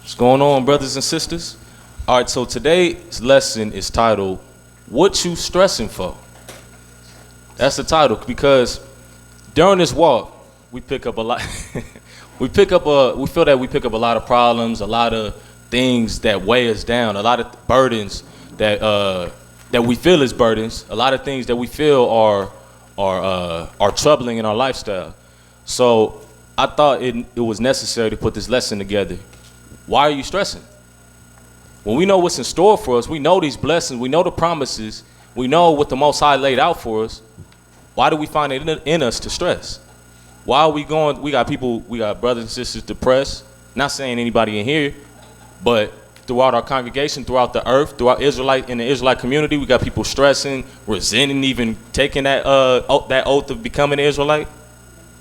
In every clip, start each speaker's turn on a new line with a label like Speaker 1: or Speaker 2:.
Speaker 1: What's going on, brothers and sisters? All right, so today's lesson is titled, What Chu Stressin Foe? That's the title, because during this walk, we pick up a lot. we feel that we pick up a lot of problems, a lot of things that weigh us down, a lot of burdens that we feel as burdens, a lot of things that we feel are troubling in our lifestyle. So I thought it was necessary to put this lesson together. Why are you stressing? When we know what's in store for us, we know these blessings, we know the promises, we know what the Most High laid out for us. Why do we find it in us to stress? Why are we going? We got brothers and sisters depressed. Not saying anybody in here, but throughout our congregation, throughout the earth, throughout in the Israelite community, we got people stressing, resenting, even taking that oath of becoming an Israelite.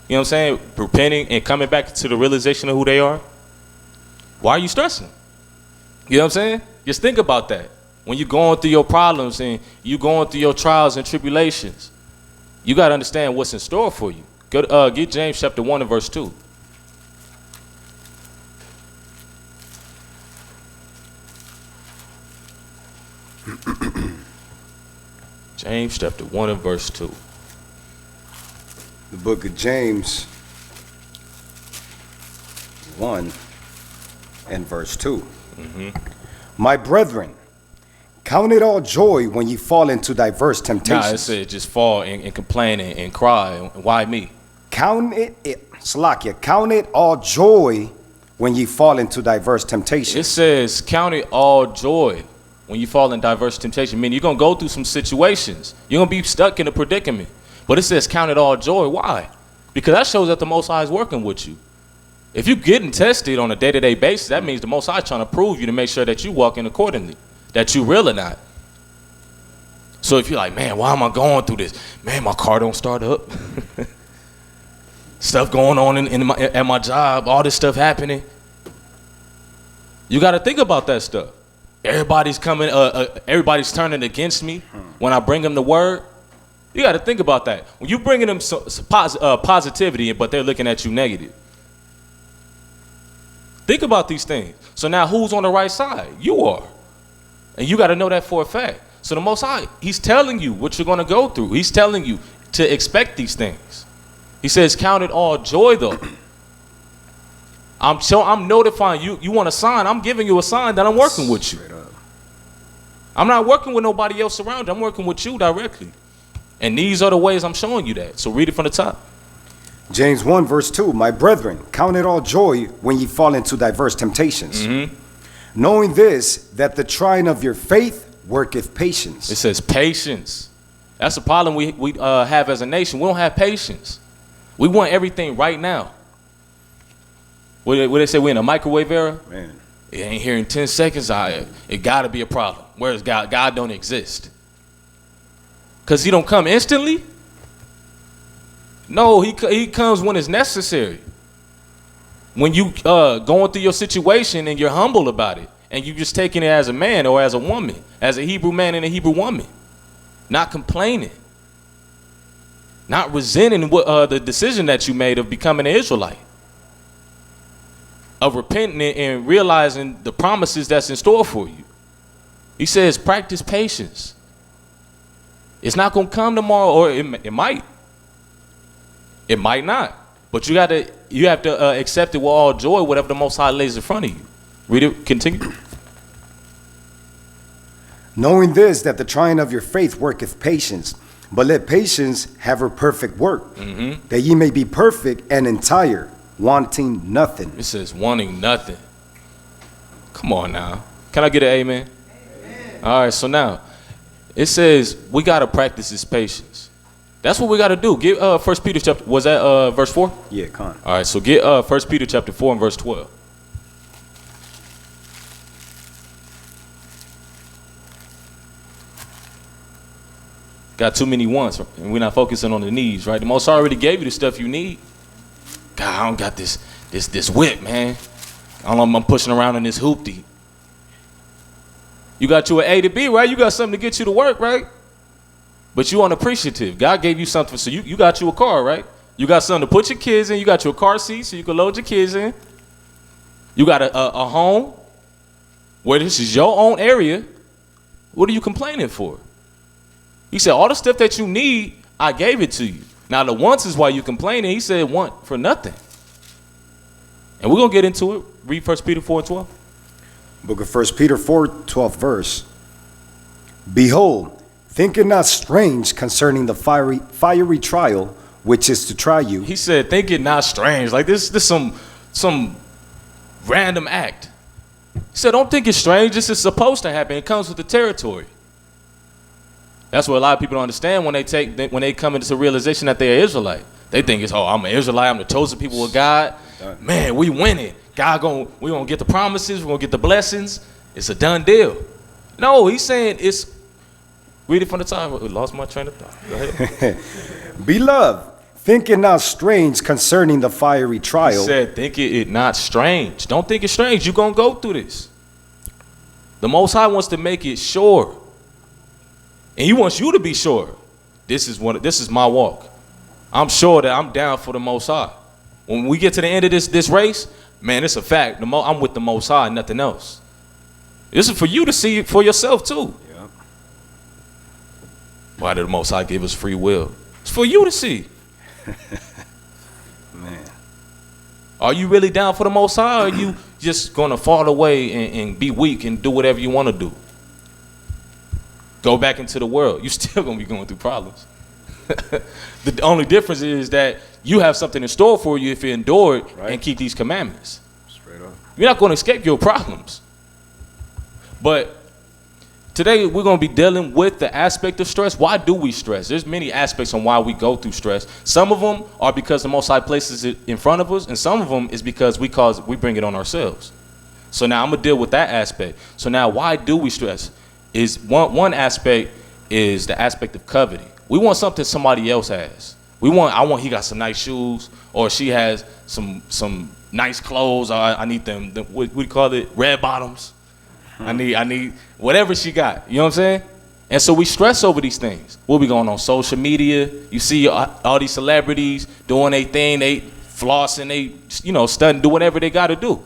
Speaker 1: You know what I'm saying? Repenting and coming back to the realization of who they are. Why are you stressing? You know what I'm saying? Just think about that. When you're going through your problems and you're going through your trials and tribulations, you got to understand what's in store for you. Get James chapter 1 and verse 2. James chapter 1 and verse 2.
Speaker 2: The book of James 1 and verse 2. Mm-hmm. My brethren, count it all joy when you fall into diverse temptations.
Speaker 1: Nah, it said just fall and complain and cry. And why me?
Speaker 2: Count it all joy when you fall into diverse temptations.
Speaker 1: It says count it all joy when you fall in diverse temptation. Meaning you're going to go through some situations. You're going to be stuck in a predicament. But it says count it all joy. Why? Because that shows that the Most High is working with you. If you're getting tested on a day-to-day basis, that means the Most High is trying to prove you to make sure that you walking accordingly, that you real or not. So if you're like, man, why am I going through this? Man, my car don't start up. Stuff going on at my job, all this stuff happening. You got to think about that stuff. Everybody's coming, everybody's turning against me when I bring them the word. You got to think about that. When you bringing them positivity, but they're looking at you negative. Think about these things. So now who's on the right side? You are. And you got to know that for a fact. So the Most High, he's telling you what you're going to go through. He's telling you to expect these things. He says, count it all joy, though. I'm notifying you. You want a sign? I'm giving you a sign that I'm working with you. I'm not working with nobody else around you. I'm working with you directly. And these are the ways I'm showing you that. So read it from the top.
Speaker 2: James 1 verse 2, my brethren, count it all joy when ye fall into diverse temptations. Mm-hmm. Knowing this, that the trying of your faith worketh patience.
Speaker 1: It says patience. That's the problem we have as a nation. We don't have patience. We want everything right now. What they say, we're in a microwave era?
Speaker 2: Man.
Speaker 1: It ain't here in 10 seconds. It got to be a problem. Where's God? God don't exist. Because he don't come instantly? No, he comes when it's necessary. When you going through your situation and you're humble about it, and you just taking it as a man or as a woman, as a Hebrew man and a Hebrew woman, not complaining, not resenting the decision that you made of becoming an Israelite, of repenting and realizing the promises that's in store for you. He says, practice patience. It's not going to come tomorrow, or it might. It might not, but you have to accept it with all joy, whatever the Most High lays in front of you. Read it, continue.
Speaker 2: Knowing this, that the trying of your faith worketh patience, but let patience have her perfect work, that ye may be perfect and entire, wanting nothing.
Speaker 1: It says wanting nothing. Come on now. Can I get an amen? Amen. All right, so now, it says we got to practice this patience. That's what we got to do. Get 1 Peter chapter, was that verse 4?
Speaker 2: Yeah, come on.
Speaker 1: All right, so get 1 Peter chapter 4 and verse 12. Got too many wants, and we're not focusing on the needs, right? The Most High already gave you the stuff you need. God, I don't got this whip, man. I'm pushing around in this hoopty. You got you an A to B, right? You got something to get you to work, right? But you unappreciative. God gave you something, so you got you a car, right? You got something to put your kids in. You got your car seat so you can load your kids in. You got a home where this is your own area. What are you complaining for? He said, all the stuff that you need, I gave it to you. Now, the wants is why you complaining. He said, want for nothing. And we're going to get into it. Read 1 Peter 4:12.
Speaker 2: Book of 1 Peter 4:12 verse. Behold, think it not strange concerning the fiery trial, which is to try you.
Speaker 1: He said, think it not strange. Like this some random act. He said, don't think it's strange. This is supposed to happen. It comes with the territory. That's what a lot of people don't understand when they come into the realization that they're Israelite. They think it's, I'm an Israelite. I'm the chosen people of God. Man, we winning. We gonna get the promises. We're gonna get the blessings. It's a done deal. No, he's saying it's. Read it from the top. I lost my train of thought. Go ahead.
Speaker 2: Beloved, think it not strange concerning the fiery trial.
Speaker 1: He said, think it not strange. Don't think it's strange. You're gonna go through this. The Most High wants to make it sure. And he wants you to be sure. This is my walk. I'm sure that I'm down for the Most High. When we get to the end of this race, man, it's a fact. I'm with the Most High, nothing else. This is for you to see for yourself too.
Speaker 2: Yeah.
Speaker 1: Why did the Most High give us free will? It's for you to see.
Speaker 2: Man.
Speaker 1: Are you really down for the Most High, or are you just gonna fall away and be weak and do whatever you want to do? Go back into the world. You're still gonna be going through problems. The only difference is that you have something in store for you if you endure it and keep these commandments.
Speaker 2: Straight up.
Speaker 1: You're not going to escape your problems. But today we're going to be dealing with the aspect of stress. Why do we stress? There's many aspects on why we go through stress. Some of them are because the Most High places it in front of us, and some of them is because we bring it on ourselves. So now I'm going to deal with that aspect. So now why do we stress? Is one aspect is the aspect of coveting. We want something somebody else has. He got some nice shoes, or she has some nice clothes, or I need them what do you call it? Red bottoms. I need whatever she got. You know what I'm saying? And so we stress over these things. We'll be going on social media. You see all these celebrities doing their thing, they flossing, they stunting, do whatever they got to do.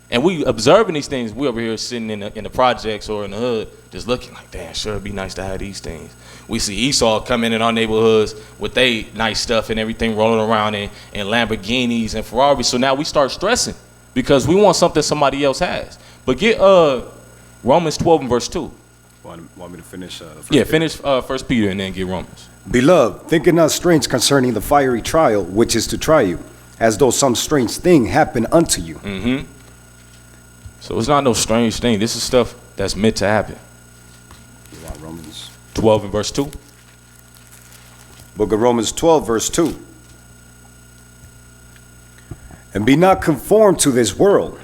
Speaker 1: And we observing these things. We over here sitting in the projects or in the hood, just looking like, damn, sure it'd be nice to have these things. We see Esau come in our neighborhoods with they nice stuff and everything rolling around in Lamborghinis and Ferraris. So now we start stressing because we want something somebody else has. But get Romans 12 and verse 2.
Speaker 2: Want me to finish?
Speaker 1: Finish 1 Peter and then get Romans.
Speaker 2: Beloved, think it not strange concerning the fiery trial, which is to try you, as though some strange thing happened unto you.
Speaker 1: Mm-hmm. So it's not no strange thing. This is stuff that's meant to happen.
Speaker 2: You want Romans
Speaker 1: 12 and verse 2.
Speaker 2: Book of Romans 12, verse 2. And be not conformed to this world,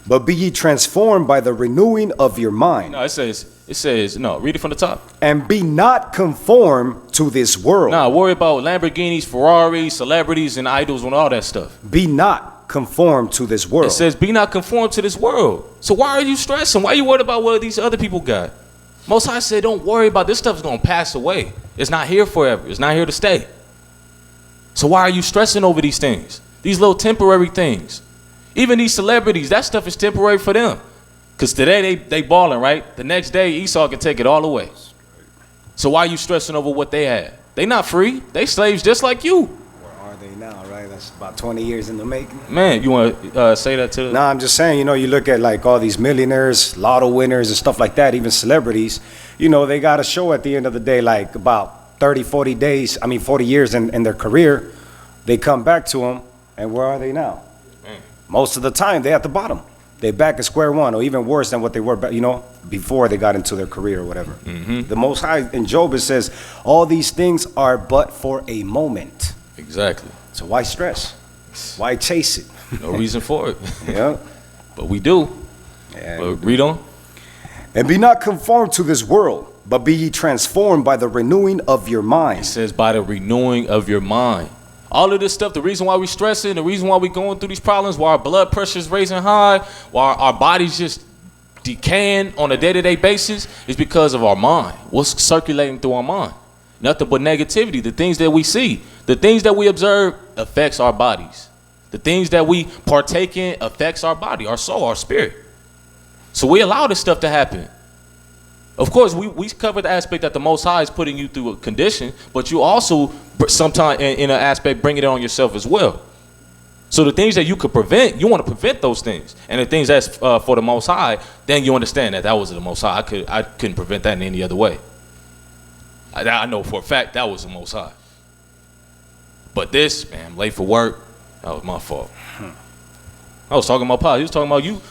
Speaker 2: but be ye transformed by the renewing of your mind.
Speaker 1: No, it says, no, read it from the top.
Speaker 2: And be not conformed to this world.
Speaker 1: Nah, worry about Lamborghinis, Ferraris, celebrities, and idols and all that stuff.
Speaker 2: Be not conformed to this world.
Speaker 1: It says, be not conformed to this world. So why are you stressing? Why are you worried about what these other people got? Most High said, don't worry about this stuff's going to pass away. It's not here forever. It's not here to stay. So why are you stressing over these things? These little temporary things. Even these celebrities, that stuff is temporary for them. Because today they balling, right? The next day Esau can take it all away. So why are you stressing over what they have? They not free. They slaves just like you.
Speaker 2: Where are they now, right? That's about 20 years in the making.
Speaker 1: Man, you want to say that to them?
Speaker 2: Nah, I'm just saying, you look at like all these millionaires, lotto winners and stuff like that, even celebrities, they got a show at the end of the day, like about 40 years in their career. They come back to them, and where are they now? Man. Most of the time, they're at the bottom. They back at square one, or even worse than what they were, before they got into their career or whatever. Mm-hmm. The Most High in Job, it says, all these things are but for a moment.
Speaker 1: Exactly.
Speaker 2: So why stress? Why chase it?
Speaker 1: No reason for it.
Speaker 2: Yeah.
Speaker 1: But we do.
Speaker 2: Yeah,
Speaker 1: but read on.
Speaker 2: And be not conformed to this world, but be ye transformed by the renewing of your mind.
Speaker 1: It says by the renewing of your mind. All of this stuff, the reason why we stressing, the reason why we going through these problems, why our blood pressure is raising high, why our body's just decaying on a day-to-day basis is because of our mind. What's circulating through our mind? Nothing but negativity. The things that we see, the things that we observe affects our bodies. The things that we partake in affects our body, our soul, our spirit. So we allow this stuff to happen. Of course, we covered the aspect that the Most High is putting you through a condition, but you also sometimes in an aspect bring it on yourself as well. So the things that you could prevent, you want to prevent those things. And the things that's for the Most High, then you understand that was the Most High. I couldn't prevent that in any other way. I know for a fact that was the Most High. But this, man, I'm late for work. That was my fault. I was talking about Pop. He was talking about you.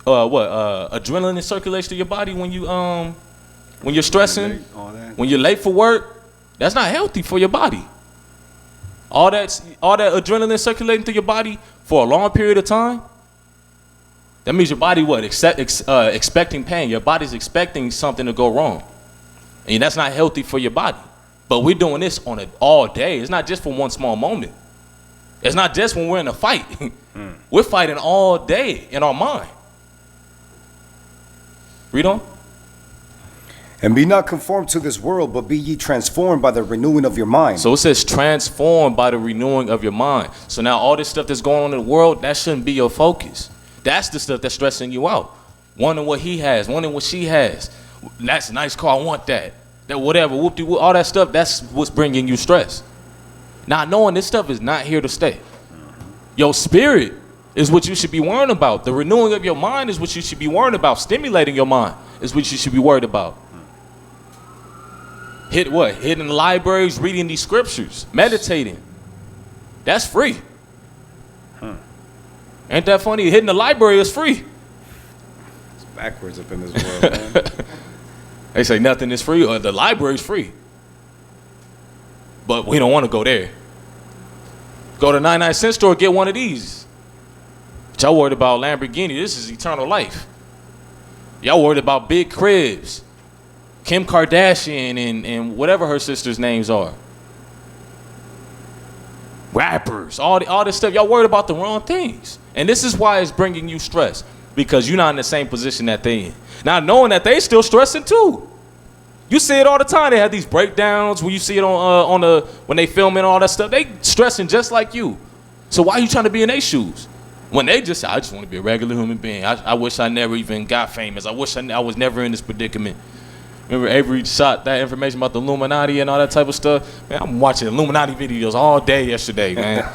Speaker 1: Adrenaline circulates to your body when you're stressing, when you're late for work. That's not healthy for your body. All that adrenaline circulating through your body for a long period of time. That means your body expecting pain. Your body's expecting something to go wrong, and that's not healthy for your body. But we're doing this on it all day. It's not just for one small moment. It's not just when we're in a fight. We're fighting all day in our mind. Read on.
Speaker 2: And be not conformed to this world, but be ye transformed by the renewing of your mind.
Speaker 1: So it says transformed by the renewing of your mind. So now all this stuff that's going on in the world, that shouldn't be your focus. That's the stuff that's stressing you out. Wanting what he has, wanting what she has. That's a nice car, I want that. That whatever, whoop-de-whoop, all that stuff, that's what's bringing you stress. Not knowing this stuff is not here to stay. Your spirit is what you should be worrying about. The renewing of your mind is what you should be worrying about. Stimulating your mind is what you should be worried about. Hitting the libraries, reading these scriptures, meditating. That's free. Ain't that funny? Hitting the library is free.
Speaker 2: It's backwards up in this world, man.
Speaker 1: They say nothing is free, or the library is free. But we don't want to go there. Go to 99-cent store, get one of these. But y'all worried about Lamborghini. This is eternal life. Y'all worried about big cribs. Kim Kardashian and whatever her sisters' names are. Rappers, all this stuff. Y'all worried about the wrong things. And this is why it's bringing you stress. Because you're not in the same position that they in. Now knowing that they still stressing too. You see it all the time. They have these breakdowns when you see it when they filming all that stuff. They stressing just like you. So why are you trying to be in their shoes? When they just say, I just want to be a regular human being. I wish I never even got famous. I wish I was never in this predicament. Remember Avery shot that information about the Illuminati and all that type of stuff? Man, I'm watching Illuminati videos all day yesterday, man.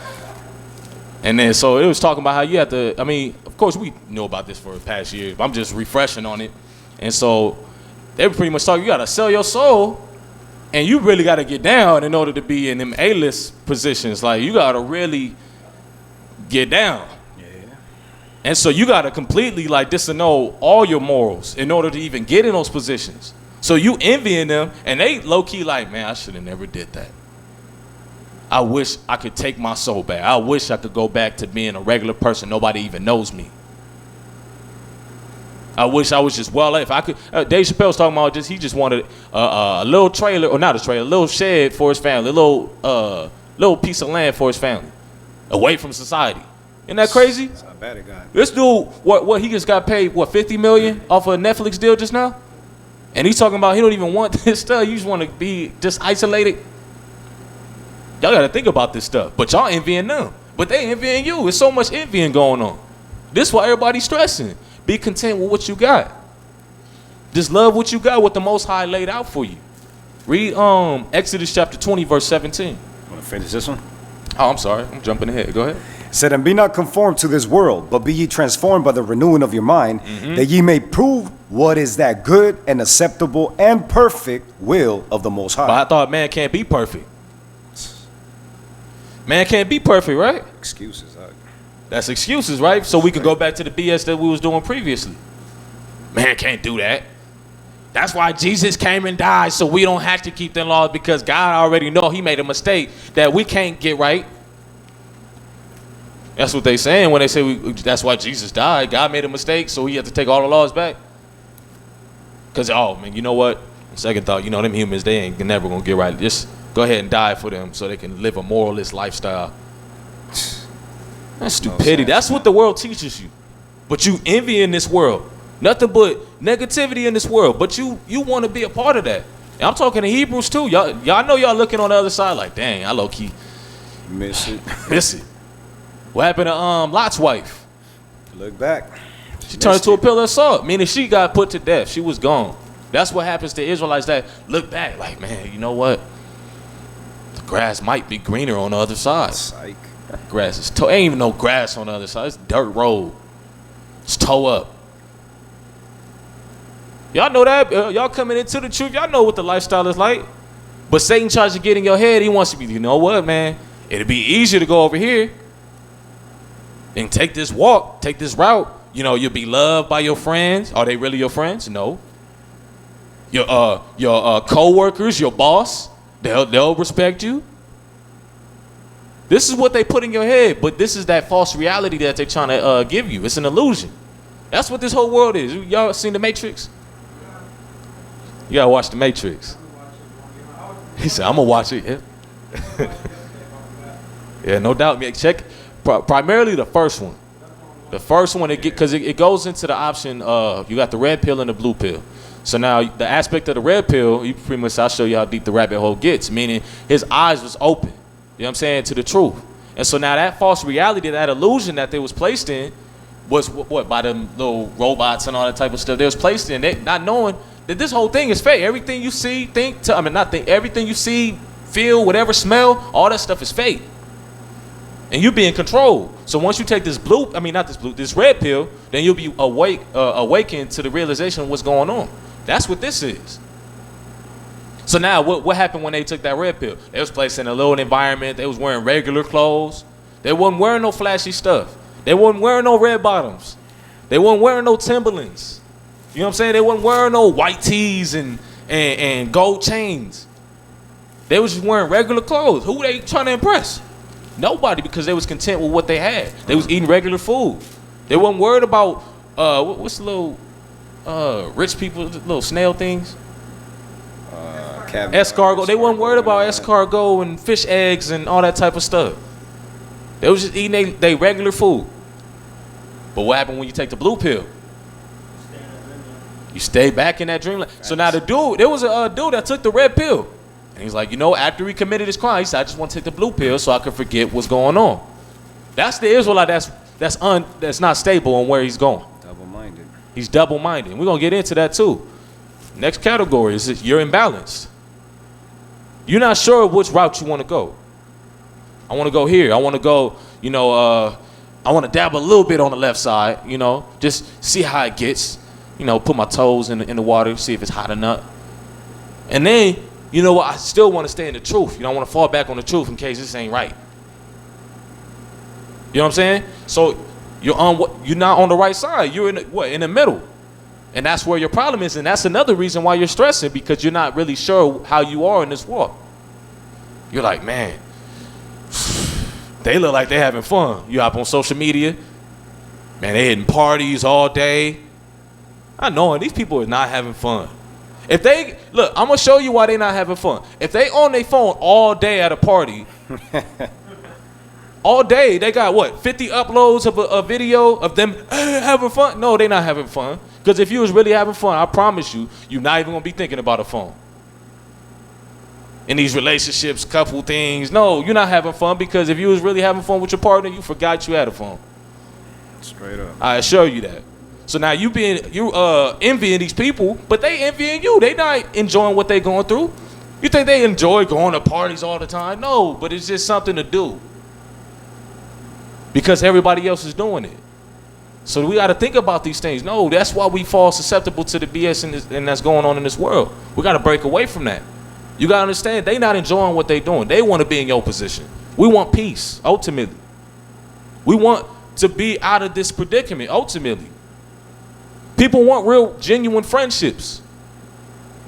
Speaker 1: And then so it was talking about how you have to, of course we knew about this for the past year, but I'm just refreshing on it. And so they were pretty much talking, you got to sell your soul, and you really got to get down in order to be in them A-list positions. Like, you got to really get down. Yeah. And so you got to completely, disannul all your morals in order to even get in those positions. So you envying them, and they low-key like, man, I should have never did that. I wish I could take my soul back. I wish I could go back to being a regular person. Nobody even knows me. I wish I was just if I could. Dave Chappelle was talking about he just wanted a little trailer, or not a trailer, a little shed for his family, a little piece of land for his family, away from society. Isn't that crazy?
Speaker 2: That's how bad it got.
Speaker 1: This dude, what he just got paid, $50 million off of a Netflix deal just now? And he's talking about he don't even want this stuff. You just want to be just isolated. Y'all got to think about this stuff. But y'all envying them. But they envying you. There's so much envying going on. This is why everybody's stressing. Be content with what you got. Just love what you got, what the Most High laid out for you. Read Exodus chapter 20, verse 17.
Speaker 2: Want to finish this one?
Speaker 1: Oh, I'm sorry. I'm jumping ahead. Go ahead.
Speaker 2: It said, and be not conformed to this world, but be ye transformed by the renewing of your mind, that ye may prove what is that good and acceptable and perfect will of the Most High.
Speaker 1: But I thought man can't be perfect. Man can't be perfect, right?
Speaker 2: Excuses.
Speaker 1: That's excuses, right? So we can go back to the BS that we was doing previously. Man can't do that. That's why Jesus came and died, so we don't have to keep the laws, because God already know he made a mistake that we can't get right. That's what they saying when they say that's why Jesus died. God made a mistake, so he had to take all the laws back. Because, you know what? Second thought, them humans, they ain't never going to get right. Just go ahead and die for them so they can live a moralist lifestyle. That's stupidity. That's what the world teaches you. But you envy in this world. Nothing but negativity in this world. But you want to be a part of that. And I'm talking to Hebrews too. Y'all know y'all looking on the other side like, dang, I low-key
Speaker 2: miss it.
Speaker 1: Miss it. What happened to Lot's wife?
Speaker 2: Look back.
Speaker 1: She turned into a pillar of salt, meaning she got put to death. She was gone. That's what happens to Israelites that look back like, man, you know what? The grass might be greener on the other side.
Speaker 2: Psych.
Speaker 1: Grass is ain't even no grass on the other side. It's dirt road. It's toe up. Y'all know that. Y'all coming into the truth. Y'all know what the lifestyle is like. But Satan tries to get in your head. He wants to be, you know what, man? It'd be easier to go over here and take this walk, take this route. You know, you'll be loved by your friends. Are they really your friends? No. Your co-workers, your boss, they'll respect you. This is what they put in your head, but this is that false reality that they're trying to give you. It's an illusion. That's what this whole world is. Y'all seen The Matrix? You gotta watch The Matrix. He said, I'm gonna watch it. Yeah, yeah, no doubt. Check primarily the first one. The first one, because it goes into the option of you got the red pill and the blue pill. So now the aspect of the red pill, you pretty much, I'll show you how deep the rabbit hole gets, meaning his eyes was open, you know what I'm saying, to the truth. And so now that false reality, that illusion that they was placed in was what by them little robots and all that type of stuff they was placed in, they not knowing that this whole thing is fake. Everything you see, everything you see, feel, whatever, smell, all that stuff is fake. And you be in control. So once you take this this red pill, then you'll be awakened to the realization of what's going on. That's what this is. So now what happened when they took that red pill? They was placed in a little environment. They was wearing regular clothes. They wasn't wearing no flashy stuff. They wasn't wearing no red bottoms. They wasn't wearing no Timberlands. You know what I'm saying? They wasn't wearing no white tees and gold chains. They was just wearing regular clothes. Who they trying to impress? Nobody, because they was content with what they had. They was eating regular food. They wasn't worried about what's the little rich people, little snail things. Escargot. They wasn't worried about escargot and fish eggs and all that type of stuff. They was just eating they regular food. But what happened when you take the blue pill? You stay back in that dreamland. So now there was a dude that took the red pill. And he's like, after he committed his crime, he said, I just want to take the blue pill so I can forget what's going on. That's the Israelite that's not stable on where he's going.
Speaker 2: Double-minded.
Speaker 1: He's double-minded. And we're going to get into that too. Next category is you're imbalanced. You're not sure which route you want to go. I want to go here. I want to go, I want to dabble a little bit on the left side, just see how it gets. Put my toes in the water, see if it's hot enough. And then, I still want to stay in the truth. I want to fall back on the truth in case this ain't right. You know what I'm saying? So you're not on the right side. You're in the middle. And that's where your problem is. And that's another reason why you're stressing, because you're not really sure how you are in this walk. You're like, man, they look like they're having fun. You hop on social media, man, they hitting parties all day. I know, these people are not having fun. I'm gonna show you why they not having fun. If they on their phone all day at a party, all day, they got 50 uploads of a video of them having fun? No, they not having fun. Because if you was really having fun, I promise you're not even gonna be thinking about a phone. In these relationships, couple things, no, you're not having fun, because if you was really having fun with your partner, you forgot you had a phone.
Speaker 2: Straight up.
Speaker 1: I assure you that. So now you envying these people, but they envying you. They not enjoying what they going through. You think they enjoy going to parties all the time? No, but it's just something to do. Because everybody else is doing it. So we got to think about these things. No, that's why we fall susceptible to the BS and that's going on in this world. We got to break away from that. You got to understand, they not enjoying what they doing. They want to be in your position. We want peace, ultimately. We want to be out of this predicament, ultimately. People want real, genuine friendships.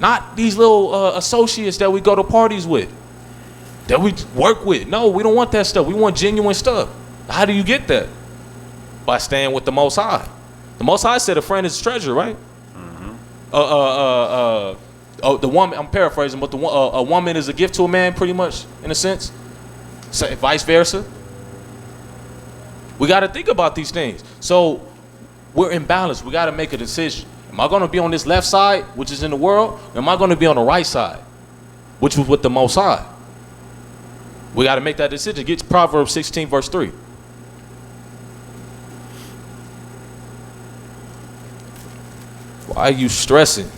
Speaker 1: Not these little associates that we go to parties with, that we work with. No, we don't want that stuff. We want genuine stuff. How do you get that? By staying with the Most High. The Most High said a friend is a treasure, right? Mm-hmm. The woman, I'm paraphrasing, but a woman is a gift to a man, pretty much, in a sense. So, vice versa. We got to think about these things. So we're imbalanced. We got to make a decision. Am I going to be on this left side, which is in the world? Or am I going to be on the right side, which was with the Most High? We got to make that decision. Get to Proverbs 16, verse 3. Why are you stressing?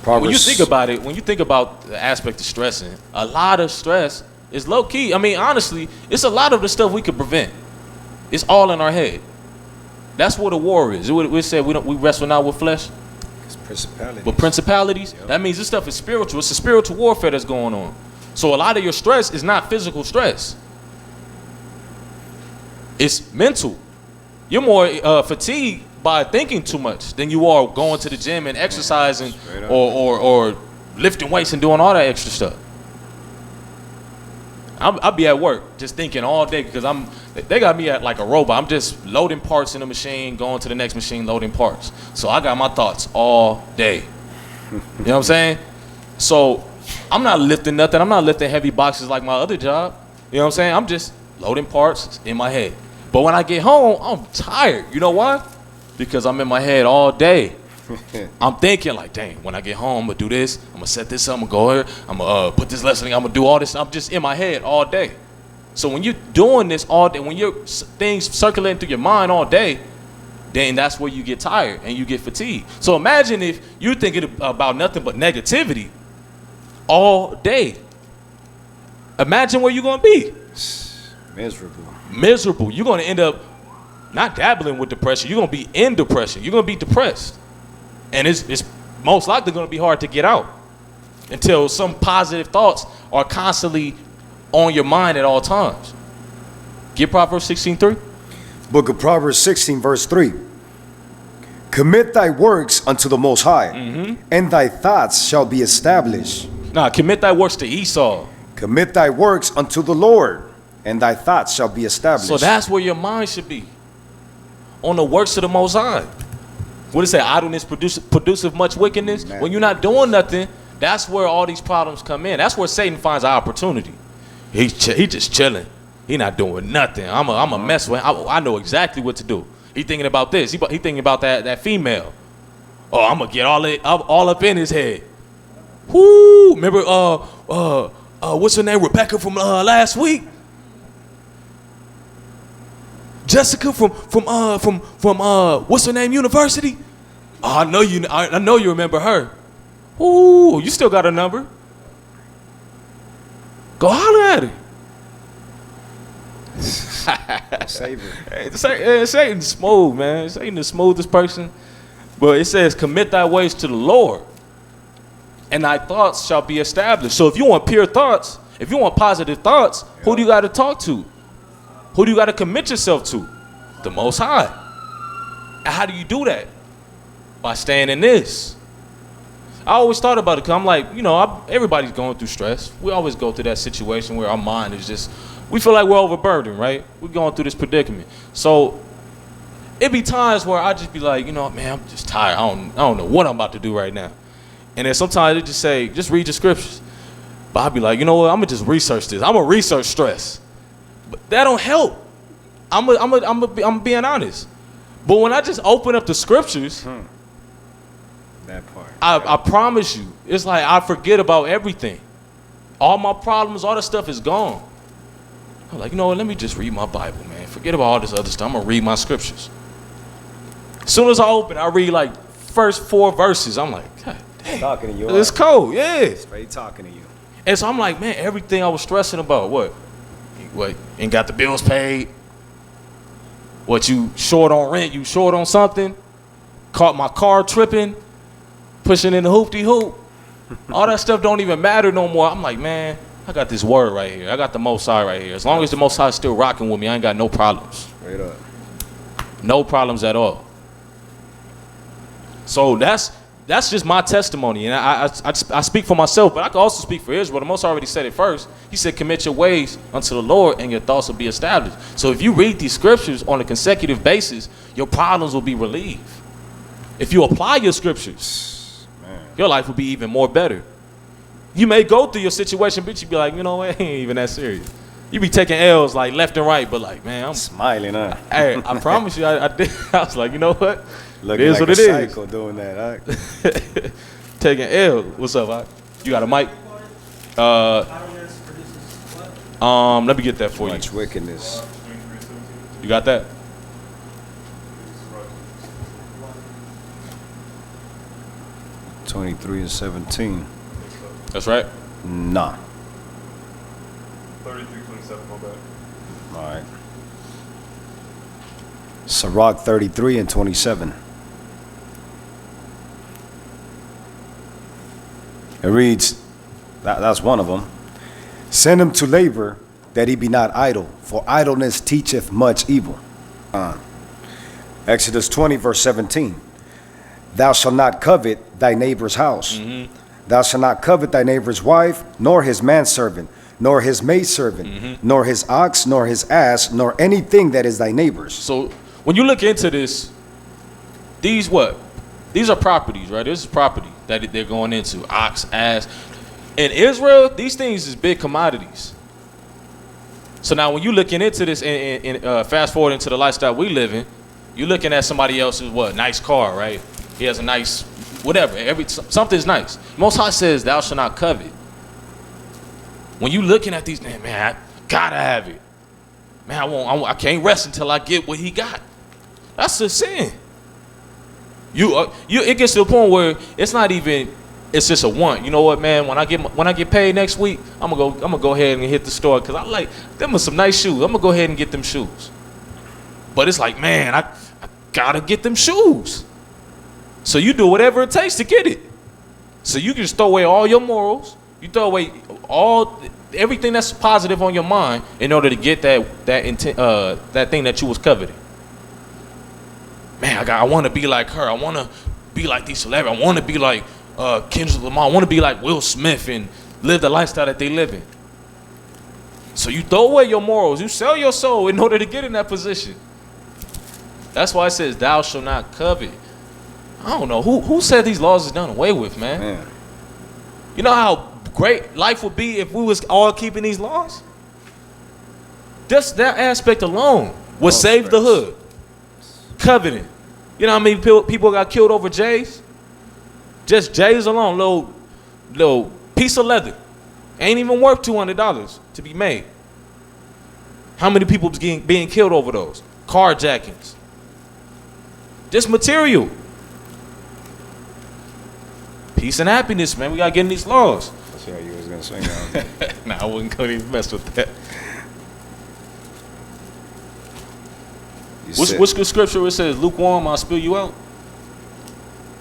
Speaker 2: Proverbs.
Speaker 1: When you think about the aspect of stressing, a lot of stress is low key. I mean, honestly, it's a lot of the stuff we could prevent. It's all in our head. That's what a war is. We said we wrestle not with flesh,
Speaker 2: Principalities.
Speaker 1: but principalities.
Speaker 2: Yep.
Speaker 1: That means this stuff is spiritual. It's a spiritual warfare that's going on. So a lot of your stress is not physical stress. It's mental. You're more fatigued by thinking too much than you are going to the gym and exercising or lifting weights and doing all that extra stuff. I'll be at work just thinking all day because they got me at like a robot. I'm just loading parts in the machine, going to the next machine, loading parts. So I got my thoughts all day. You know what I'm saying? So I'm not lifting nothing. I'm not lifting heavy boxes like my other job. You know what I'm saying? I'm just loading parts in my head. But when I get home, I'm tired. You know why? Because I'm in my head all day. I'm thinking like, dang, when I get home, I'm going to do this. I'm going to set this up. I'm going to go here. I'm going to put this lesson. I'm going to do all this. I'm just in my head all day. So when you're doing this all day, when your things circulating through your mind all day, then that's where you get tired and you get fatigued. So imagine if you're thinking about nothing but negativity all day. Imagine where you're going to be. Miserable. You're going to end up not dabbling with depression. You're going to be in depression. You're going to be depressed. And it's most likely going to be hard to get out until some positive thoughts are constantly on your mind at all times. Get Proverbs 16:3.
Speaker 2: Book of Proverbs 16, verse 3. Commit thy works unto the Most High, and thy thoughts shall be established.
Speaker 1: Nah, commit thy works to Esau.
Speaker 2: Commit thy works unto the Lord, and thy thoughts shall be established.
Speaker 1: So that's where your mind should be. On the works of the Most High. What does it say? Idleness produces much wickedness.
Speaker 2: Man.
Speaker 1: When you're not doing nothing, that's where all these problems come in. That's where Satan finds an opportunity. He just chilling. He not doing nothing. I'm a mess with him. I know exactly what to do. He thinking about this. He thinking about that female. Oh, I'm gonna get all up in his head. Whoo! Remember what's her name? Rebecca from last week. Jessica from what's her name? University. Oh, I know you remember her. Ooh, you still got her number. Go holler at her.
Speaker 2: Save it.
Speaker 1: Hey, Satan's smooth, man. Satan the smoothest person. But it says, commit thy ways to the Lord, and thy thoughts shall be established. So if you want pure thoughts, if you want positive thoughts, who do you got to talk to? Who do you got to commit yourself to? The Most High. And how do you do that? By staying in this. I always thought about it because I'm like, everybody's going through stress. We always go through that situation where our mind is just, we feel like we're overburdened, right? We're going through this predicament. So it be times where I just be like, man, I'm just tired. I don't know what I'm about to do right now. And then sometimes they just say, just read the scriptures. But I'll be like, you know what? I'm going to just research this. I'm going to research stress. But that don't help. I'm being honest. But when I just open up the scriptures,
Speaker 2: that part.
Speaker 1: I promise you, it's like I forget about everything. All my problems, all the stuff is gone. I'm like, let me just read my Bible, man. Forget about all this other stuff. I'm going to read my scriptures. As soon as I open, I read like first 4 verses. I'm like, God dang.
Speaker 2: Talking to you.
Speaker 1: It's cold, yeah.
Speaker 2: Straight talking to you.
Speaker 1: And so I'm like, man, everything I was stressing about, what, ain't got the bills paid? What, you short on rent? You short on something? Caught my car tripping? Pushing in the hoop-de-hoop? All that stuff don't even matter no more. I'm like, man, I got this word right here. I got the Most High right here. As long as the Most High is still rocking with me, I ain't got no problems.
Speaker 2: Straight up.
Speaker 1: No problems at all. So that's just my testimony. And I speak for myself, but I can also speak for Israel. The Most High already said it first. He said, commit your ways unto the Lord and your thoughts will be established. So if you read these scriptures on a consecutive basis, your problems will be relieved. If you apply your scriptures, your life will be even more better. You may go through your situation, but you be like, it ain't even that serious. You be taking L's like left and right, but like, man, I'm
Speaker 2: smiling, huh?
Speaker 1: Hey, I promise you, I did. I was like, you know what?
Speaker 2: Looking
Speaker 1: it is
Speaker 2: like
Speaker 1: what
Speaker 2: a
Speaker 1: it is.
Speaker 2: psycho doing that, huh?
Speaker 1: Taking L. What's up, Ike? You got a mic? Let me get that for
Speaker 2: Much wickedness.
Speaker 1: You got that?
Speaker 2: 23 and 17.
Speaker 1: That's right.
Speaker 2: Nah.
Speaker 1: 33:27. My bad.
Speaker 2: All right. Sirach 33 and 27. It reads, that's one of them. Send him to labor, that he be not idle, for idleness teacheth much evil. Exodus 20, verse 17. Thou shalt not covet thy neighbor's house. Thou shalt not covet thy neighbor's wife, nor his manservant, nor his maidservant, nor his ox, nor his ass, nor anything that is thy neighbor's.
Speaker 1: So when you look into this, these are properties, right? This is property that they're going into. Ox, ass. In Israel, these things is big commodities. So now when you're looking into this and fast forward into the lifestyle we live in, you're looking at somebody else's nice car, right? He has a nice whatever. Something's nice. Most High says thou shalt not covet. When you looking at these, man, I gotta have it. Man, I can't rest until I get what he got. That's a sin. It gets to the point where it's not even. It's just a want. You know what, man? When I get paid next week, I'm gonna go ahead and hit the store because I like them with some nice shoes. I'm gonna go ahead and get them shoes. But it's like, man, I gotta get them shoes. So you do whatever it takes to get it. So you can just throw away all your morals. You throw away everything that's positive on your mind in order to get that thing that you was coveting. Man, I want to be like her. I want to be like these celebrities. I want to be like Kendrick Lamar. I want to be like Will Smith and live the lifestyle that they live in. So you throw away your morals. You sell your soul in order to get in that position. That's why it says thou shalt not covet. I don't know. Who said these laws is done away with, man? You know how great life would be if we was all keeping these laws? Just that aspect alone would save the hood. Coveting. You know how many people got killed over J's? Just J's alone, little piece of leather. Ain't even worth $200 to be made. How many people being killed over those? Carjackings. Just material. Peace and happiness, man. We gotta get in these laws.
Speaker 2: I see how you was gonna say that.
Speaker 1: Nah, I wouldn't go even mess with that. What's the scripture where it says, lukewarm, I'll spill you out?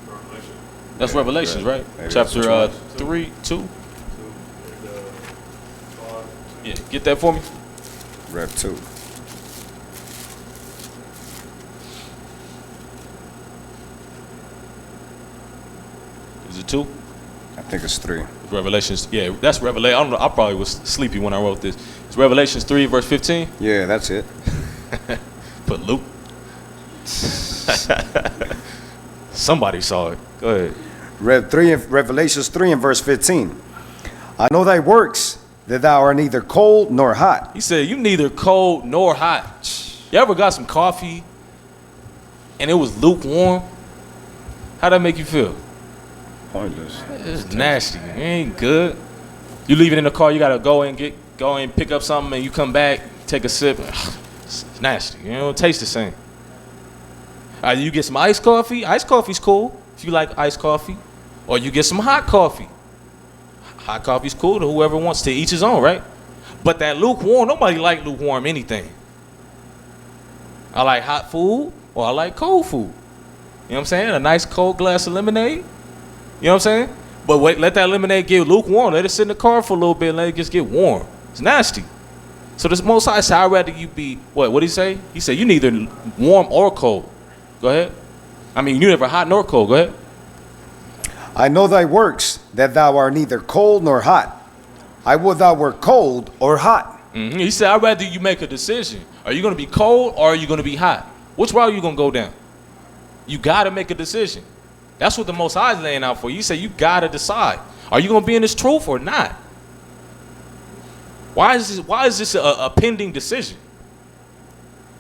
Speaker 3: Revelation.
Speaker 1: That's Revelations, right?
Speaker 2: Maybe
Speaker 1: Chapter
Speaker 2: that's
Speaker 1: 3, 2.
Speaker 3: And,
Speaker 1: Yeah, get that for me.
Speaker 2: Rev 2.
Speaker 1: Is it 2?
Speaker 2: I think it's 3.
Speaker 1: It's Revelations. Yeah, that's Revelation. I don't know. I probably was sleepy when I wrote this. It's Revelations 3, verse 15.
Speaker 2: Yeah, that's it.
Speaker 1: Put Luke. Somebody saw it. Go ahead.
Speaker 2: Revelations 3 and verse 15. I know thy works, that thou art neither cold nor hot.
Speaker 1: He said, you neither cold nor hot. You ever got some coffee and it was lukewarm? How'd that make you feel?
Speaker 2: Pointless.
Speaker 1: It's nasty. It ain't good. You leave it in the car, you gotta go and pick up something and you come back, take a sip. It's nasty. You know, it tastes the same. Either you get some iced coffee. Iced coffee's cool if you like iced coffee. Or you get some hot coffee. Hot coffee's cool to whoever wants, to each his own, right? But that lukewarm, nobody like lukewarm anything. I like hot food or I like cold food. You know what I'm saying? A nice cold glass of lemonade. You know what I'm saying? But wait, let that lemonade get lukewarm. Let it sit in the car for a little bit and let it just get warm. It's nasty. So this Most High said, I'd rather you be, what did he say? He said, you neither warm or cold. Go ahead. I mean, you never hot nor cold. Go ahead.
Speaker 2: I know thy works, that thou art neither cold nor hot. I would thou were cold or hot.
Speaker 1: Mm-hmm. He said, I'd rather you make a decision. Are you going to be cold or are you going to be hot? Which route are you going to go down? You got to make a decision. That's what the Most High is laying out for you. He said, you got to decide. Are you going to be in this truth or not? Why is this a pending decision?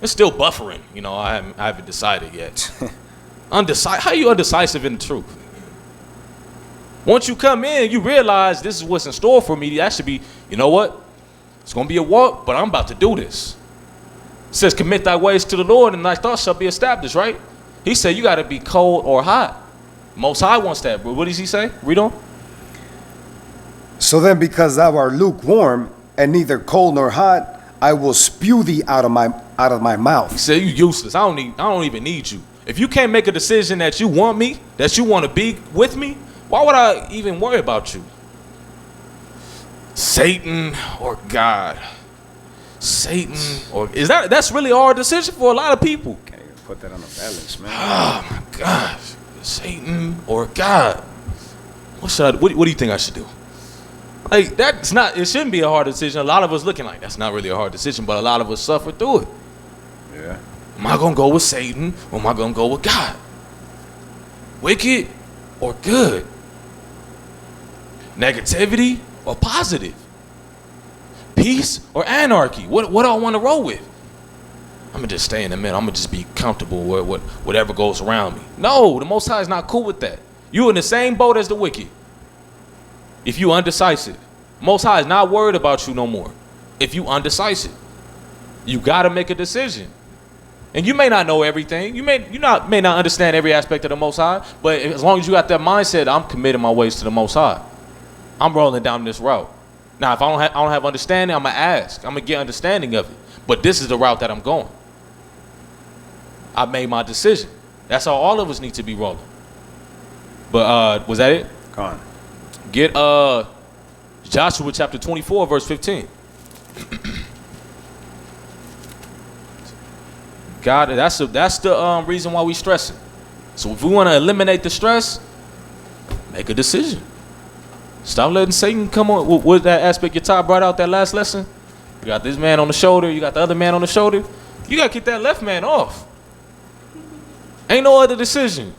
Speaker 1: It's still buffering. You know, I haven't decided yet. How are you undecisive in the truth? Once you come in, you realize this is what's in store for me. That should be, you know what? It's going to be a walk, but I'm about to do this. It says, commit thy ways to the Lord, and thy thoughts shall be established, right? He said, you got to be cold or hot. Most High wants that, bro. What does he say? Read on.
Speaker 2: So then, because thou art lukewarm and neither cold nor hot, I will spew thee out of my
Speaker 1: He
Speaker 2: mouth.
Speaker 1: said, you useless. I don't even need you. If you can't make a decision that you want me, that you want to be with me, why would I even worry about you? Satan or God? Satan or that's really a hard decision for a lot of people.
Speaker 2: Can't even put that on the balance, man.
Speaker 1: Oh my gosh. Satan or God? What do you think I should do? Like, it shouldn't be a hard decision. A lot of us looking like that's not really a hard decision, but a lot of us suffer through it.
Speaker 2: Yeah.
Speaker 1: Am I gonna go with Satan or am I gonna go with God? Wicked or good? Negativity or positive? Peace or anarchy? What do I want to roll with? I'm gonna just stay in the middle. I'm gonna just be comfortable with whatever goes around me. No, the Most High is not cool with that. You in the same boat as the wicked. If you undecisive, Most High is not worried about you no more. If you undecisive, you gotta make a decision. And you may not know everything. You may not understand every aspect of the Most High. But as long as you got that mindset, I'm committing my ways to the Most High. I'm rolling down this route. Now, if I don't have understanding, I'm gonna ask. I'm gonna get understanding of it. But this is the route that I'm going. I made my decision. That's how all of us need to be rolling. But was that it?
Speaker 2: Go on.
Speaker 1: Get Joshua chapter 24, verse 15. God, that's the reason why we stressing. So if we want to eliminate the stress, make a decision. Stop letting Satan come on with that aspect your top brought out that last lesson. You got this man on the shoulder, you got the other man on the shoulder. You got to keep that left man off. Ain't no other decision.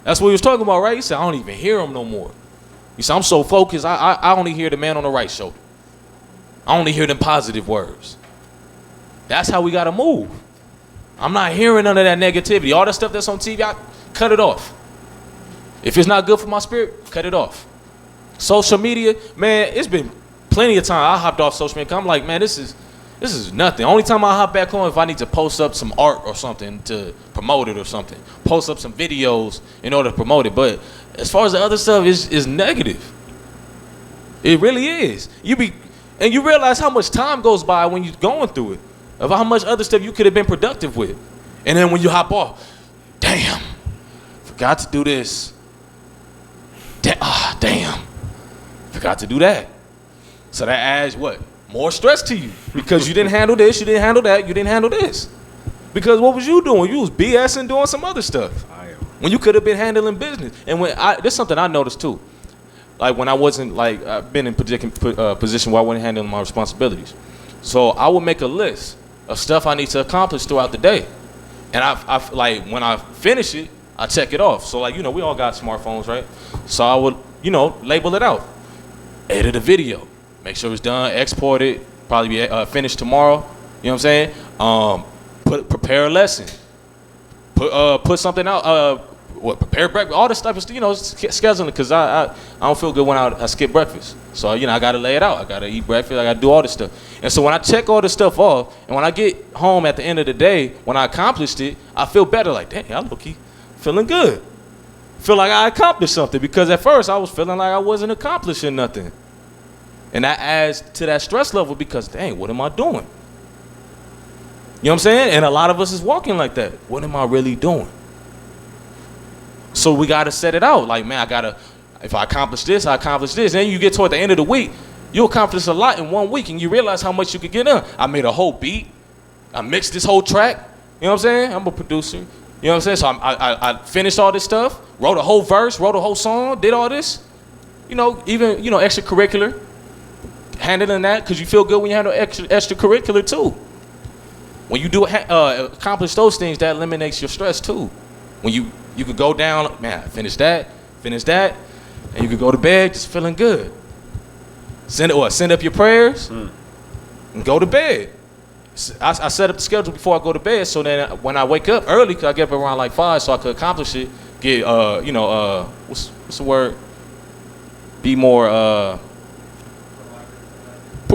Speaker 1: That's what he was talking about, right? He said, I don't even hear him no more. He said, I'm so focused, I only hear the man on the right shoulder. I only hear them positive words. That's how we got to move. I'm not hearing none of that negativity. All that stuff that's on TV, I cut it off. If it's not good for my spirit, cut it off. Social media, man, it's been plenty of time I hopped off social media. I'm like, man, this is nothing. Only time I hop back on if I need to post up some art or something to promote it or something. Post up some videos in order to promote it. But as far as the other stuff is negative. It really is. And you realize how much time goes by when you're going through it. Of how much other stuff you could have been productive with. And then when you hop off, damn, forgot to do this. Damn, forgot to do that. So that adds what? More stress to you. Because you didn't handle this, you didn't handle that, you didn't handle this. Because what was you doing? You was BSing doing some other stuff. When you could have been handling business. And this is something I noticed too. Like when I wasn't I've been in position where I wasn't handling my responsibilities. So I would make a list of stuff I need to accomplish throughout the day. And I like when I finish it, I check it off. So like, we all got smartphones, right? So I would, label it out. Edit a video. Make sure it's done, export it, probably be finished tomorrow. You know what I'm saying? Prepare a lesson. Put something out, prepare breakfast, all this stuff is, scheduling, because I don't feel good when I skip breakfast. So, I got to lay it out. I got to eat breakfast. I got to do all this stuff. And so when I check all this stuff off, and when I get home at the end of the day, when I accomplished it, I feel better. Like, dang, I low-key feeling good. Feel like I accomplished something, because at first I was feeling like I wasn't accomplishing nothing. And that adds to that stress level because, dang, what am I doing? You know what I'm saying? And a lot of us is walking like that. What am I really doing? So we got to set it out. Like, man, if I accomplish this, I accomplish this. Then you get toward the end of the week, you accomplish a lot in 1 week, and you realize how much you could get done. I made a whole beat. I mixed this whole track. You know what I'm saying? I'm a producer. You know what I'm saying? So I finished all this stuff, wrote a whole verse, wrote a whole song, did all this. Even, extracurricular. Handling that, because you feel good when you handle extracurricular too. When you do accomplish those things, that eliminates your stress too. When you could go down, man, finish that, and you could go to bed just feeling good. Send up your prayers and go to bed. I set up the schedule before I go to bed, so then when I wake up early, cause I get up around like 5, so I could accomplish it. Get what's the word? Be more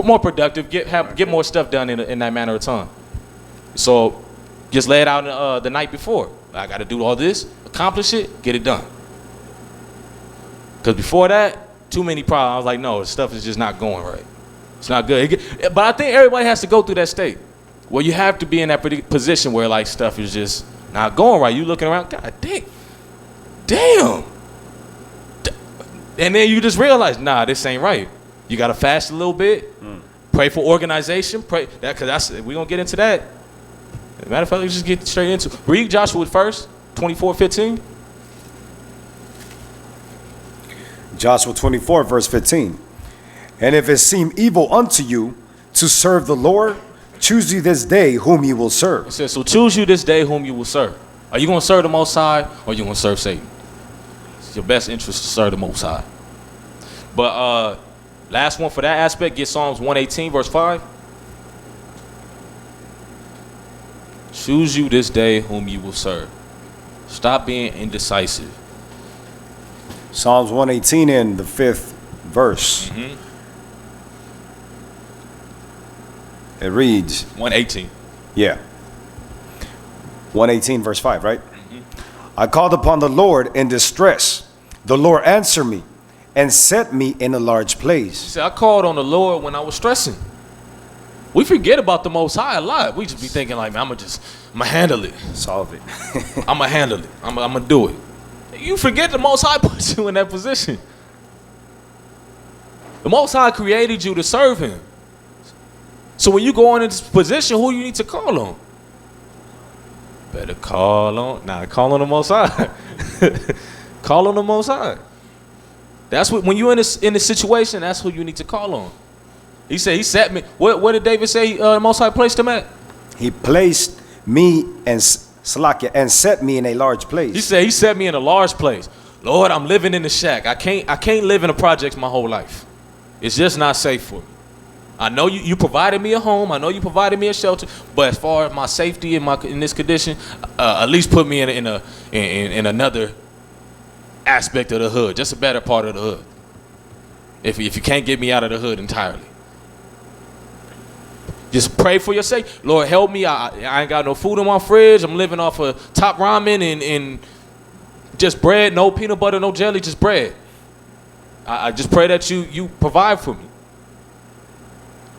Speaker 1: more productive, get more stuff done in that manner of time. So just lay it out the night before. I got to do all this, accomplish it, get it done. Because before that, too many problems. I was like, no, stuff is just not going right. It's not good. But I think everybody has to go through that state where you have to be in that position where like stuff is just not going right. You looking around, God damn. And then you just realize, nah, this ain't right. You got to fast a little bit. Pray for organization. Pray that, because we're going to get into that. As a matter of fact, let's just get straight into it. Read Joshua first, 24:15.
Speaker 2: Joshua 24, verse 15. And if it seem evil unto you to serve the Lord, choose you this day whom you will serve.
Speaker 1: It says, so choose you this day whom you will serve. Are you going to serve the Most High, or are you going to serve Satan? It's your best interest to serve the Most High. But last one for that aspect, get Psalms 118, verse 5. Choose you this day whom you will serve. Stop being indecisive.
Speaker 2: Psalms 118 in the 5th verse. It reads
Speaker 1: 118.
Speaker 2: Yeah. 118 verse 5, right? I called upon the Lord in distress. The Lord answered me and set me in a large place.
Speaker 1: See, I called on the Lord when I was stressing. We forget about the Most High a lot. We just be thinking like, man, I'm going to handle it.
Speaker 2: Solve it.
Speaker 1: I'm going to handle it. I'm going to do it. You forget the Most High put you in that position. The Most High created you to serve him. So when you go in this position, who you need to call on? Better call on the Most High. Call on the Most High. That's what, when you're in this situation, that's who you need to call on. He said, he set me. What did David say the Most High placed him at?
Speaker 2: He placed me and Salakia and set me in a large place.
Speaker 1: He said he set me in a large place. Lord, I'm living in the shack. I can't live in the projects my whole life. It's just not safe for me. I know you provided me a home. I know you provided me a shelter. But as far as my safety in this condition, at least put me in another aspect of the hood, just a better part of the hood. If you can't get me out of the hood entirely, just pray for your sake. Lord, help me. I ain't got no food in my fridge. I'm living off of top ramen and just bread, no peanut butter, no jelly, just bread. I just pray that you provide for me.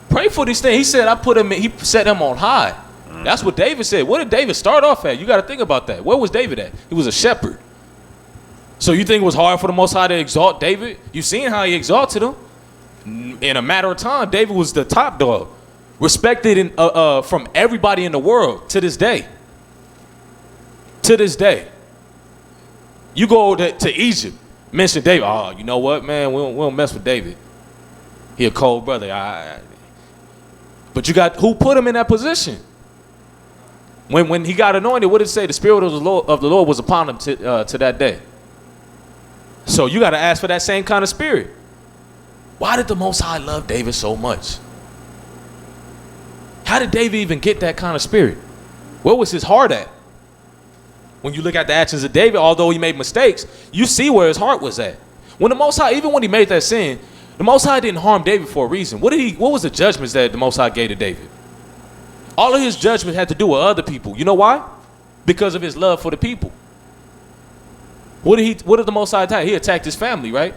Speaker 1: Pray for these things. He said, he set him on high. That's what David said. What did David start off at? You got to think about that. Where was David at? He was a shepherd. So you think it was hard for the Most High to exalt David? You seen how he exalted him? In a matter of time, David was the top dog. Respected from everybody in the world to this day. To this day. You go to Egypt, mention David. Oh, you know what, man? We don't mess with David. He a cold brother. But you got, who put him in that position? When he got anointed, what did it say? The Spirit of the Lord was upon him to that day. So you got to ask for that same kind of spirit. Why did the Most High love David so much? How did David even get that kind of spirit? Where was his heart at? When you look at the actions of David, although he made mistakes, you see where his heart was at. When the Most High, even when he made that sin, the Most High didn't harm David for a reason. What was the judgments that the Most High gave to David? All of his judgments had to do with other people. You know why? Because of his love for the people. What did the Most High attack? He attacked his family, right?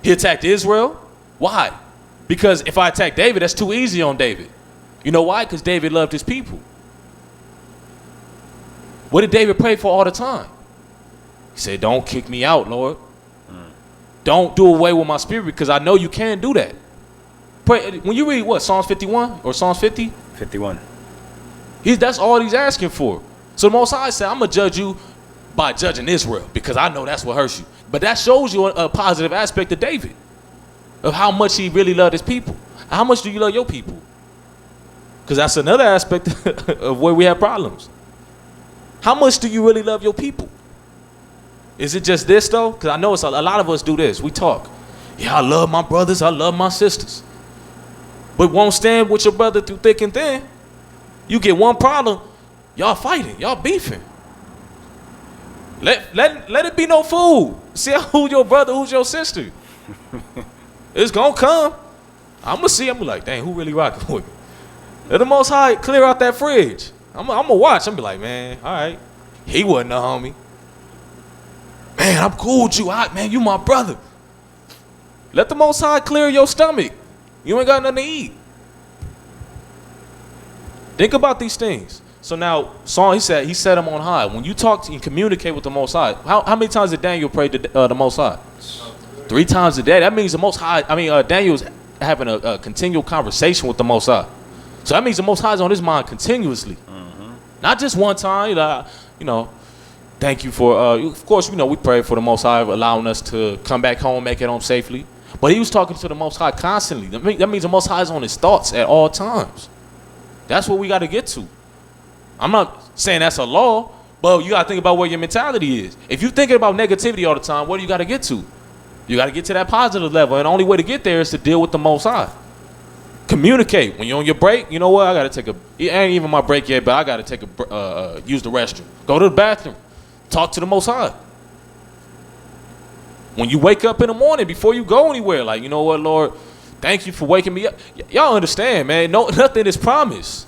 Speaker 1: He attacked Israel. Why? Because if I attack David, that's too easy on David. You know why? Because David loved his people. What did David pray for all the time? He said, don't kick me out, Lord. Don't do away with my spirit, because I know you can do that. Pray, when you read what, Psalms 51 or Psalms 50?
Speaker 2: 51.
Speaker 1: That's all he's asking for. So the Most High said, I'm going to judge you by judging Israel, because I know that's what hurts you. But that shows you a positive aspect of David, of how much he really loved his people. How much do you love your people? Because that's another aspect of where we have problems. How much do you really love your people? Is it just this, though? Because I know a lot of us do this. We talk. Yeah, I love my brothers. I love my sisters. But won't stand with your brother through thick and thin. You get one problem, y'all fighting. Y'all beefing. Let it be no fool. See who's your brother, who's your sister. It's going to come. I'm going to see. I'm going to be like, dang, who really rocking with me? Let the Most High clear out that fridge. I'm going to watch. I'm going to be like, man, all right. He wasn't a homie. Man, I'm cool with you. Man, you my brother. Let the Most High clear your stomach. You ain't got nothing to eat. Think about these things. So now, Psalm, he set him on high. When you talk to and communicate with the Most High, how many times did Daniel pray to the Most High? 3 times a day. That means the Most High, Daniel is having a continual conversation with the Most High. So that means the Most High is on his mind continuously. Not just one time, thank you for, of course, we pray for the Most High allowing us to come back home, make it home safely. But he was talking to the Most High constantly. That means the Most High is on his thoughts at all times. That's what we got to get to. I'm not saying that's a law, but you got to think about where your mentality is. If you're thinking about negativity all the time, what do you got to get to? You got to get to that positive level, and the only way to get there is to deal with the Most High. Communicate. When you're on your break, you know what? I got to it ain't even my break yet, but I got to use the restroom. Go to the bathroom. Talk to the Most High. When you wake up in the morning, before you go anywhere, like, you know what, Lord, thank you for waking me up. Y'all understand, man. Nothing is promised.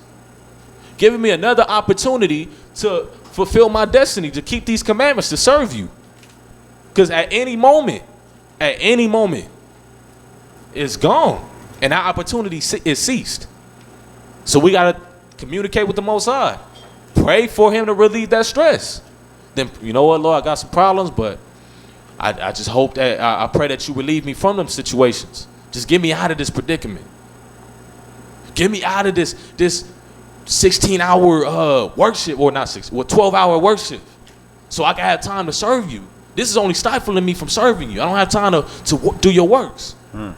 Speaker 1: Giving me another opportunity to fulfill my destiny, to keep these commandments, to serve you. Because at any moment, it's gone. And that opportunity is ceased. So we got to communicate with the Most High. Pray for him to relieve that stress. Then, you know what, Lord, I got some problems, but I just hope that, I pray that you relieve me from them situations. Just get me out of this predicament. Get me out of this 16-hour worship, or not 12-hour worship, so I can have time to serve you. This is only stifling me from serving you. I don't have time to do your works. I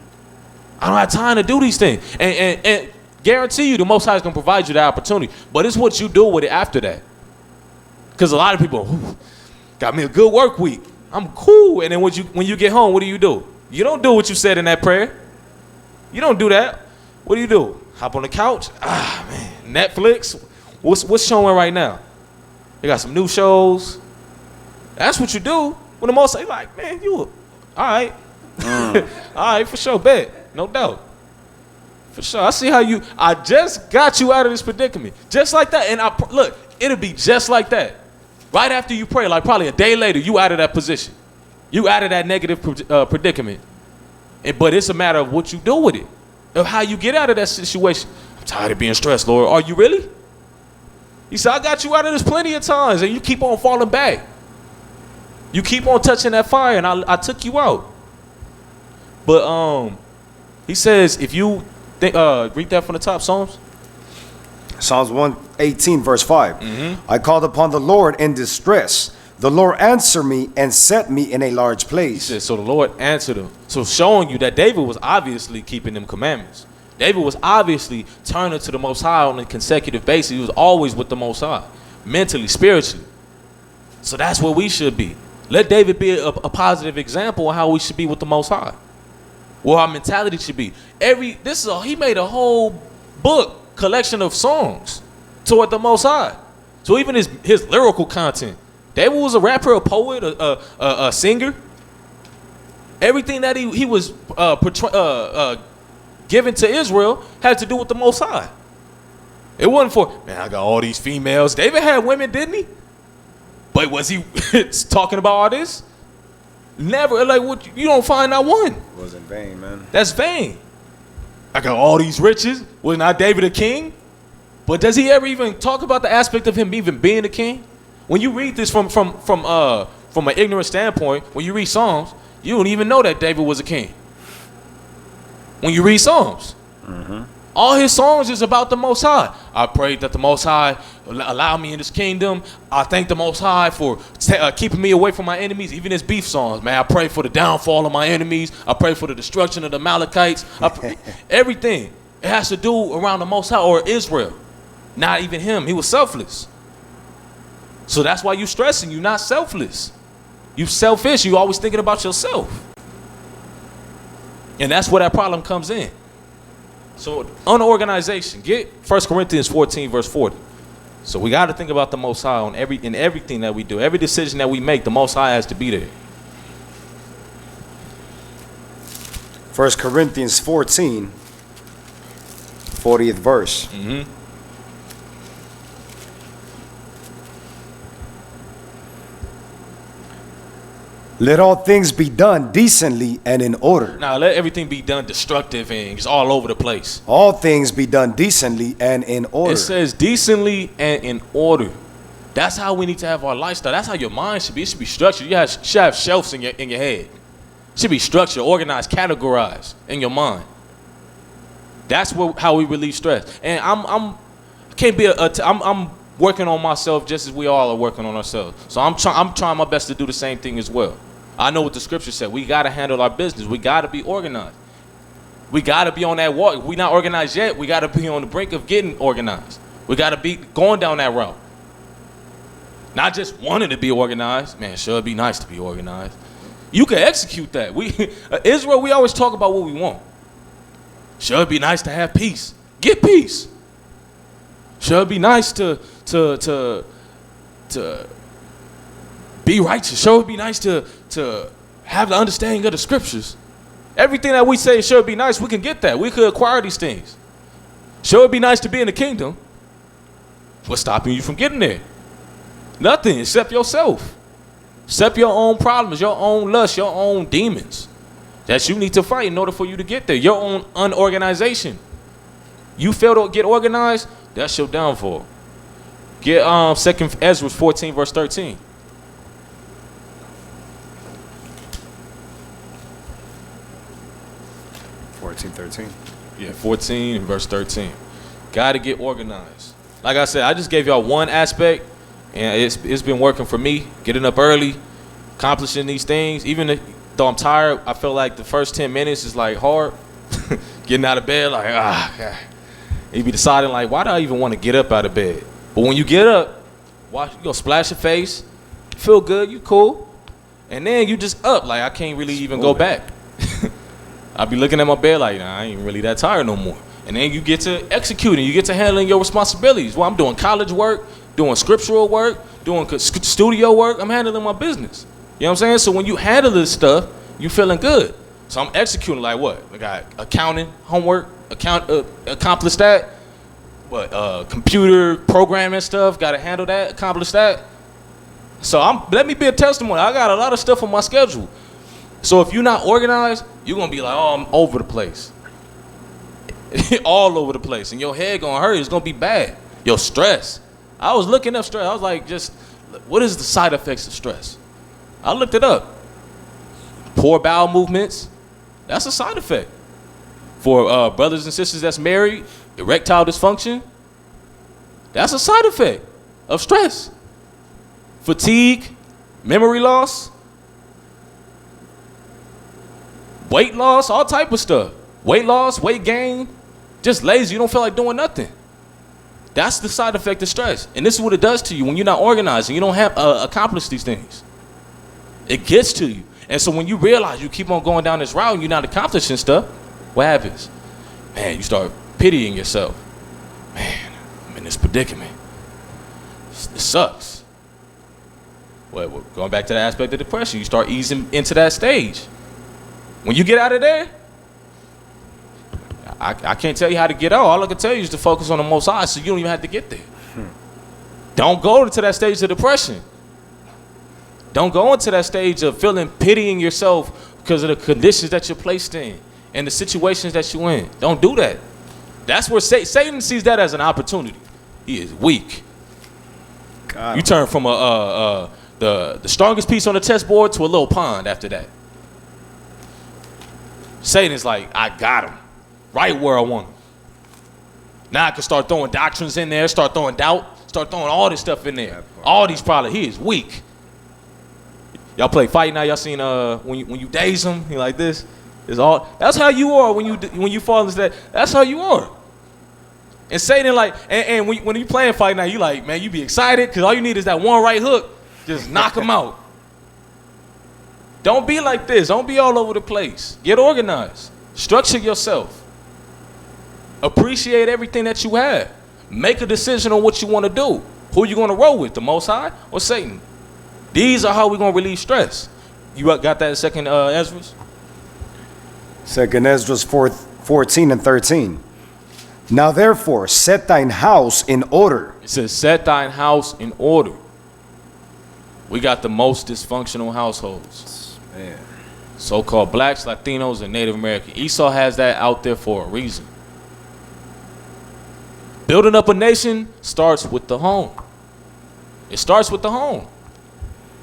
Speaker 1: don't have time to do these things. And guarantee you the Most High is going to provide you the opportunity. But it's what you do with it after that. Because a lot of people, got me a good work week. I'm cool. And then when you get home, what do? You don't do what you said in that prayer. You don't do that. What do? Hop on the couch? Man. Netflix? What's showing right now? They got some new shows. That's what you do. When the Most High, like, man, you all right. All right, for sure, bet. No doubt. For sure. I see how I just got you out of this predicament. Just like that. And look, it'll be just like that. Right after you pray, like probably a day later, you out of that position. You out of that negative predicament. But it's a matter of what you do with it. Of how you get out of that situation. I'm tired of being stressed, Lord. Are you really? He said, I got you out of this plenty of times, and you keep on falling back. You keep on touching that fire, and I took you out. But he says, if you think, read that from the top, Psalms.
Speaker 2: Psalms 118, verse 5. I called upon the Lord in distress. The Lord answered me and set me in a large place.
Speaker 1: He said, so the Lord answered him. So showing you that David was obviously keeping them commandments. David was obviously turning to the Most High on a consecutive basis. He was always with the Most High, mentally, spiritually. So that's where we should be. Let David be a positive example of how we should be with the Most High. What our mentality should be. He made a whole book collection of songs toward the Most High. So even his lyrical content. David was a rapper, a poet, a singer. Everything that he was given to Israel had to do with the Most High. It wasn't for, man, I got all these females. David had women, didn't he? But was he talking about all this? Never. Like, what? You don't find that one. It
Speaker 2: was in vain, man.
Speaker 1: That's vain. I got all these riches. Was not David a king? But does he ever even talk about the aspect of him even being a king? When you read this from an ignorant standpoint, when you read Psalms, you don't even know that David was a king. When you read Psalms, all his songs is about the Most High. I prayed that the Most High allow me in this kingdom. I thank the Most High for keeping me away from my enemies. Even his beef songs, man. I pray for the downfall of my enemies. I pray for the destruction of the Amalekites. Everything. It has to do around the Most High or Israel. Not even him. He was selfless. So that's why you stressing. You're not selfless. You selfish. You always thinking about yourself. And that's where that problem comes in. So on the organization, get 1 Corinthians 14, verse 40. So we got to think about the Most High in everything that we do. Every decision that we make, the Most High has to be there.
Speaker 2: 1 Corinthians 14, 40th verse. Let all things be done decently and in order.
Speaker 1: Now, let everything be done destructive and just all over the place.
Speaker 2: All things be done decently and in order.
Speaker 1: It says decently and in order. That's how we need to have our lifestyle. That's how your mind should be. It should be structured. You should have shelves in your head. It should be structured, organized, categorized in your mind. That's how we relieve stress. And I'm working on myself just as we all are working on ourselves. So I'm trying my best to do the same thing as well. I know what the scripture said. We got to handle our business. We got to be organized. We got to be on that walk. If we're not organized yet, we got to be on the brink of getting organized. We got to be going down that route. Not just wanting to be organized. Man, sure, it'd be nice to be organized. You can execute that. Israel, we always talk about what we want. Sure, it'd be nice to have peace. Get peace. Sure, it'd be nice to be righteous. Sure, it'd be nice to have the understanding of the scriptures. Everything that we say sure it'd be nice, we can get that. We could acquire these things. Sure, it'd be nice to be in the kingdom. What's stopping you from getting there? Nothing except yourself. Except your own problems, your own lust, your own demons that you need to fight in order for you to get there. Your own unorganization. You fail to get organized, that's your downfall. Get 2 Ezra 14 verse 13. Yeah, 14 and verse 13. Got to get organized. Like I said, I just gave y'all one aspect, and it's been working for me. Getting up early, accomplishing these things. Even though I'm tired, I feel like the first 10 minutes is like hard. Getting out of bed, like, God. You be deciding, like, why do I even want to get up out of bed? But when you get up, you go splash your face, feel good, you cool. And then you just up, like, I can't really even go back. I be looking at my bed like, nah, I ain't really that tired no more. And then you get to executing, you get to handling your responsibilities. Well, I'm doing college work, doing scriptural work, doing studio work. I'm handling my business. You know what I'm saying? So when you handle this stuff, you feeling good. So I'm executing like what? I got accounting, homework, accomplish that. What? Computer programming stuff, got to handle that, accomplish that. So let me be a testimony. I got a lot of stuff on my schedule. So if you're not organized, you're going to be like, oh, I'm over the place. All over the place. And your head going to hurt. It's going to be bad. Your stress. I was looking up stress. I was like, what is the side effects of stress? I looked it up. Poor bowel movements. That's a side effect. For brothers and sisters that's married, erectile dysfunction. That's a side effect of stress. Fatigue, memory loss. Weight loss, all type of stuff. Weight loss, weight gain, just lazy. You don't feel like doing nothing. That's the side effect of stress. And this is what it does to you when you're not organized and you don't have accomplish these things. It gets to you. And so when you realize you keep on going down this route and you're not accomplishing stuff, what happens? Man, you start pitying yourself. Man, I'm in this predicament. It sucks. Well, going back to the aspect of depression, you start easing into that stage. When you get out of there, I can't tell you how to get out. All I can tell you is to focus on the Most High so you don't even have to get there. Don't go to that stage of depression. Don't go into that stage of pitying yourself because of the conditions that you're placed in and the situations that you're in. Don't do that. That's where Satan sees that as an opportunity. He is weak. God. You turn from the strongest piece on the chessboard to a little pond after that. Satan's like, I got him right where I want him. Now I can start throwing doctrines in there, start throwing doubt, start throwing all this stuff in there. All these problems. He is weak. Y'all play fight now. Y'all seen when you daze him, he like this. That's how you are when you fall into that. That's how you are. And Satan like, and when you playing fight now, you like, man, you be excited because all you need is that one right hook, just knock him out. Don't be like this. Don't be all over the place. Get organized. Structure yourself. Appreciate everything that you have. Make a decision on what you want to do. Who you going to roll with, the Most High or Satan? These are how we're going to relieve stress. You got that in 2 Ezra?
Speaker 2: 2 Ezra 14 and 13. Now therefore, set thine house in order.
Speaker 1: It says, set thine house in order. We got the most dysfunctional households.
Speaker 2: Man.
Speaker 1: So-called blacks, Latinos, and Native American. Esau has that out there for a reason. Building up a nation starts with the home. It starts with the home.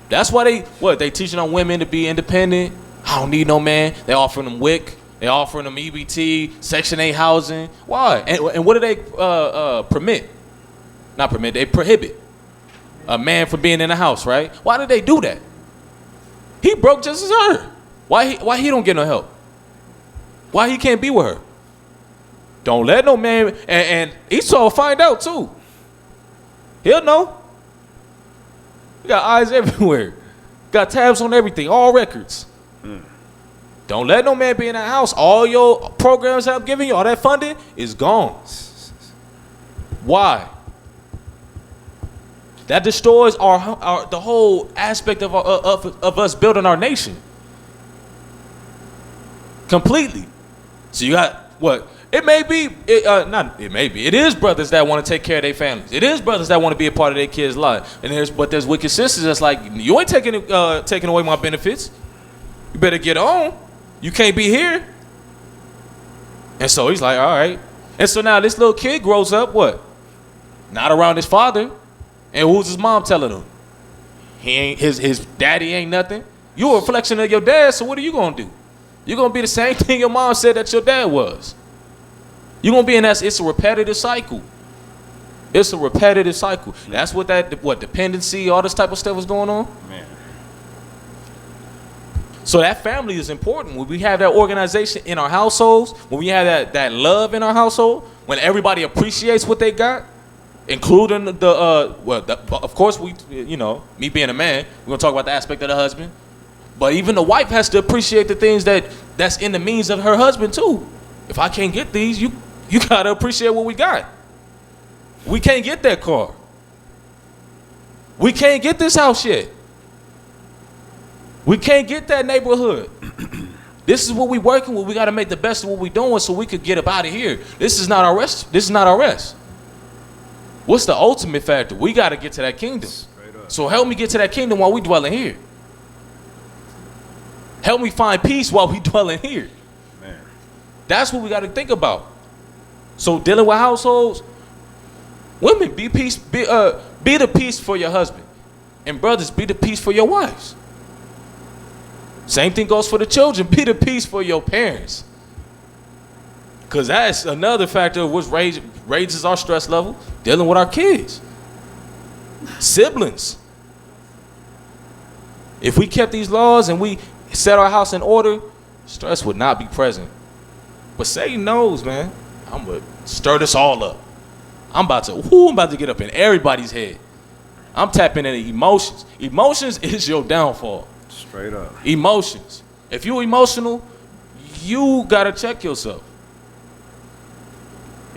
Speaker 1: That's why they teaching on women to be independent. I don't need no man. They offering them WIC. They offering them EBT, Section 8 housing. Why? And what do they permit? Not permit. They prohibit a man from being in the house, right? Why did they do that? He broke just as her. Why he don't get no help? Why he can't be with her? Don't let no man, and Esau will find out too. He'll know. You got eyes everywhere. Got tabs on everything, all records. Don't let no man be in that house. All your programs I'm giving you, all that funding is gone. Why? That destroys the whole aspect of us building our nation. Completely. So you got what? It may be, it is brothers that want to take care of their families. It is brothers that want to be a part of their kids' life. And there's wicked sisters that's like, you ain't taking away my benefits. You better get on. You can't be here. And so he's like, all right. And so now this little kid grows up, what? Not around his father. And who's his mom telling him? His daddy ain't nothing. You're a reflection of your dad, so what are you going to do? You're going to be the same thing your mom said that your dad was. You're going to be in that, it's a repetitive cycle. It's a repetitive cycle. That's what dependency, all this type of stuff is going on.
Speaker 2: Man.
Speaker 1: So that family is important. When we have that organization in our households, when we have that love in our household, when everybody appreciates what they got, including of course me being a man, we're going to talk about the aspect of the husband. But even the wife has to appreciate the things that's in the means of her husband too. If I can't get these, you got to appreciate what we got. We can't get that car. We can't get this house yet. We can't get that neighborhood. This is what we working with. We got to make the best of what we doing so we could get up out of here. This is not our rest. This is not our rest. What's the ultimate factor? We got to get to that kingdom. So help me get to that kingdom while we dwelling here. Help me find peace while we dwelling here.
Speaker 2: Man.
Speaker 1: That's what we got to think about. So dealing with households, women, be the peace for your husband. And brothers, be the peace for your wives. Same thing goes for the children. Be the peace for your parents. Because that's another factor of which raises our stress level, dealing with our kids. Siblings. If we kept these laws and we set our house in order, stress would not be present. But Satan knows, man. I'm going to stir this all up. I'm about to get up in everybody's head. I'm tapping into emotions. Emotions is your downfall.
Speaker 2: Straight up.
Speaker 1: Emotions. If you're emotional, you got to check yourself.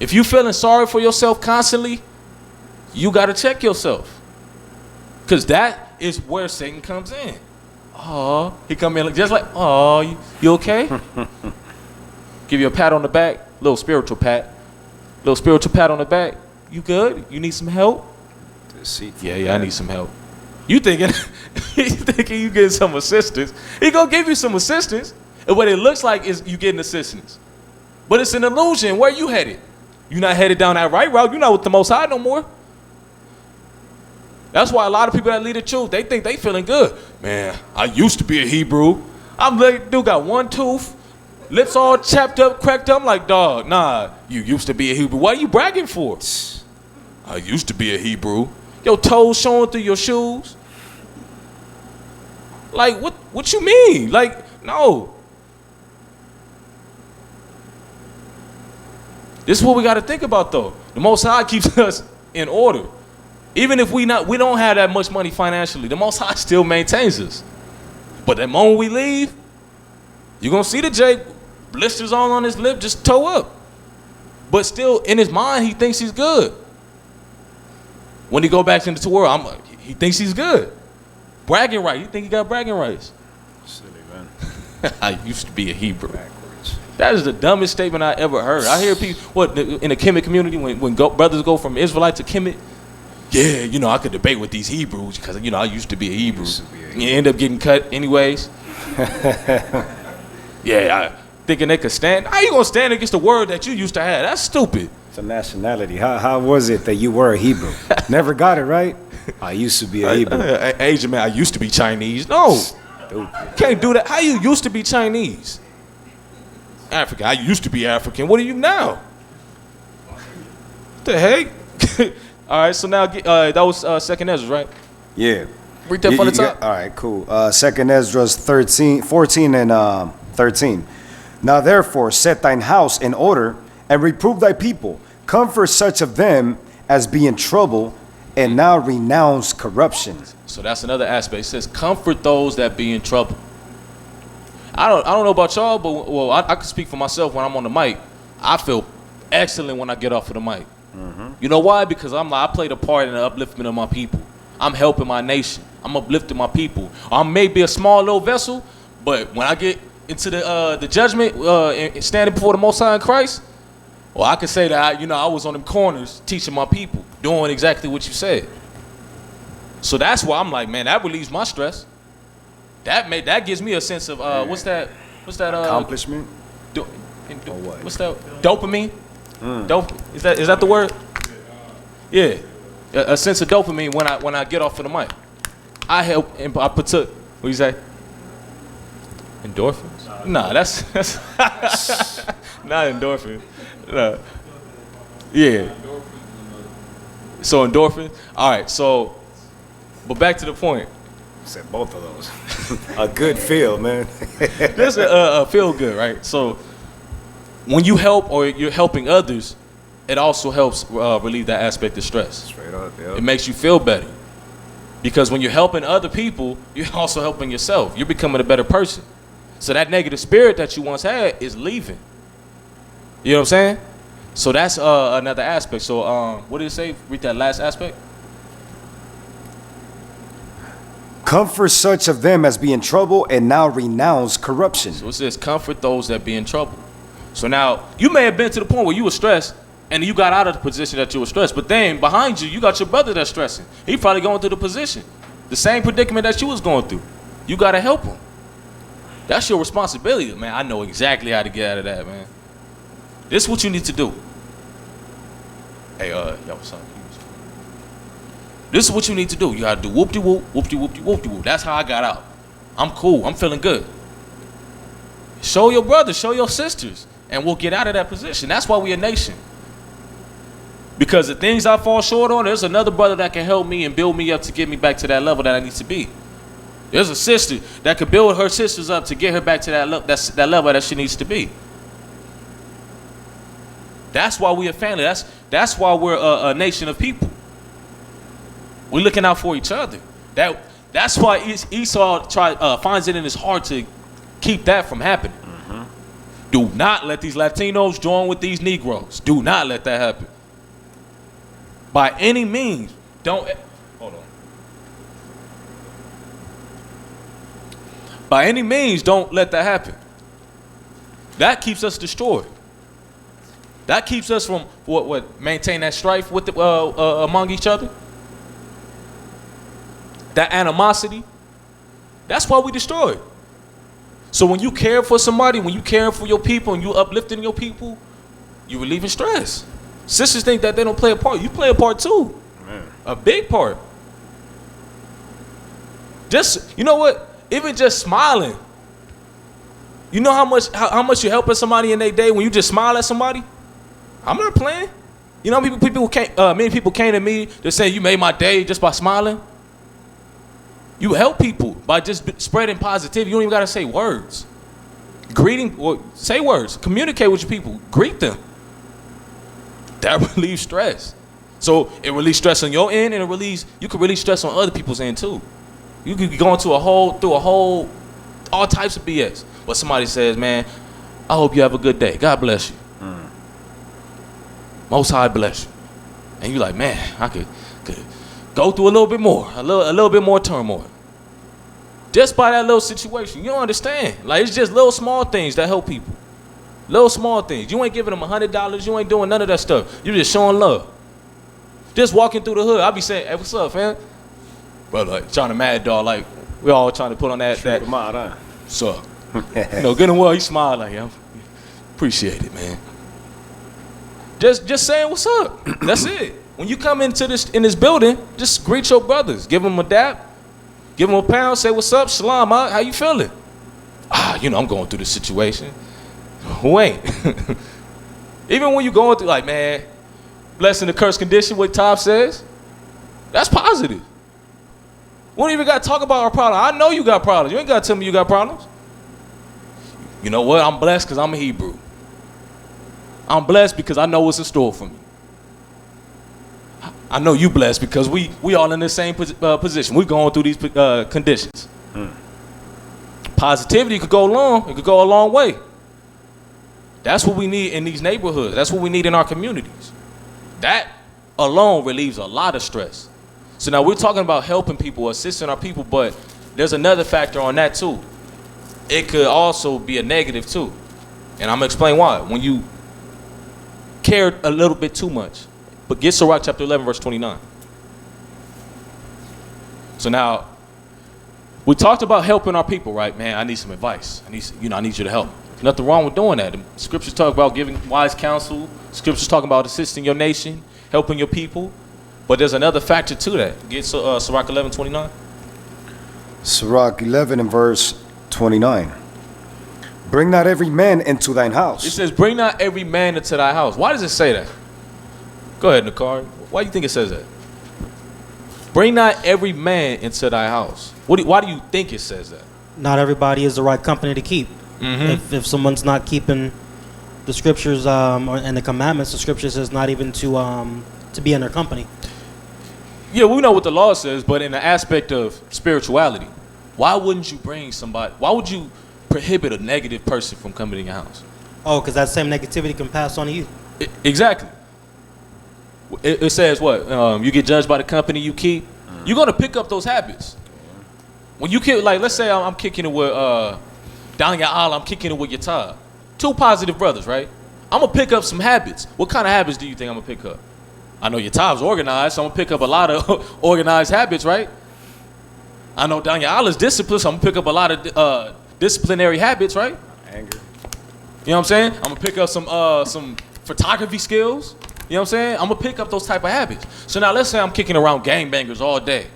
Speaker 1: If you feeling sorry for yourself constantly, you got to check yourself. Because that is where Satan comes in. Oh, he come in just like, oh, you okay? Give you a pat on the back, little spiritual pat on the back. You good? You need some help? Yeah, I need some help. You thinking you getting some assistance. He gonna give you some assistance. And what it looks like is you getting assistance. But it's an illusion. Where you headed? You're not headed down that right route. You're not with the Most High no more. That's why a lot of people that lead the truth, they think they feeling good. Man, I used to be a Hebrew. I'm like, dude got one tooth, lips all chapped up, cracked up. I'm like, dog, nah, you used to be a Hebrew. What are you bragging for? I used to be a Hebrew. Your toes showing through your shoes. Like, what you mean? Like, no. This is what we got to think about, though. The Most High keeps us in order. Even if we don't have that much money financially, the Most High still maintains us. But the moment we leave, you're going to see the Jake blisters all on his lip, just toe up. But still, in his mind, he thinks he's good. When he go back into the world, he thinks he's good. Bragging rights. You think he got bragging rights?
Speaker 2: Silly, man.
Speaker 1: I used to be a Hebrew.
Speaker 2: Backwards.
Speaker 1: That is the dumbest statement I ever heard. I hear people, in the Kemet community, when brothers go from Israelite to Kemet, yeah, I could debate with these Hebrews because, I used to be a Hebrew. You end up getting cut anyways. Yeah, thinking they could stand. How you gonna stand against the word that you used to have? That's stupid.
Speaker 2: It's a nationality. How was it that you were a Hebrew? Never got it right? I used to be a Hebrew.
Speaker 1: Asian man, I used to be Chinese. No, can't do that. How you used to be Chinese? African, I used to be African. What are you now? What the heck? All right, so now that was second Ezra, right?
Speaker 2: Yeah.
Speaker 1: Read that from the top.
Speaker 2: All right, cool. Second Esdras 14 and 13. Now therefore set thine house in order, and reprove thy people. Comfort such of them as be in trouble, and now renounce corruption.
Speaker 1: So that's another aspect. It says, comfort those that be in trouble. I don't know about y'all, but well, I can speak for myself when I'm on the mic. I feel excellent when I get off of the mic. You know why? Because I played a part in the upliftment of my people. I'm helping my nation. I'm uplifting my people. I may be a small little vessel, but when I get into the judgment, and standing before the Most High in Christ, well, I can say that I was on them corners teaching my people, doing exactly what you said. So that's why I'm like, man, that relieves my stress. That gives me a sense of what's that
Speaker 2: Accomplishment?
Speaker 1: what? What's that? Dopamine? Dope? Is that the word? Yeah, a sense of dopamine when I get off of the mic. I help and I partook. What you say? Endorphins? Nah, that's not endorphin. Nah. Yeah. So endorphin. All right. So, but back to the point.
Speaker 2: Said both of those. A good feel, man.
Speaker 1: This feel good, right? So when you help or you're helping others, it also helps relieve that aspect of stress.
Speaker 2: Straight up, yeah.
Speaker 1: It makes you feel better. Because when you're helping other people, you're also helping yourself. You're becoming a better person. So that negative spirit that you once had is leaving. You know what I'm saying? So that's another aspect. So what did it say? Read that last aspect.
Speaker 2: Comfort such of them as be in trouble, and now renounce corruption.
Speaker 1: So it says, comfort those that be in trouble. So now, you may have been to the point where you were stressed, and you got out of the position that you were stressed. But then, behind you, you got your brother that's stressing. He probably going through the position. The same predicament that you was going through. You got to help him. That's your responsibility. Man, I know exactly how to get out of that, man. This is what you need to do. Hey, yo, what's up? This is what you need to do. You gotta do whoop-de-whoop, whoop-de-whoop, whoop-de-whoop. That's how I got out. I'm cool. I'm feeling good. Show your brothers, show your sisters, and we'll get out of that position. That's why we a nation. Because the things I fall short on, there's another brother that can help me and build me up to get me back to that level that I need to be. There's a sister that could build her sisters up to get her back to that level that she needs to be. That's why we a family. That's why we're a nation of people. We're looking out for each other. That's why Esau finds it in his heart to keep that from happening. Do not let these Latinos join with these Negroes. Do not let that happen. By any means, hold on. By any means, don't let that happen. That keeps us destroyed. That keeps us from maintain that strife with among each other. That animosity. That's why we destroyed. So when you care for somebody, when you caring for your people and you uplifting your people, you relieving stress. Sisters think that they don't play a part. You play a part too. Man. A big part. Just, you know what? Even just smiling. You know how much you're helping somebody in their day when you just smile at somebody? I'm not playing. You know, many people came to me, they're saying you made my day just by smiling. You help people by just spreading positivity. You don't even got to say words. Say words. Communicate with your people. Greet them. That relieves stress. So it relieves stress on your end, and you can release stress on other people's end too. You could go through all types of BS. But somebody says, man, I hope you have a good day. God bless you. Most High bless you. And you're like, man, I could go through a little bit more, a little bit more turmoil. Just by that little situation. You don't understand. Like, it's just little small things that help people. Little small things. You ain't giving them $100. You ain't doing none of that stuff. You're just showing love. Just walking through the hood. I'll be saying, hey, what's up, fam? Brother, like, trying to mad dog. Like, we all trying to put on that. So, good and well, he smiled like, yeah, appreciate it, man. Just saying what's up. That's it. When you come in this building, just greet your brothers. Give them a dap. Give them a pound. Say what's up. Shalom. How you feeling? I'm going through this situation. Who ain't? Even when you going through, like, man, blessed in the cursed condition, what Top says, that's positive. We don't even got to talk about our problem. I know you got problems. You ain't got to tell me you got problems. You know what? I'm blessed because I'm a Hebrew. I'm blessed because I know what's in store for me. I know you blessed because we all in the same position. We going through these conditions. Positivity could go long. It could go a long way. That's what we need in these neighborhoods. That's what we need in our communities. That alone relieves a lot of stress. So now we're talking about helping people, assisting our people, but there's another factor on that too. It could also be a negative too. And I'm going to explain why. When you care a little bit too much. But get Sirach chapter 11, verse 29. So now, we talked about helping our people, right? Man, I need some advice. I need you to help. There's nothing wrong with doing that. The scriptures talk about giving wise counsel. Scriptures talk about assisting your nation, helping your people. But there's another factor to that. Get Sirach 11, 29.
Speaker 2: Sirach 11 and verse 29. Bring not every man into thine house.
Speaker 1: It says, bring not every man into thy house. Why does it say that? Go ahead, Nakar. Why do you think it says that? Bring not every man into thy house. Why do you think it says that?
Speaker 4: Not everybody is the right company to keep.
Speaker 1: Mm-hmm.
Speaker 4: If someone's not keeping the scriptures and the commandments, the scripture says not even to be in their company.
Speaker 1: Yeah, we know what the law says, but in the aspect of spirituality, why wouldn't you bring somebody? Why would you prohibit a negative person from coming in your house?
Speaker 4: Oh, because that same negativity can pass on to you.
Speaker 1: Exactly. It says what? You get judged by the company you keep. You're gonna pick up those habits. When you kick, like, let's say I'm kicking it with Danya Allah, I'm kicking it with Yatab. Two positive brothers, right? I'm gonna pick up some habits. What kind of habits do you think I'm gonna pick up? I know Yatab's organized, so I'm gonna pick up a lot of organized habits, right? I know Danya Allah's disciplined, so I'm gonna pick up a lot of disciplinary habits, right?
Speaker 2: Anger.
Speaker 1: You know what I'm saying? I'm gonna pick up some photography skills. You know what I'm saying? I'm gonna pick up those type of habits. So now let's say I'm kicking around gangbangers all day,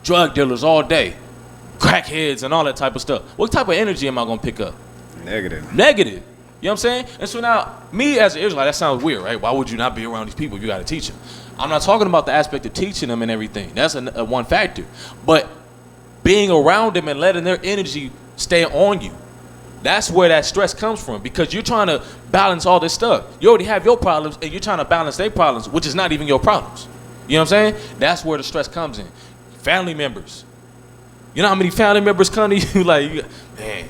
Speaker 1: drug dealers all day, crackheads and all that type of stuff. What type of energy am I gonna pick up?
Speaker 2: Negative.
Speaker 1: You know what I'm saying? And so now, me as an Israelite, that sounds weird, right? Why would you not be around these people if you gotta teach them? I'm not talking about the aspect of teaching them and everything. That's a one factor. But being around them and letting their energy stay on you, that's where that stress comes from, because you're trying to balance all this stuff. You already have your problems, and you're trying to balance their problems, which is not even your problems. You know what I'm saying? That's where the stress comes in. Family members. You know how many family members come to you like, man,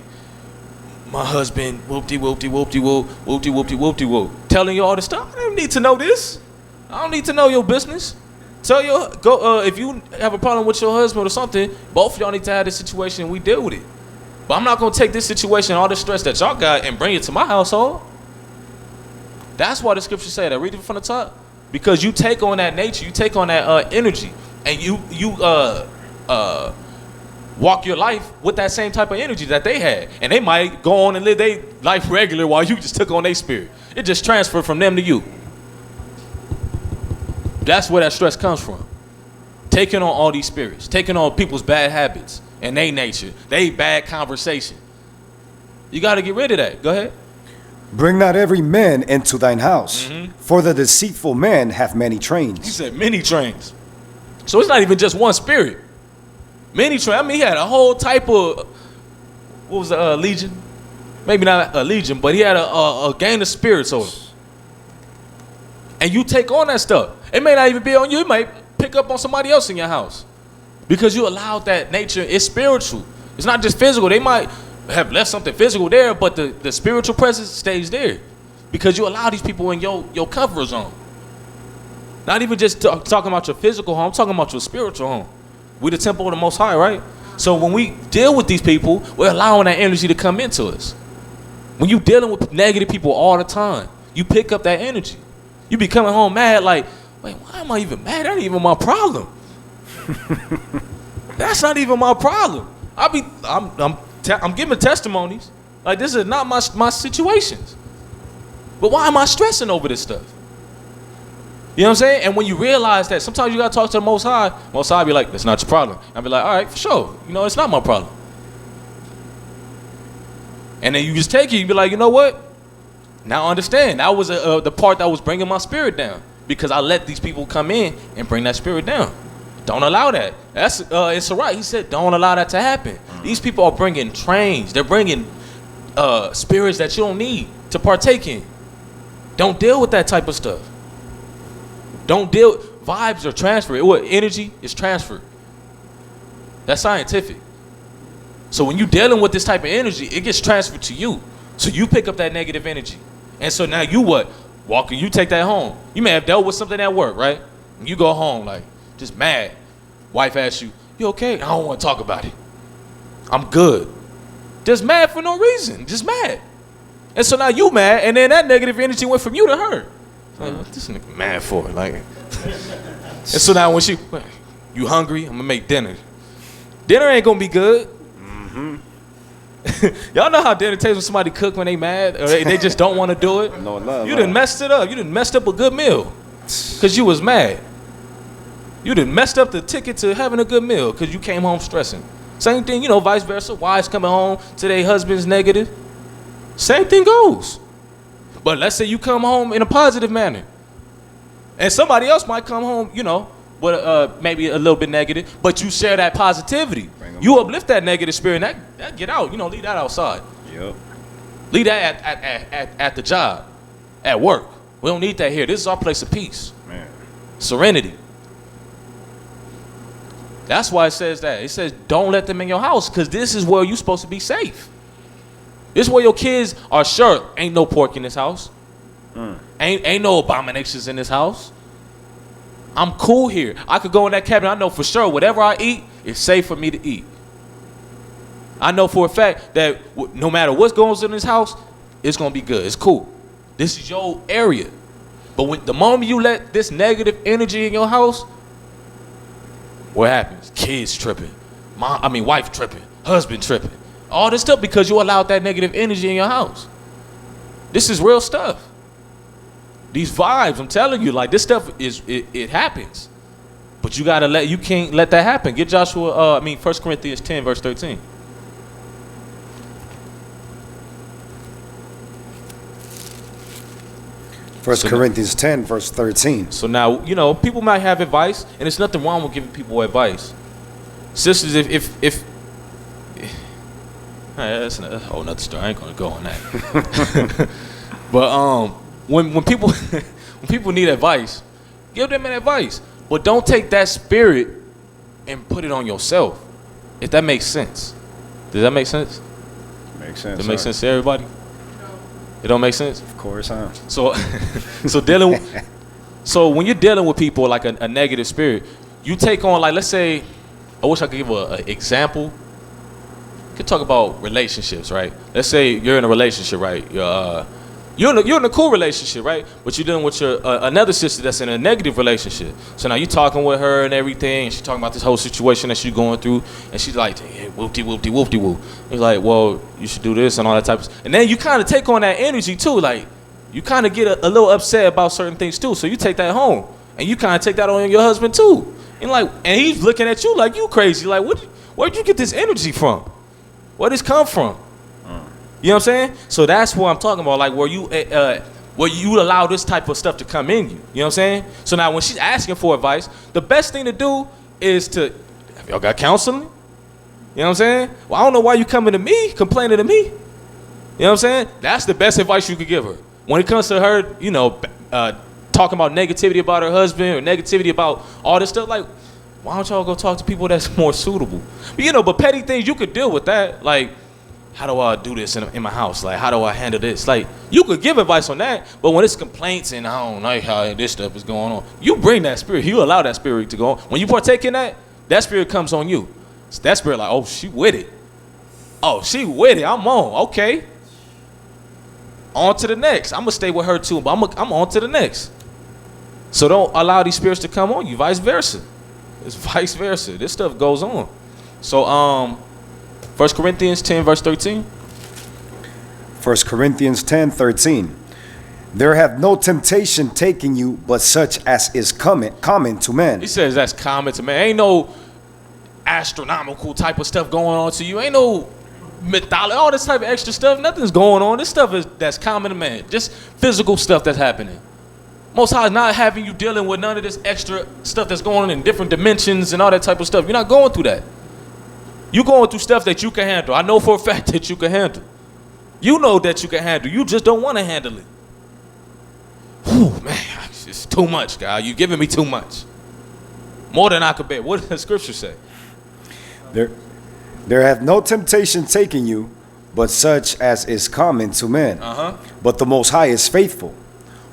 Speaker 1: my husband, whoop-de-whoop-de-whoop-de-whoop, telling you all this stuff. I don't need to know this. I don't need to know your business. Tell your if you have a problem with your husband or something, both of y'all need to have this situation and we deal with it. But I'm not going to take this situation, all this stress that y'all got, and bring it to my household. That's why the scripture say that. Read it from the top. Because you take on that nature, you take on that energy, and you walk your life with that same type of energy that they had. And they might go on and live their life regular while you just took on their spirit. It just transferred from them to you. That's where that stress comes from. Taking on all these spirits, taking on people's bad habits and their nature, they bad conversation. You got to get rid of that. Go ahead.
Speaker 2: Bring not every man into thine house, for the deceitful man hath many trains.
Speaker 1: He said many trains. So it's not even just one spirit. Many trains. I mean, he had a whole type of, what was the legion? Maybe not a legion, but he had a gang of spirits over him. And you take on that stuff. It may not even be on you. It might pick up on somebody else in your house. Because you allowed that nature. It's spiritual. It's not just physical. They might have left something physical there, but the spiritual presence stays there. Because you allow these people in your cover zone. Not even just talking about your physical home. I'm talking about your spiritual home. We're the temple of the Most High, right? So when we deal with these people, we're allowing that energy to come into us. When you're dealing with negative people all the time, you pick up that energy. You be coming home mad like, wait, why am I even mad? That ain't even my problem. That's not even my problem. I'm I'm giving testimonies. Like, this is not my situations. But why am I stressing over this stuff? You know what I'm saying? And when you realize that, sometimes you got to talk to the Most High. Most High be like, that's not your problem. I'll be like, all right, for sure. You know, it's not my problem. And then you just take it. You be like, you know what? Now I understand. That was the part that was bringing my spirit down. Because I let these people come in and bring that spirit down. Don't allow that. That's it's all right. He said, don't allow that to happen. These people are bringing trains. They're bringing spirits that you don't need to partake in. Don't deal with that type of stuff. Don't deal. Vibes are transferred. What energy is transferred. That's scientific. So when you're dealing with this type of energy, it gets transferred to you. So you pick up that negative energy. And so now you what? Walking, you take that home. You may have dealt with something at work, right? And you go home like just mad. Wife asks you, you okay? I don't want to talk about it. I'm good. Just mad for no reason. Just mad. And so now you mad, and then that negative energy went from you to her. Like, what this nigga mad for? Like, and so now when you hungry? I'm gonna make dinner. Dinner ain't gonna be good. Y'all know how dinner tastes when somebody cook when they mad, or they just don't want to do it.
Speaker 2: No love.
Speaker 1: You done messed it up. You done messed up a good meal because you was mad. You done messed up the ticket to having a good meal because you came home stressing. Same thing, you know, vice versa. Wives coming home to their husband's negative. Same thing goes. But let's say you come home in a positive manner, and somebody else might come home, you know, with maybe a little bit negative, but you share that positivity. You uplift that negative spirit, and that get out. You know, leave that outside.
Speaker 2: Yep.
Speaker 1: Leave that at the job, at work. We don't need that here. This is our place of peace.
Speaker 2: Man.
Speaker 1: Serenity. That's why it says that. It says don't let them in your house, because this is where you're supposed to be safe. This is where your kids are sure ain't no pork in this house. Ain't no abominations in this house. I'm cool here. I could go in that cabinet. I know for sure whatever I eat is safe for me to eat. I know for a fact that no matter what goes in this house, it's going to be good. It's cool. This is your area. But when the moment you let this negative energy in your house, what happens? Kids tripping. Wife tripping. Husband tripping. All this stuff because you allowed that negative energy in your house. This is real stuff. These vibes, I'm telling you, like this stuff it happens. But you can't let that happen. Get Joshua, 1 Corinthians 10, verse 13.
Speaker 2: First Corinthians 10, verse 13.
Speaker 1: So now, you know, people might have advice, and there's nothing wrong with giving people advice. Sisters, if that's a whole nother story. I ain't gonna go on that. But when people need advice, give them an advice. But don't take that spirit and put it on yourself. If that makes sense. Does that make sense?
Speaker 2: Makes sense.
Speaker 1: Does it make sense to everybody? It don't make sense?
Speaker 2: Of course, huh?
Speaker 1: So so when you're dealing with people like a negative spirit, you take on, like, let's say, I wish I could give an example. You could talk about relationships, right? Let's say you're in a relationship, right? You're in a cool relationship, right? But you're dealing with your another sister that's in a negative relationship. So now you're talking with her and everything, and she's talking about this whole situation that she's going through, and she's like, hey, whoopty whoopty whoopty whoop. He's like, well, you should do this and all that type of stuff. And then you kind of take on that energy too, like you kind of get a little upset about certain things too. So you take that home, and you kind of take that on your husband too. And he's looking at you like you crazy. Like, where'd you get this energy from? Where did this come from? You know what I'm saying? So that's what I'm talking about, like where you allow this type of stuff to come in you. You know what I'm saying? So now when she's asking for advice, the best thing to do is to, have y'all got counseling? You know what I'm saying? Well, I don't know why you coming to me, complaining to me. You know what I'm saying? That's the best advice you could give her. When it comes to her, you know, talking about negativity about her husband or negativity about all this stuff, like, why don't y'all go talk to people that's more suitable? But petty things, you could deal with that. Like, how do I do this in my house? Like, how do I handle this? Like, you could give advice on that, but when it's complaints and I don't like how this stuff is going on, you bring that spirit. You allow that spirit to go on. When you partake in that, that spirit comes on you. So that spirit like, oh, she with it. Oh, she with it. I'm on. Okay. On to the next. I'm going to stay with her too, but I'm on to the next. So don't allow these spirits to come on you. Vice versa. It's vice versa. This stuff goes on. So, 1 Corinthians 10, verse 13.
Speaker 2: 1 Corinthians 10:13. There hath no temptation taken you but such as is common to men.
Speaker 1: He says that's common to man. Ain't no astronomical type of stuff going on to you. Ain't no mythology, all this type of extra stuff. Nothing's going on. This stuff that's common to man. Just physical stuff that's happening. Most High is not having you dealing with none of this extra stuff that's going on in different dimensions and all that type of stuff. You're not going through that. You're going through stuff that you can handle. I know for a fact that you can handle. You know that you can handle. You just don't want to handle it. Whew, man, it's too much, God. You're giving me too much. More than I could bear. What does the scripture say?
Speaker 2: There hath no temptation taken you, but such as is common to men. But the Most High is faithful,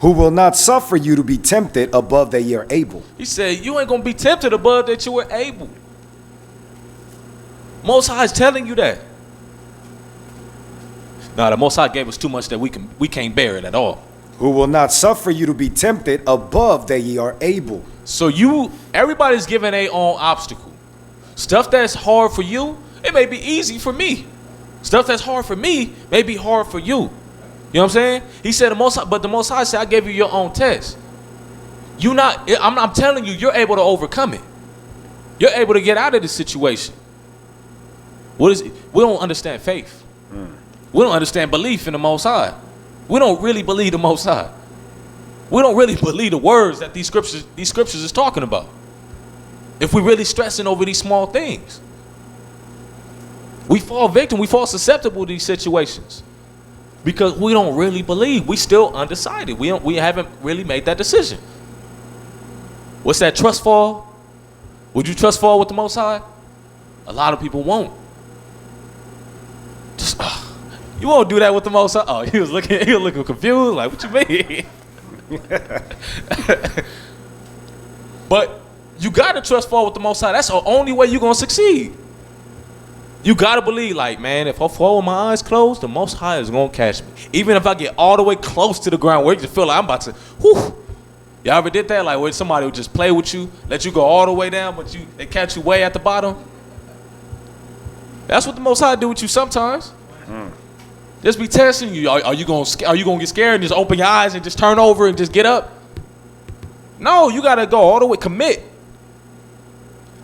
Speaker 2: who will not suffer you to be tempted above that ye are able.
Speaker 1: He said, you ain't going to be tempted above that you were able. Most High is telling you that. Nah, the Most High gave us too much that we can't bear it at all.
Speaker 2: Who will not suffer you to be tempted above that ye are able.
Speaker 1: So everybody's given their own obstacle. Stuff that's hard for you, it may be easy for me. Stuff that's hard for me may be hard for you. You know what I'm saying? He said the Most High said, I gave you your own test. I'm telling you, you're able to overcome it. You're able to get out of this situation. What is it? We don't understand faith. We don't understand belief in the Most High. We don't really believe the Most High. We don't really believe the words that these scriptures is talking about. If we really stressing over these small things, we fall victim. We fall susceptible to these situations because we don't really believe. We still undecided. We haven't really made that decision. What's that trust fall? Would you trust fall with the Most High? A lot of people won't. Just, you won't do that with the Most High. Oh, he was looking confused. Like, what you mean? But you gotta trust fall with the Most High. That's the only way you're gonna succeed. You gotta believe, like, man, if I fall with my eyes closed, the Most High is gonna catch me. Even if I get all the way close to the ground where you just feel like I'm about to, whew. Y'all ever did that? Like where somebody would just play with you, let you go all the way down, but they catch you way at the bottom? That's what the Most High do with you sometimes. Just be testing you. Are you gonna get scared and just open your eyes and just turn over and just get up? No, you gotta go all the way, commit.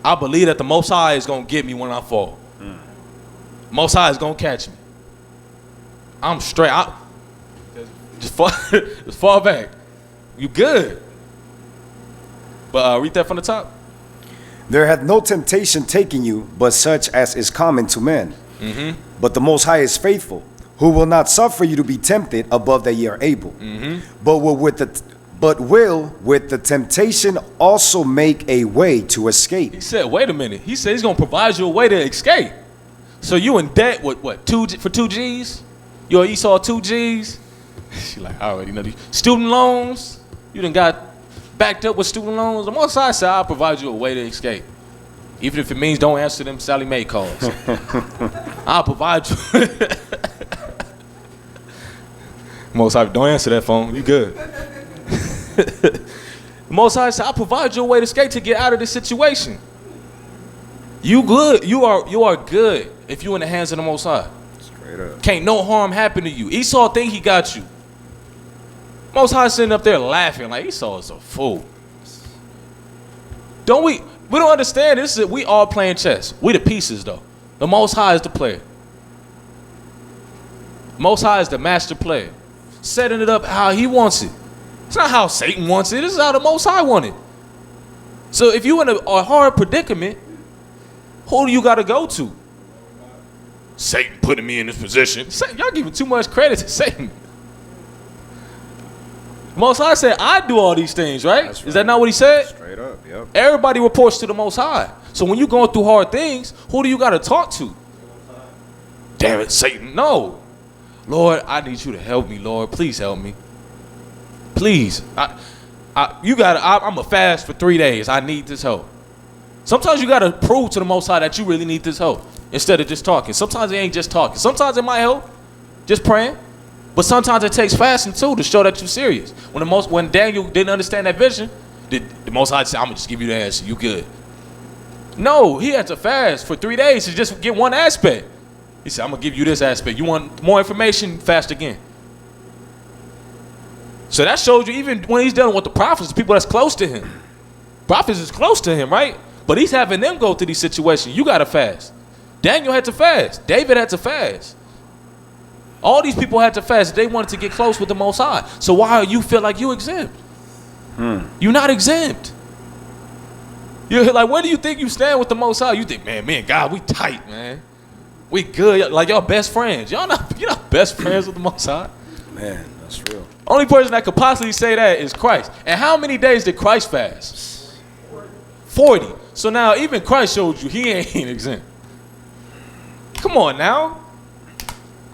Speaker 1: I believe that the Most High is gonna get me when I fall. Most High is gonna catch me. I'm straight. Just fall back. You good. But read that from the top.
Speaker 2: There hath no temptation taken you, but such as is common to men. But the Most High is faithful, who will not suffer you to be tempted above that ye are able. But will with the temptation also make a way to escape.
Speaker 1: He said, wait a minute. He said he's gonna provide you a way to escape. So you in debt with what? 2 G's? You Esau 2 G's? She like, I already know these. Student loans? You done got backed up with student loans? The Most High said, I'll provide you a way to escape. Even if it means don't answer them Sally Mae calls. I'll provide you. Most High, don't answer that phone. You good. Most High said, I'll provide you a way to escape to get out of this situation. You good. You are good if you in the hands of the Most High.
Speaker 2: Straight up.
Speaker 1: Can't no harm happen to you. Esau think he got you. Most High sitting up there laughing like Esau is a fool. Don't we don't understand this. We all playing chess. We the pieces though. The Most High is the player. Most High is the master player. Setting it up how he wants it. It's not how Satan wants it. This is how the Most High want it. So if you in a hard predicament, who do you got to go to? Satan putting me in this position. Y'all giving too much credit to Satan. Most High said, I do all these things, right?
Speaker 2: That's right.
Speaker 1: Is that not what he said?
Speaker 2: Straight up, yep.
Speaker 1: Everybody reports to the Most High. So when you're going through hard things, who do you got to talk to? Damn it, Satan. No. Lord, I need you to help me, Lord. Please help me. Please. I'm going to fast for 3 days. I need this help. Sometimes you got to prove to the Most High that you really need this help instead of just talking. Sometimes it ain't just talking. Sometimes it might help, just praying. But sometimes it takes fasting too to show that you're serious. When Daniel didn't understand that vision, the Most High said, I'm going to just give you the answer. You good. No, he had to fast for 3 days to just get one aspect. He said, I'm going to give you this aspect. You want more information? Fast again. So that shows you, even when he's dealing with the prophets, the people that's close to him. Prophets is close to him, right? But he's having them go through these situations. You got to fast. Daniel had to fast. David had to fast. All these people had to fast. They wanted to get close with the Most High. So why you feel like you exempt? You're not exempt. You're like, where do you think you stand with the Most High? You think, man, me and God, we tight, man. We good. Like, y'all best friends. You're not best friends with the Most High.
Speaker 2: Man, that's real.
Speaker 1: Only person that could possibly say that is Christ. And how many days did Christ fast? 40. So now even Christ showed you he ain't exempt. Come on now.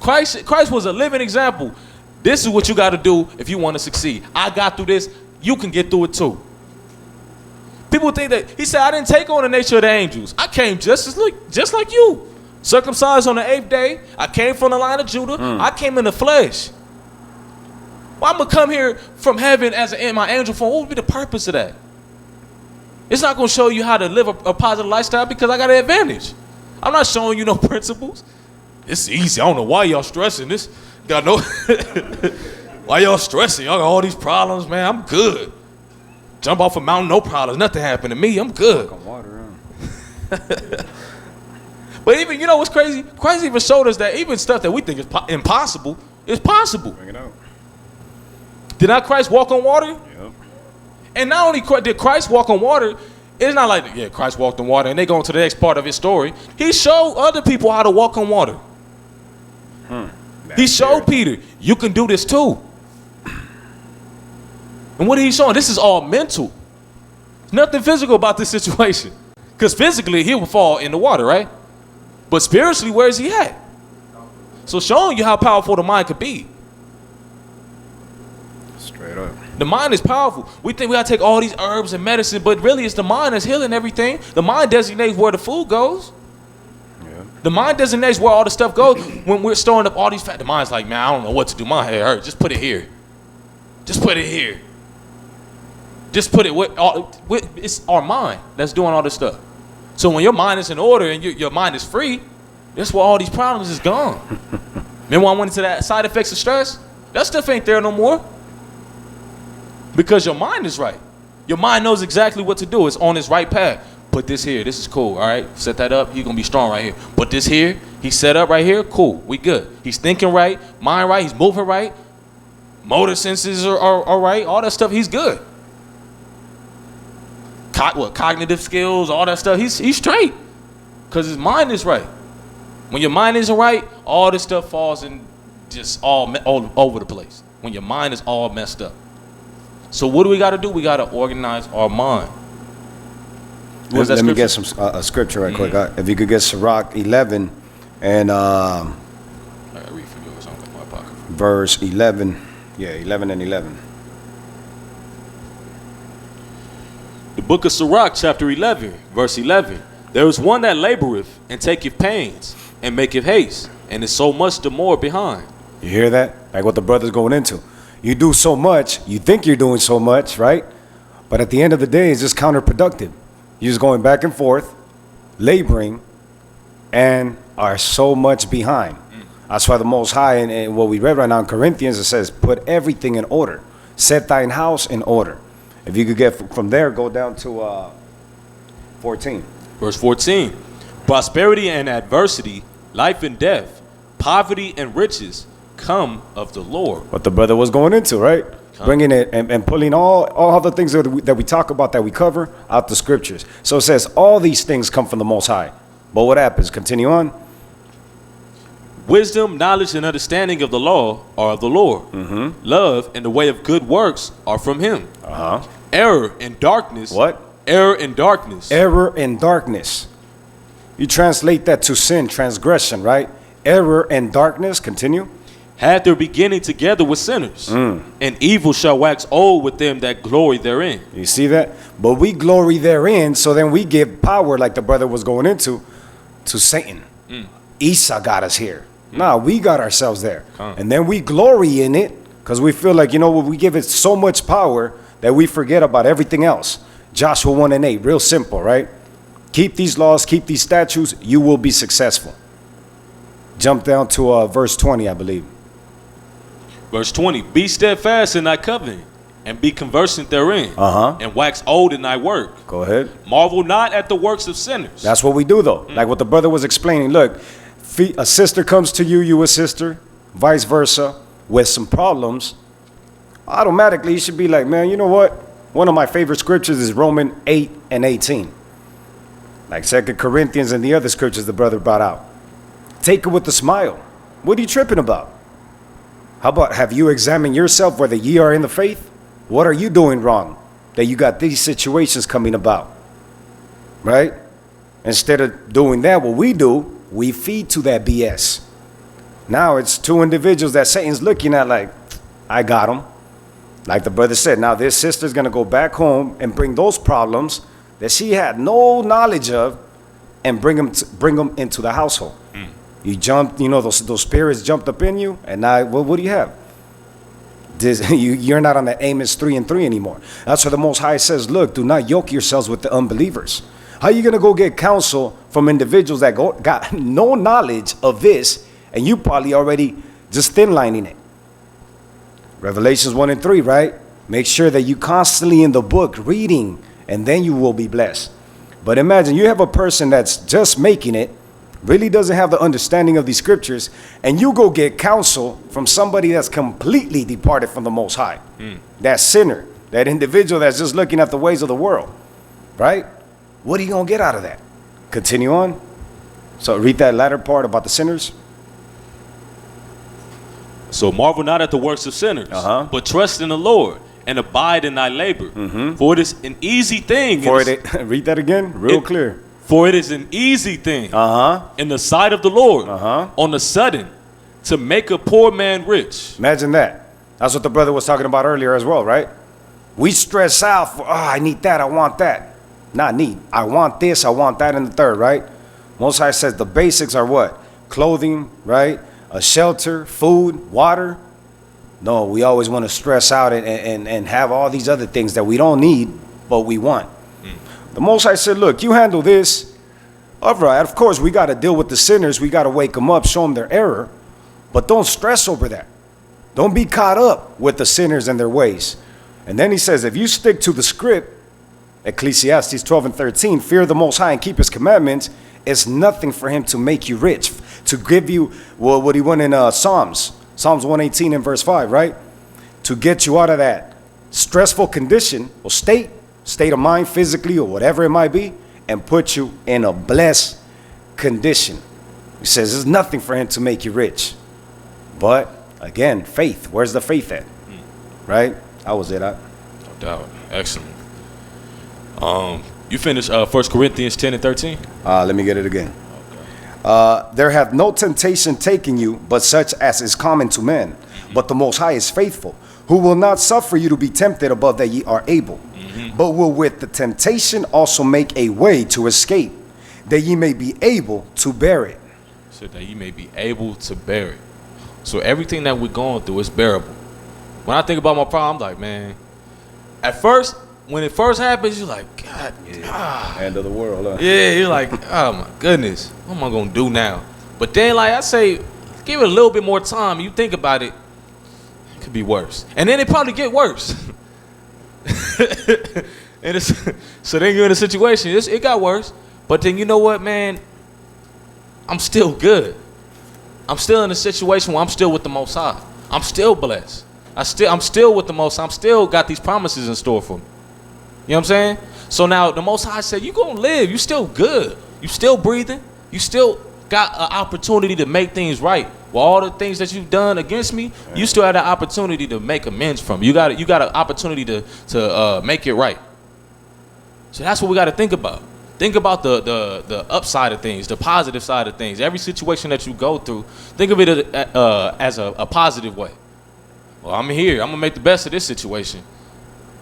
Speaker 1: Christ was a living example. This is what you got to do if you want to succeed. I got through this. You can get through it too. People think that he said, I didn't take on the nature of the angels. I came just like you. Circumcised on the 8th day. I came from the line of Judah. I came in the flesh. Well, I'm going to come here from heaven as in my angel form. What would be the purpose of that? It's not going to show you how to live a positive lifestyle because I got an advantage. I'm not showing you no principles. It's easy. I don't know why y'all stressing this. Got no. Why y'all stressing? Y'all got all these problems, man. I'm good. Jump off a mountain, no problems. Nothing happened to me. I'm good. But even, you know what's crazy? Christ even showed us that even stuff that we think is impossible is possible.
Speaker 2: Bring it out.
Speaker 1: Did not Christ walk on water?
Speaker 2: Yep.
Speaker 1: And not only did Christ walk on water, it's not like, yeah, Christ walked on water and they go into the next part of his story. He showed other people how to walk on water. He showed Peter, you can do this too. And what did he show? This is all mental. Nothing physical about this situation. Because physically, he will fall in the water, right? But spiritually, where is he at? So showing you how powerful the mind could be.
Speaker 2: Straight up.
Speaker 1: The mind is powerful. We think we got to take all these herbs and medicine, but really it's the mind that's healing everything. The mind designates where the food goes. Yeah. The mind designates where all the stuff goes. When we're storing up all these fat, the mind's like, man, I don't know what to do. My head hurts. Just put it here. Just put it here. Just put it with it's our mind that's doing all this stuff. So when your mind is in order and your mind is free, that's where all these problems is gone. Remember when I went into that side effects of stress? That stuff ain't there no more. Because your mind is right. Your mind knows exactly what to do. It's on its right path. Put this here. This is cool. All right. Set that up. He's going to be strong right here. Put this here. He's set up right here. Cool. We good. He's thinking right. Mind right. He's moving right. Motor senses are right. All that stuff. He's good. Cognitive skills, all that stuff. He's straight. Because his mind is right. When your mind isn't right, all this stuff falls in just all over the place. When your mind is all messed up. So what do we got to do? We got to organize our mind.
Speaker 2: Let me get some scripture right quick. If you could get Sirach 11 and
Speaker 1: I read for you. It's on my pocket.
Speaker 2: verse 11. Yeah, 11 and 11.
Speaker 1: The book of Sirach, chapter 11, verse 11. There is one that laboreth and taketh pains and maketh haste, and is so much the more behind.
Speaker 2: You hear that? Like what the brother's going into. You do so much, you think you're doing so much, right? But at the end of the day, it's just counterproductive. You're just going back and forth, laboring, and are so much behind. That's why the Most High, and what we read right now in Corinthians, it says, put everything in order. Set thine house in order. If you could get from there, go down to 14.
Speaker 1: Verse 14. Prosperity and adversity, life and death, poverty and riches come of the Lord.
Speaker 2: What the brother was going into, right? Bringing it and pulling all the things that we talk about, that we cover, out the scriptures. So it says all these things come from the Most High. But what happens? Continue on.
Speaker 1: Wisdom, knowledge, and understanding of the law are of the Lord. Mm-hmm. Love and the way of good works are from him. Uh-huh. Error and darkness.
Speaker 2: What?
Speaker 1: Error and darkness.
Speaker 2: Error and darkness. You translate that to sin, transgression, right? Error and darkness. Continue.
Speaker 1: Had their beginning together with sinners, and evil shall wax old with them that glory therein.
Speaker 2: You see that? But we glory therein, so then we give power, like the brother was going into, to Satan. Esau got us here. Nah, we got ourselves there. And then we glory in it, because we feel like, we give it so much power that we forget about everything else. Joshua 1 and 8, real simple, right? Keep these laws, keep these statutes, you will be successful. Jump down to verse 20, I believe.
Speaker 1: Verse 20, be steadfast in thy covenant, and be conversant therein, and wax old in thy work.
Speaker 2: Go ahead.
Speaker 1: Marvel not at the works of sinners.
Speaker 2: That's what we do, though. Like what the brother was explaining. Look, a sister comes to you, you a sister, vice versa, with some problems. Automatically, you should be like, man, you know what? One of my favorite scriptures is Romans 8 and 18. Like 2 Corinthians and the other scriptures the brother brought out. Take it with a smile. What are you tripping about? How about, have you examined yourself whether ye are in the faith? What are you doing wrong that you got these situations coming about? Right? Instead of doing that, what we do, we feed to that BS. Now it's two individuals that Satan's looking at like, I got them. Like the brother said, now this sister's going to go back home and bring those problems that she had no knowledge of and bring them into the household. You jumped, those spirits jumped up in you, and now, well, what do you have? You're not on the Amos 3 and 3 anymore. That's why the Most High says, look, do not yoke yourselves with the unbelievers. How are you going to go get counsel from individuals that got no knowledge of this, and you probably already just thin-lining it? Revelations 1 and 3, right? Make sure that you constantly in the book reading, and then you will be blessed. But imagine you have a person that's just making it, really doesn't have the understanding of these scriptures, and you go get counsel from somebody that's completely departed from the Most High. That sinner, that individual that's just looking at the ways of the world, right? What are you going to get out of that? Continue on. So read that latter part about the sinners.
Speaker 1: So marvel not at the works of sinners, but trust in the Lord and abide in thy labor. For it is an easy thing.
Speaker 2: Read that again, real clear.
Speaker 1: For it is an easy thing in the sight of the Lord on the sudden to make a poor man rich.
Speaker 2: Imagine that. That's what the brother was talking about earlier as well, right? We stress out for, I need that, I want that. Not need. I want this, I want that, and the third, right? Most High says the basics are what? Clothing, right? A shelter, food, water. No, we always want to stress out and have all these other things that we don't need, but we want. The Most High said, look, you handle this. All right, of course, we got to deal with the sinners. We got to wake them up, show them their error. But don't stress over that. Don't be caught up with the sinners and their ways. And then he says, if you stick to the script, Ecclesiastes 12 and 13, fear the Most High and keep his commandments, it's nothing for him to make you rich, to give you what he went in Psalms 118 and verse 5, right? To get you out of that stressful condition or state of mind, physically or whatever it might be, and put you in a blessed condition. He says there's nothing for him to make you rich. But again, faith. Where's the faith at? Right? That was it.
Speaker 1: No doubt. Excellent. You finished 1 Corinthians 10 and 13?
Speaker 2: Let me get it again. There hath no temptation taken you, but such as is common to men. But the Most High is faithful, who will not suffer you to be tempted above that ye are able, but will with the temptation also make a way to escape, that ye may be able to bear it.
Speaker 1: So that ye may be able to bear it. So everything that we're going through is bearable. When I think about my problem, I'm like, man, at first, when it first happens, you're like, God,
Speaker 2: End of the world, huh?
Speaker 1: yeah, you're like, oh my goodness, what am I gonna do now? But then, like I say, give it a little bit more time. You think about it, it could be worse, and then it probably get worse. And it's, so then you're in a situation, it got worse, but then you know what, man, I'm still good. I'm still in a situation where I'm still with the Most High. I'm still blessed. I'm still with the Most High. I'm still got these promises in store for me. You know what I'm saying? So now the Most High said, you gonna live. You still good. You still breathing. You still got an opportunity to make things right. With all the things that you've done against me, you still had an opportunity to make amends from. You got an opportunity to make it right. So that's what we got to think about. Think about the upside of things, the positive side of things. Every situation that you go through, think of it as a positive way. Well, I'm here. I'm going to make the best of this situation.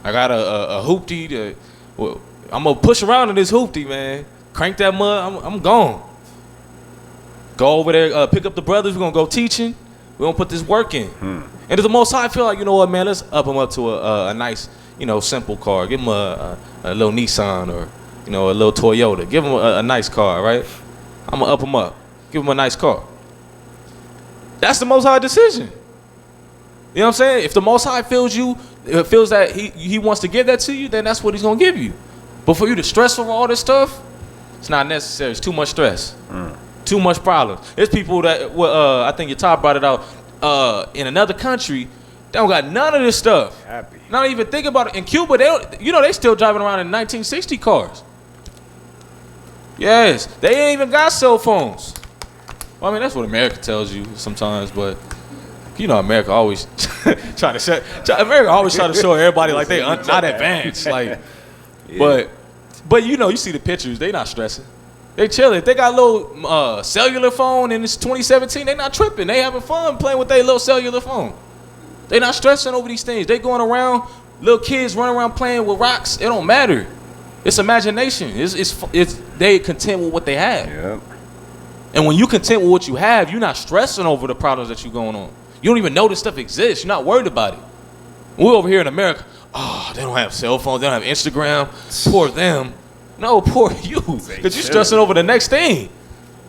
Speaker 1: I got a hoopty. I'm going to push around in this hoopty, man. Crank that mud. I'm gone. Go over there, pick up the brothers. We're going to go teaching. We're going to put this work in. And to the Most High, I feel like, you know what, man, let's up them up to a nice, simple car. Give them a little Nissan or, a little Toyota. Give them a nice car, right? I'm going to up them up. Give them a nice car. That's the Most High decision. You know what I'm saying? If the Most High feels that he wants to give that to you, then that's what he's going to give you. But for you to stress over all this stuff, it's not necessary. It's too much stress. Too much problems. There's people that, I think your top brought it out, in another country, they don't got none of this stuff.
Speaker 2: Happy.
Speaker 1: Not even think about it. In Cuba, they still driving around in 1960 cars. Yes, they ain't even got cell phones. Well, I mean, that's what America tells you sometimes, but America always America always try to show everybody like they not advanced, like. Yeah. But you see the pictures. They not stressing. They chilling. If they got a little cellular phone and it's 2017, they not tripping. They having fun playing with their little cellular phone. They not stressing over these things. They going around, little kids running around playing with rocks. It don't matter. It's imagination. It's they content with what they have.
Speaker 2: Yep.
Speaker 1: And when you content with what you have, you're not stressing over the problems that you're going on. You don't even know this stuff exists. You're not worried about it. We're over here in America. Oh, they don't have cell phones. They don't have Instagram. Poor them. No, poor you. Because you're stressing over the next thing.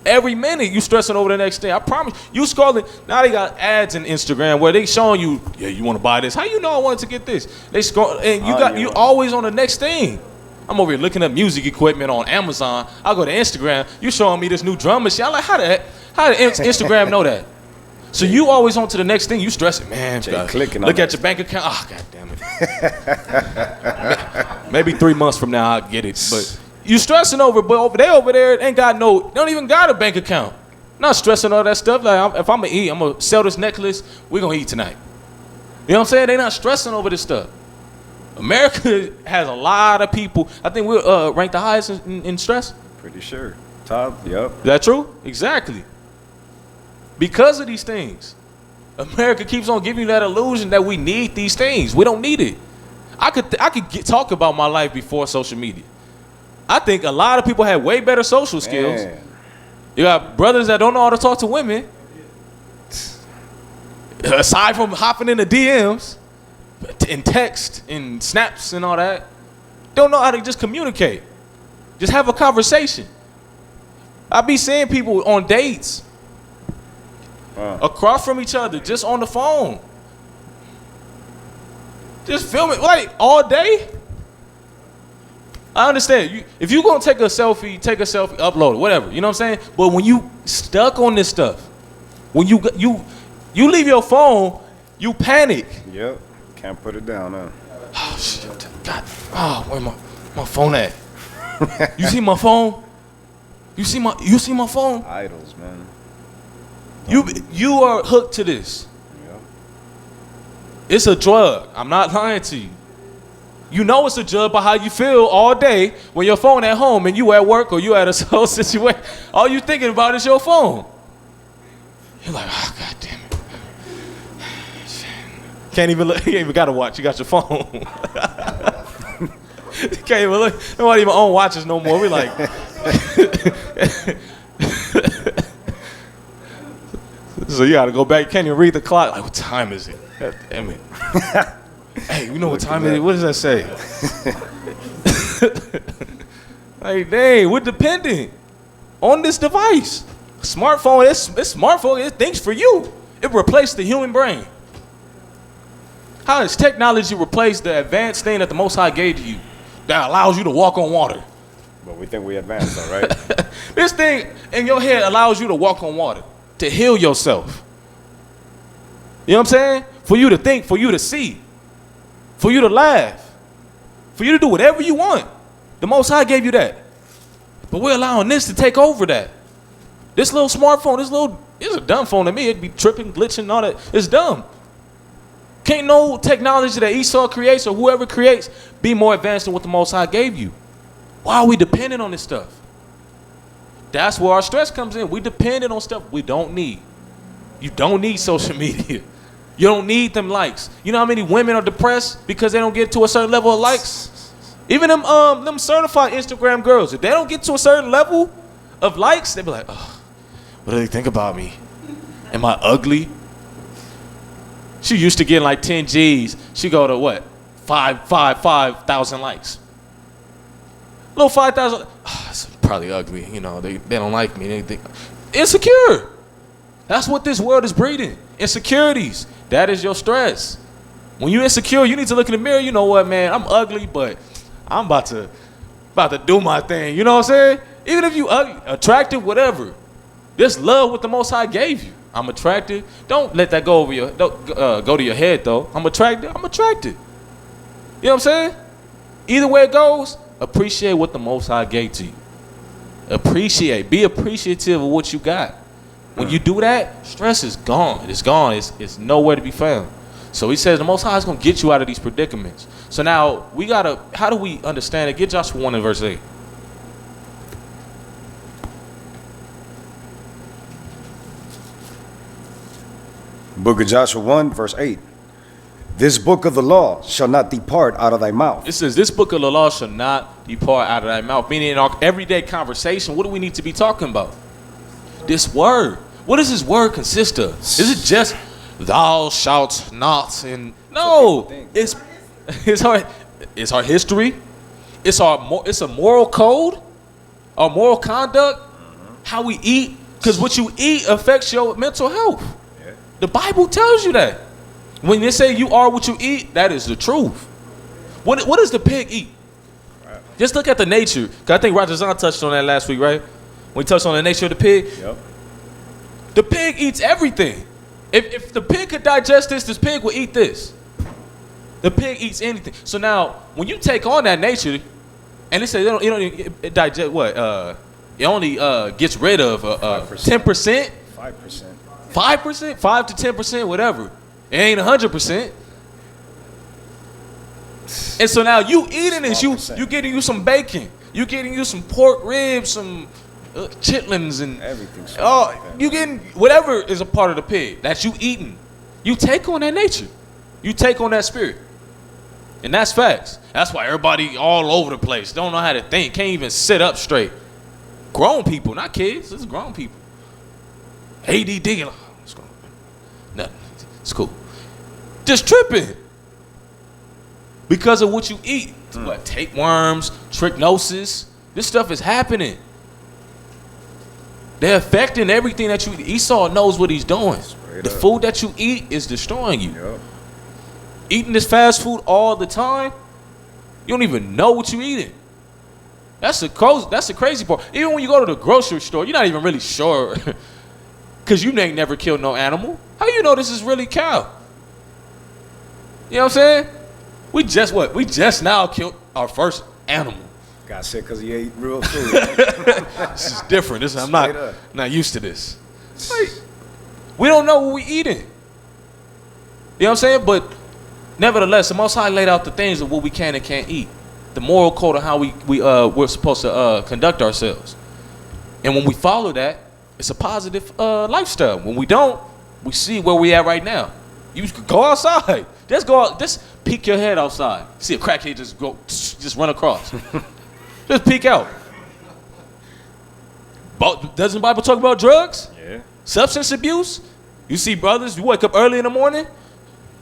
Speaker 1: Every minute you stressing over the next thing. I promise you scrolling. Now they got ads in Instagram where they showing you, yeah, you want to buy this. How you know I wanted to get this? They scroll and you always on the next thing. I'm over here looking up music equipment on Amazon. I go to Instagram. You showing me this new drum machine. I'm like, how did Instagram know that? So you always on to the next thing. You stressing, man. Look at your bank account. Oh, God damn it. Maybe 3 months from now I'll get it. But you stressing over, but over there ain't got they don't even got a bank account. Not stressing all that stuff. Like, if I'm going to eat, I'm going to sell this necklace. We're going to eat tonight. You know what I'm saying? They not stressing over this stuff. America has a lot of people. I think we're ranked the highest in stress.
Speaker 2: Pretty sure. Top, yep.
Speaker 1: Is that true? Exactly. Because of these things. America keeps on giving you that illusion that we need these things. We don't need it. I could talk about my life before social media. I think a lot of people had way better social skills. Man. You got brothers that don't know how to talk to women. Aside from hopping in the DMs. In text, in snaps and all that. Don't know how to just communicate. Just have a conversation. I be seeing people on dates across from each other, just on the phone. Just film it like all day. I understand. If you're gonna take a selfie, upload it, whatever. You know what I'm saying? But when you stuck on this stuff, when you leave your phone, you panic.
Speaker 2: Yep. Can't put it down, huh?
Speaker 1: Oh shit! God! Oh, where my phone at? You see my phone? You see my phone?
Speaker 2: Idols, man.
Speaker 1: You are hooked to this.
Speaker 2: Yep.
Speaker 1: It's a drug. I'm not lying to you. You know it's a drug by how you feel all day when your phone at home and you at work or you at a whole situation. All you thinking about is your phone. You're like, oh, God damn it. Can't even look. You ain't even got to watch. You got your phone. You can't even look. Nobody even own watches no more. We like. So you got to go back. You can't even read the clock. Like, what time is it? God damn it. Hey, you know what time it is? What does that say? Like, dang, we're dependent on this device. Smartphone, this smartphone, it thinks for you. It replaced the human brain. How does technology replace the advanced thing that the Most High gave to you that allows you to walk on water?
Speaker 2: But we think we advanced, all right?
Speaker 1: This thing in your head allows you to walk on water, to heal yourself. You know what I'm saying? For you to think, for you to see, for you to laugh, for you to do whatever you want. The Most High gave you that. But we're allowing this to take over that. This little smartphone, it's a dumb phone to me. It'd be tripping, glitching, all that. It's dumb. Can't no technology that Esau creates or whoever creates be more advanced than what the Most High gave you. Why are we dependent on this stuff? That's where our stress comes in. We dependent on stuff we don't need. You don't need social media. You don't need them likes. You know how many women are depressed because they don't get to a certain level of likes? Even them certified Instagram girls, if they don't get to a certain level of likes, they be like, oh, what do they think about me? Am I ugly? She used to get like 10 G's. She go to what? 5,000 likes. Little 5,000. Oh, it's probably ugly. You know, they don't like me. They think insecure. That's what this world is breeding. Insecurities. That is your stress. When you're insecure, you need to look in the mirror. You know what, man? I'm ugly, but I'm about to do my thing. You know what I'm saying? Even if you ugly, attractive, whatever. This love what the Most High gave you. I'm attracted. Don't let that go over your. Don't go to your head though. I'm attracted. I'm attracted. You know what I'm saying? Either way it goes, appreciate what the Most High gave to you. Appreciate. Be appreciative of what you got. When you do that, stress is gone. It's gone. It's nowhere to be found. So he says the Most High is going to get you out of these predicaments. So now we got to, how do we understand it? Get Joshua 1 and verse 8.
Speaker 2: Book of Joshua 1, verse 8. This book of the law shall not depart out of thy mouth.
Speaker 1: It says, this book of the law shall not depart out of thy mouth. Meaning in our everyday conversation, what do we need to be talking about? This word. What does this word consist of? Is it just thou shalt not? And no, it's our history. It's a moral code, our moral conduct, how we eat. Because what you eat affects your mental health. Yeah. The Bible tells you that. When they say you are what you eat, that is the truth. What does the pig eat? Right. Just look at the nature. Because I think Roger Zahn touched on that last week, right? When he touched on the nature of the pig. Yep. The pig eats everything. If the pig could digest this pig will eat this. The pig eats anything. So now, when you take on that nature, and they say it digest what? It only gets rid of 10%. 5%. 5%? 5 to 10%, whatever. It ain't 100%. And so now you eating this, you getting you some bacon, you getting you some pork ribs, some chitlins and everything. You getting whatever is a part of the pig that you eating. You take on that nature, you take on that spirit, and that's facts. That's why everybody all over the place don't know how to think, can't even sit up straight. Grown people, not kids. This is grown people. ADD. Nothing. It's cool. Just tripping because of what you eat. What, tapeworms, trichinosis. This stuff is happening. They're affecting everything that you eat. Esau knows what he's doing. The food that you eat is destroying you. Yep. Eating this fast food all the time, you don't even know what you're eating. That's the crazy part. Even when you go to the grocery store, you're not even really sure because you ain't never killed no animal. How you know this is really cow? You know what I'm saying? We just now killed our first animal.
Speaker 2: Got sick because he ate real food.
Speaker 1: This is different. I'm not used to this. Like, we don't know what we eating. You know what I'm saying? But nevertheless, the Most High laid out the things of what we can and can't eat. The moral code of how we're supposed to conduct ourselves. And when we follow that, it's a positive lifestyle. When we don't, we see where we at right now. You go outside. Just go out. Just peek your head outside. See a crackhead just run across. Just peek out. Doesn't the Bible talk about drugs? Yeah. Substance abuse? You see brothers, you wake up early in the morning.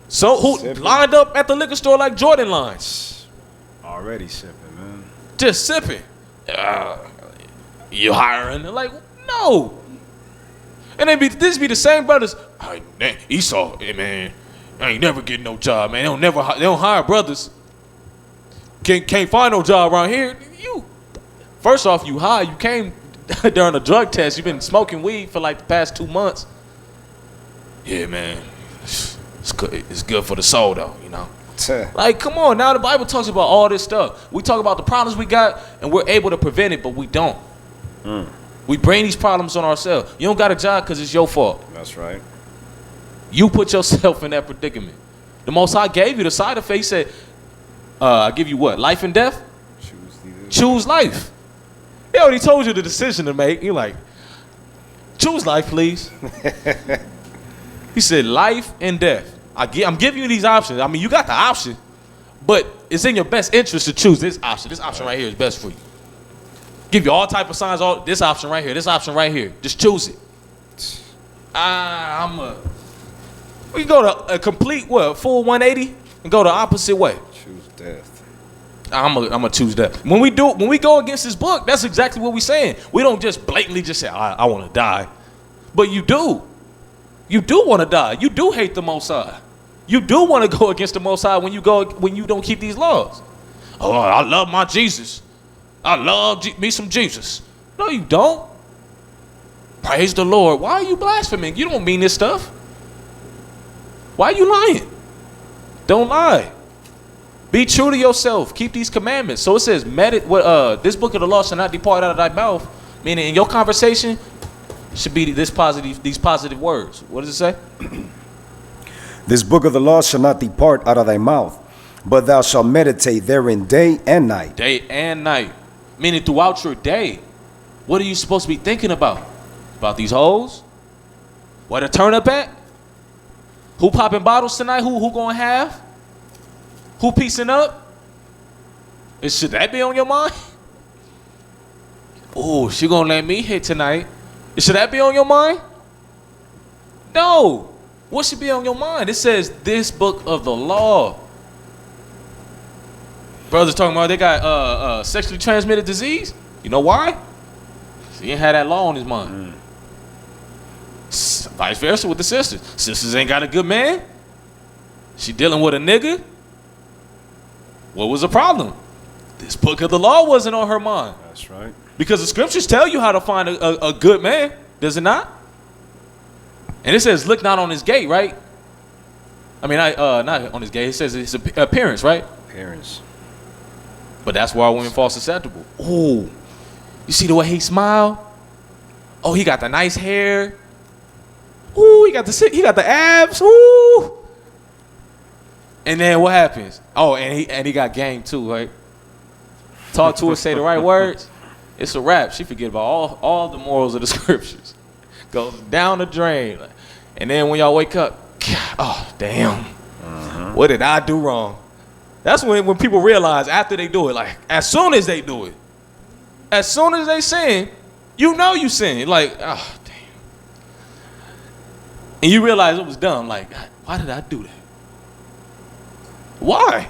Speaker 1: So who sipping. Lined up at the liquor store like Jordan lines?
Speaker 2: Already sipping, man.
Speaker 1: Just sipping. You hiring? They're like, no. And this be the same brothers. Esau, man, I ain't never getting no job, man. They don't hire brothers. Can't find no job around here. First off, you high. You came during a drug test. You've been smoking weed for like the past 2 months. Yeah, man. It's good for the soul, though, you know. Like, come on. Now the Bible talks about all this stuff. We talk about the problems we got, and we're able to prevent it, but we don't. We bring these problems on ourselves. You don't got a job because it's your fault.
Speaker 2: That's right.
Speaker 1: You put yourself in that predicament. The Most High gave you the side effect. He said, I give you what? Life and death? Choose life. He already told you the decision to make. You're like, choose life, please. He said, life and death. I'm giving you these options. I mean, you got the option, but it's in your best interest to choose this option. This option right here is best for you. Give you all type of signs. This option right here. This option right here. Just choose it. We go to a complete full 180 and go the opposite way.
Speaker 2: Choose death.
Speaker 1: I'm gonna choose that. When we go against this book, that's exactly what we're saying. We don't just blatantly just say I want to die, but you do. You do want to die. You do hate the Most High. You do want to go against the Most High when you don't keep these laws. Oh, I love my Jesus. I love me some Jesus. No, you don't. Praise the Lord. Why are you blaspheming? You don't mean this stuff. Why are you lying? Don't lie. Be true to yourself. Keep these commandments. So it says, this book of the law shall not depart out of thy mouth. Meaning in your conversation should be these positive words. What does it say?
Speaker 2: This book of the law shall not depart out of thy mouth, but thou shalt meditate therein day and night.
Speaker 1: Day and night. Meaning throughout your day. What are you supposed to be thinking about? About these hoes? Where to turn up at? Who popping bottles tonight? Who going to have? Who piecing up? Should that be on your mind? Oh, she going to let me hit tonight. Should that be on your mind? No. What should be on your mind? It says this book of the law. Brothers talking about they got sexually transmitted disease. You know why? He ain't had that law on his mind. Vice versa with the sisters. Sisters ain't got a good man. She dealing with a nigga. What was the problem? This book of the law wasn't on her mind.
Speaker 2: That's right.
Speaker 1: Because the scriptures tell you how to find a good man. Does it not? And it says, look not on his gate, right? I mean, not on his gate. It says his appearance, right?
Speaker 2: Appearance.
Speaker 1: But that's why women fall susceptible. Oh, you see the way he smiled? Oh, he got the nice hair. Ooh, he got the abs. Ooh. And then what happens? Oh, and he got game too, right? Talk to her, say the right words. It's a wrap. She forget about all the morals of the scriptures. Goes down the drain. And then when y'all wake up, oh, damn. What did I do wrong? That's when people realize after they do it, like as soon as they do it, as soon as they sin, you know you sin. Like, oh, damn. And you realize it was dumb. Like, why did I do that? Why?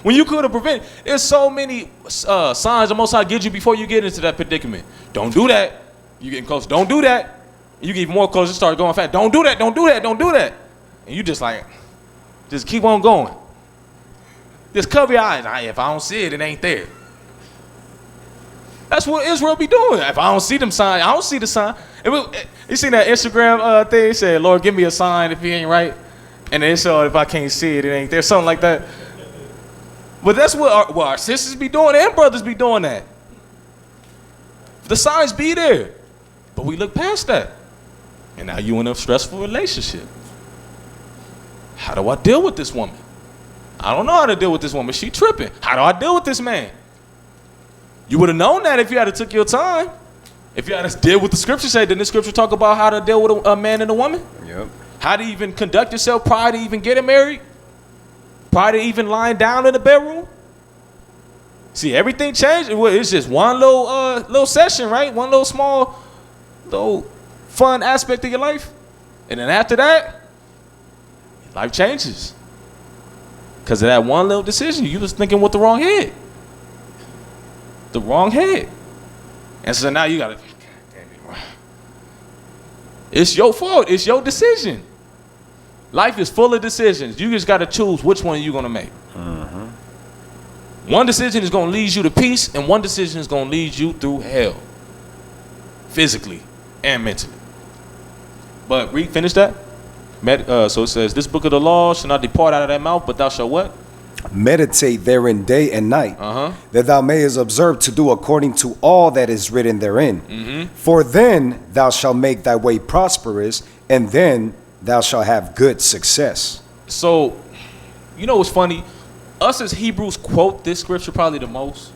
Speaker 1: When you could have prevented. There's so many signs the Most High gives you before you get into that predicament. Don't do that. You getting close. Don't do that. You get more close and start going fast. Don't do that. Don't do that. Don't do that. And you just like, just keep on going. Just cover your eyes. If I don't see it, it ain't there. That's what Israel be doing. If I don't see them signs, I don't see the sign. You seen that Instagram thing? It said, Lord, give me a sign if he ain't right. And then so if I can't see it, it ain't there. Something like that. But that's what our sisters be doing and brothers be doing that. The signs be there. But we look past that. And now you in a stressful relationship. How do I deal with this woman? I don't know how to deal with this woman. She tripping. How do I deal with this man? You would have known that if you had took your time. If you had to deal with the scripture say, didn't the scripture talk about how to deal with a man and a woman?
Speaker 2: Yep.
Speaker 1: How to even conduct yourself prior to even getting married? Prior to even lying down in the bedroom? See, everything changed. It's just one little session, right? One little small, little fun aspect of your life. And then after that, life changes. Because of that one little decision, you was thinking with the wrong head. The wrong head. And so now you got to, it's your fault. It's your decision. Life is full of decisions. You just got to choose which one you're going to make. One decision is going to lead you to peace, and one decision is going to lead you through hell. Physically and mentally. But finish that. So it says, this book of the law shall not depart out of thy mouth, but thou shalt what?
Speaker 2: Meditate therein day and night, that thou mayest observe to do according to all that is written therein. For then thou shalt make thy way prosperous, and then thou shalt have good success.
Speaker 1: So, you know what's funny? Us as Hebrews quote this scripture probably the most.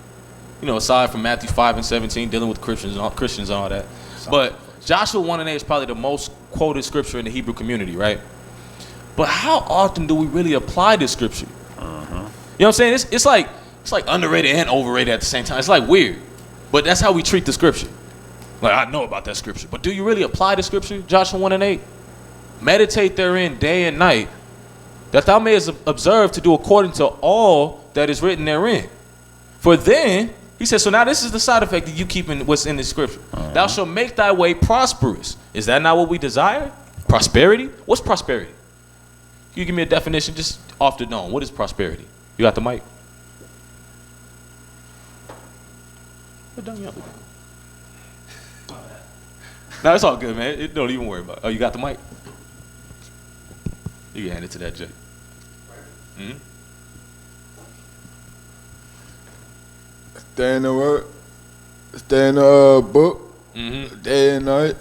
Speaker 1: You know, aside from Matthew 5 and 17, dealing with Christians and all that. But Joshua 1 and 8 is probably the most quoted scripture in the Hebrew community, right? But how often do we really apply this scripture? You know what I'm saying? It's like underrated and overrated at the same time. It's like weird. But that's how we treat the scripture. Like, I know about that scripture. But do you really apply the scripture? Joshua 1 and 8. Meditate therein day and night, that thou mayest observe to do according to all that is written therein. For then, he says, so now this is the side effect of you keeping what's in the scripture. Thou shalt make thy way prosperous. Is that not what we desire? Prosperity? What's prosperity? Can you give me a definition just off the dome? What is prosperity? You got the mic? No, it's all good, man. Don't even worry about it. Oh, you got the mic? You can hand it to that Jay. Mm-hmm.
Speaker 5: Stay in the work. Stay in the book.
Speaker 1: Mm-hmm.
Speaker 5: Day and night.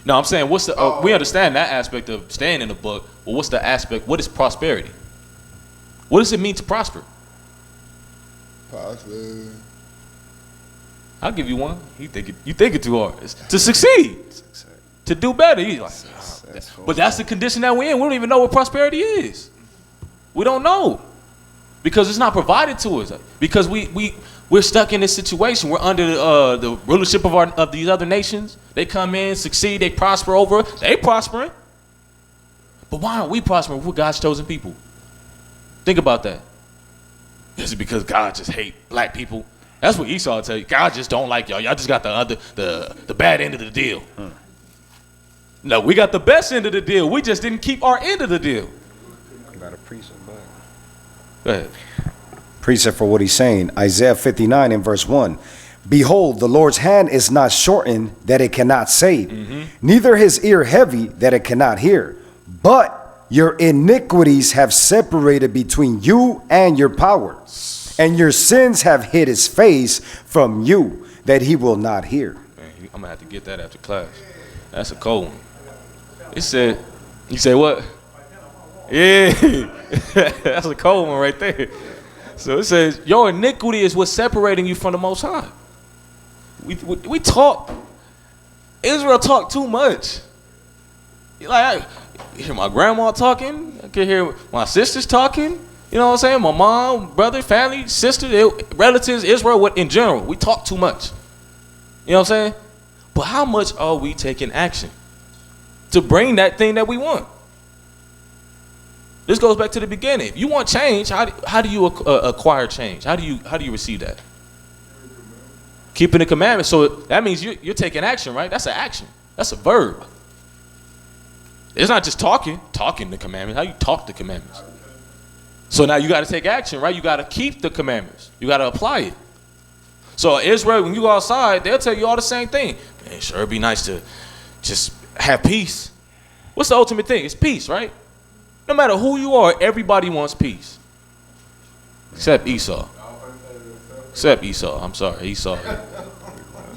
Speaker 1: No, I'm saying, what's the? We understand that aspect of staying in the book, but what's the aspect? What is prosperity? What does it mean to prosper?
Speaker 5: Possibly.
Speaker 1: I'll give you one. You think it too hard. It's to succeed, to do better. He's like, but that's the condition that we're in. We don't even know what prosperity is. We don't know because it's not provided to us. Because we're stuck in this situation. We're under the rulership of these other nations. They come in, succeed, they prosper over. They prospering. But why aren't we prospering? We're God's chosen people. Think about that. Is it because God just hate black people? That's what Esau will tell you. God just don't like y'all. Y'all just got the bad end of the deal. No, we got the best end of the deal. We just didn't keep our end of the deal.
Speaker 2: You got a precept.
Speaker 1: Go ahead.
Speaker 2: Precept for what he's saying. Isaiah 59 and verse 1. Behold, the Lord's hand is not shortened that it cannot save, neither his ear heavy that it cannot hear. But your iniquities have separated between you and your power, and your sins have hid his face from you, that he will not hear.
Speaker 1: Man, I'm going to have to get that after class. That's a cold one. It said, you say what? Yeah, that's a cold one right there. So it says, your iniquity is what's separating you from the Most High. We talk, Israel talk too much. Like, I hear my grandma talking, I can hear my sisters talking, you know what I'm saying? My mom, brother, family, sister, relatives, Israel, in general, we talk too much. You know what I'm saying? But how much are we taking action to bring that thing that we want? This goes back to the beginning. If you want change, how do you acquire change? How do you receive that? Keeping the commandments. So that means you're taking action, right? That's an action. That's a verb. It's not just talking the commandments. How you talk the commandments? So now you got to take action, right? You got to keep the commandments. You got to apply it. So Israel, when you go outside, they'll tell you all the same thing. Man, sure, it'd be nice to just have peace. What's the ultimate thing? It's peace, right? No matter who you are, everybody wants peace. Except Esau. Except Esau. I'm sorry, Esau.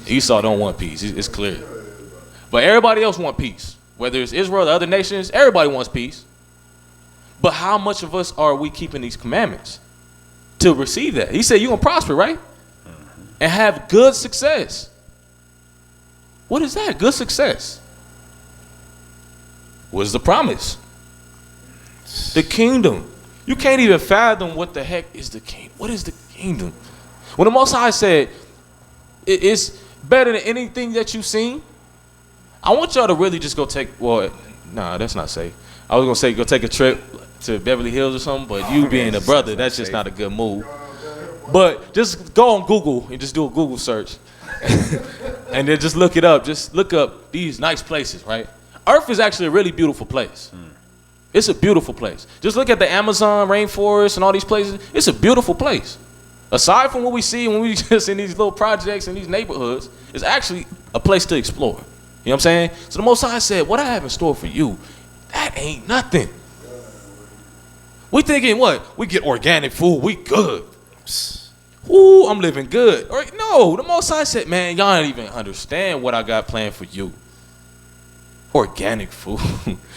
Speaker 1: Esau don't want peace. It's clear. But everybody else wants peace. Whether it's Israel, the other nations, everybody wants peace. But how much of us are we keeping these commandments to receive that? He said you're going to prosper, right? And have good success. What is that? Good success. What is the promise? The kingdom. You can't even fathom what the heck is the kingdom. What is the kingdom? When the Most High said it's better than anything that you've seen, I want y'all to really just go take, that's not safe. I was going to say go take a trip to Beverly Hills or something, but you being a brother, that's just not a good move. But just go on Google and just do a Google search. And then just look it up. Just look up these nice places, right? Earth is actually a really beautiful place. It's a beautiful place. Just look at the Amazon rainforest and all these places. It's a beautiful place. Aside from what we see when we just in these little projects in these neighborhoods, it's actually a place to explore. You know what I'm saying? So the Most High said, what I have in store for you, that ain't nothing. We thinking what? We get organic food, we good. Ooh, I'm living good. No, the Most High said, man, y'all don't even understand what I got planned for you. Organic food.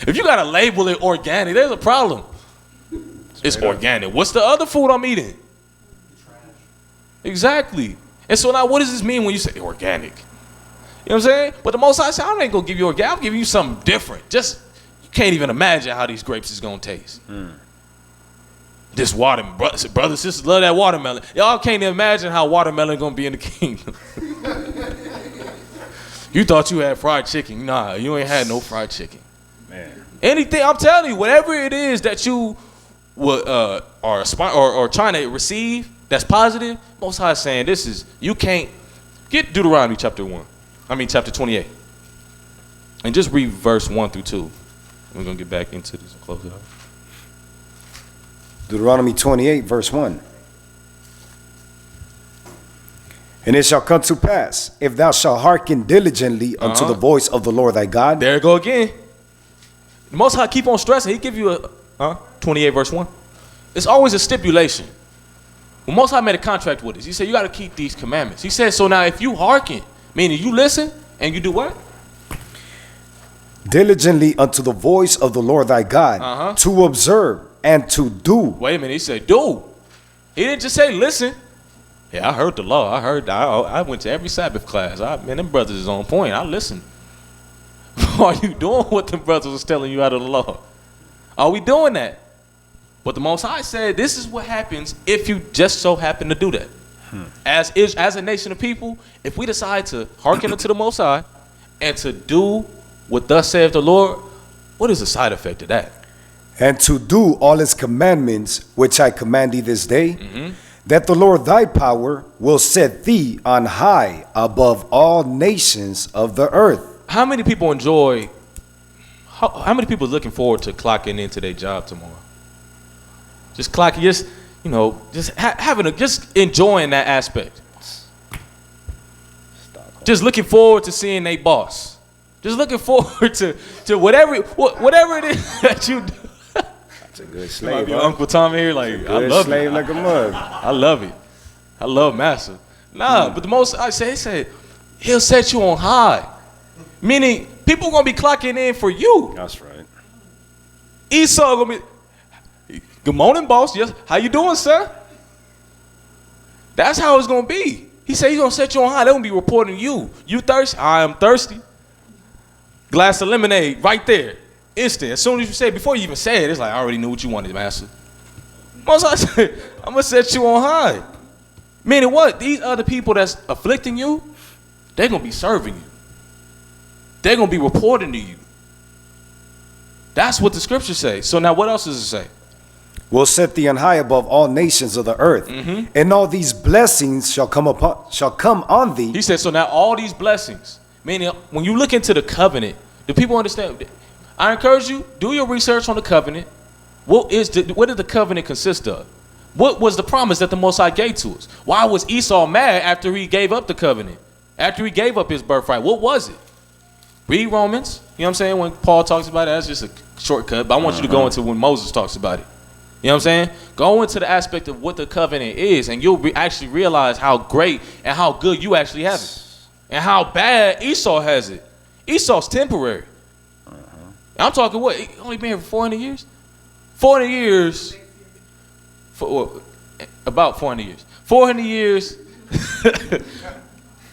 Speaker 1: If you gotta label it organic, there's a problem. It's organic. What's the other food I'm eating? Exactly. And so now what does this mean when you say organic? You know what I'm saying? But the Most High said, I ain't gonna give you organic, I'm giving you something different. Just, you can't even imagine how these grapes is gonna taste. This watermelon, brothers, sisters love that watermelon. Y'all can't imagine how watermelon gonna be in the kingdom. You thought you had fried chicken. Nah, you ain't had no fried chicken. Man. Anything, I'm telling you, whatever it is that you are trying to receive that's positive, Most High is saying you can't, get Deuteronomy chapter 28. And just read verse 1 through 2. We're going to get back into this and close it out.
Speaker 2: Deuteronomy 28, verse 1. And it shall come to pass, if thou shalt hearken diligently unto the voice of the Lord thy God.
Speaker 1: There you go again. The Most High keep on stressing. He give you a 28 verse 1. It's always a stipulation. When Most High made a contract with us, he said you got to keep these commandments. He said, so now if you hearken, meaning you listen and you do what?
Speaker 2: Diligently unto the voice of the Lord thy God, to observe and to do.
Speaker 1: Wait a minute, he said do. He didn't just say listen. Yeah, I heard the law. I went to every Sabbath class. Man, them brothers is on point. I listened. Are you doing what them brothers was telling you out of the law? Are we doing that? But the Most High said this is what happens if you just so happen to do that. As a nation of people, if we decide to hearken unto the Most High and to do what thus saith the Lord, what is the side effect of that?
Speaker 2: And to do all his commandments, which I command thee this day, that the Lord thy power will set thee on high above all nations of the earth.
Speaker 1: How many people enjoy, how many people are looking forward to clocking into their job tomorrow? Just clocking, just enjoying that aspect. Just looking forward to seeing their boss. Just looking forward to whatever it is that you do.
Speaker 2: That's a good slave.
Speaker 1: Uncle Tom here, like I love
Speaker 2: slave
Speaker 1: it.
Speaker 2: like a mug.
Speaker 1: I love it. I love Master. But the Most I said, he'll set you on high. Meaning, people gonna be clocking in for you.
Speaker 2: That's right.
Speaker 1: Esau gonna be, good morning, boss. Yes, how you doing, sir? That's how it's gonna be. He said he's gonna set you on high. They're gonna be reporting you. You thirsty? I am thirsty. Glass of lemonade right there. Instant. As soon as you say it, before you even say it, it's like, I already knew what you wanted, Master. Most I said, I'm gonna set you on high. Meaning what? These other people that's afflicting you, they're gonna be serving you. They're gonna be reporting to you. That's what the scriptures say. So now what else does it say?
Speaker 2: Will set thee on high above all nations of the earth, and all these blessings shall come on thee.
Speaker 1: He said, so now all these blessings, meaning when you look into the covenant, do people understand? I encourage you, do your research on the covenant. What did the covenant consist of? What was the promise that the Most High gave to us? Why was Esau mad after he gave up the covenant? After he gave up his birthright? What was it? Read Romans. You know what I'm saying? When Paul talks about it, that's just a shortcut. But I want you to go into when Moses talks about it. You know what I'm saying? Go into the aspect of what the covenant is, and you'll actually realize how great and how good you actually have it. And how bad Esau has it. Esau's temporary. I'm talking what? He only been here for 400 years? 400 years. About 400 years. 400 years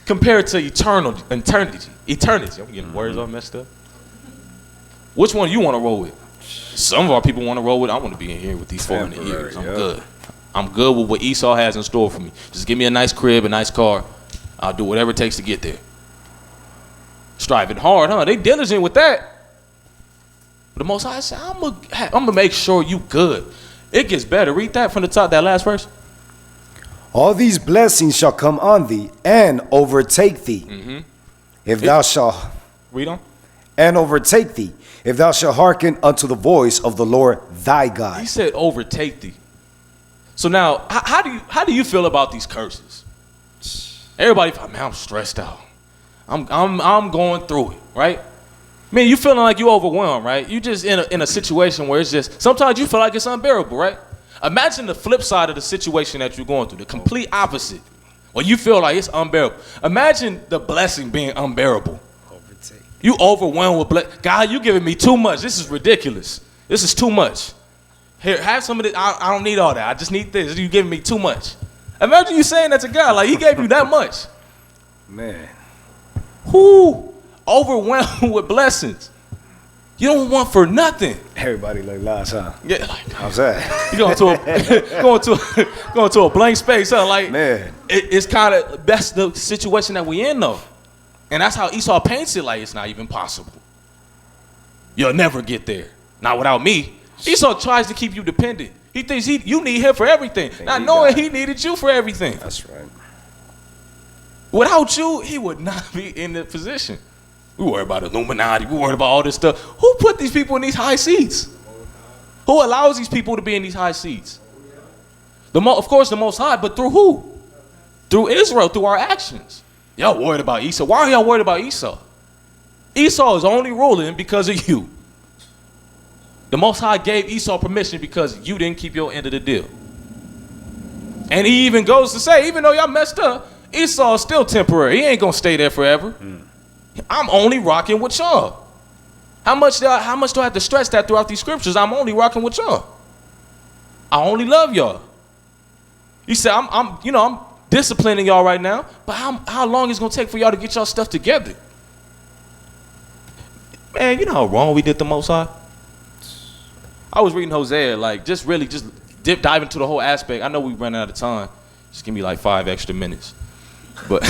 Speaker 1: compared to eternity. I'm getting words all messed up. Which one you want to roll with? Some of our people want to roll with, I want to be in here with these 400 years. I'm good. I'm good with what Esau has in store for me. Just give me a nice crib, a nice car. I'll do whatever it takes to get there. Striving hard, huh? They diligent with that. But the Most High said, I'm gonna make sure you good. It gets better. Read that from the top, that last verse.
Speaker 2: All these blessings shall come on thee and overtake thee. If thou shalt
Speaker 1: read on.
Speaker 2: And overtake thee, if thou shalt hearken unto the voice of the Lord thy God.
Speaker 1: He said overtake thee. So now, how do you feel about these curses? Everybody, man, I'm stressed out. I'm going through it, right? Man, you feeling like you overwhelmed, right? You just in a situation where it's just, sometimes you feel like it's unbearable, right? Imagine the flip side of the situation that you're going through, the complete opposite. Where you feel like it's unbearable. Imagine the blessing being unbearable. You overwhelmed with blessing. God, you giving me too much. This is ridiculous. This is too much. Here, have some of this. I don't need all that. I just need this. You giving me too much. Imagine you saying that to God, like he gave you that much.
Speaker 2: Man.
Speaker 1: Who overwhelmed with blessings? You don't want for nothing.
Speaker 2: Everybody like last, huh?
Speaker 1: Yeah, like
Speaker 2: how's that?
Speaker 1: You going to a blank space, huh? Like
Speaker 2: man,
Speaker 1: it's kind of, that's the situation that we in though, and that's how Esau paints it, like it's not even possible. You'll never get there, not without me. Esau tries to keep you dependent. He thinks you need him for everything, not knowing he needed you for everything.
Speaker 2: That's right.
Speaker 1: Without you, he would not be in the position. We worry about Illuminati. We worry about all this stuff. Who put these people in these high seats? Who allows these people to be in these high seats? Of course, the Most High, but through who? Through Israel, through our actions. Y'all worried about Esau. Why are y'all worried about Esau? Esau is only ruling because of you. The Most High gave Esau permission because you didn't keep your end of the deal. And he even goes to say, even though y'all messed up, Esau is still temporary. He ain't gonna stay there forever. I'm only rocking with y'all. How much do I have to stress that throughout these scriptures? I'm only rocking with y'all. I only love y'all. He said, I'm disciplining y'all right now, but how long is it gonna take for y'all to get y'all stuff together? Man, you know how wrong we did the Most High? I was reading Hosea, like just dive into the whole aspect. I know we ran out of time. Just give me like 5 extra minutes. But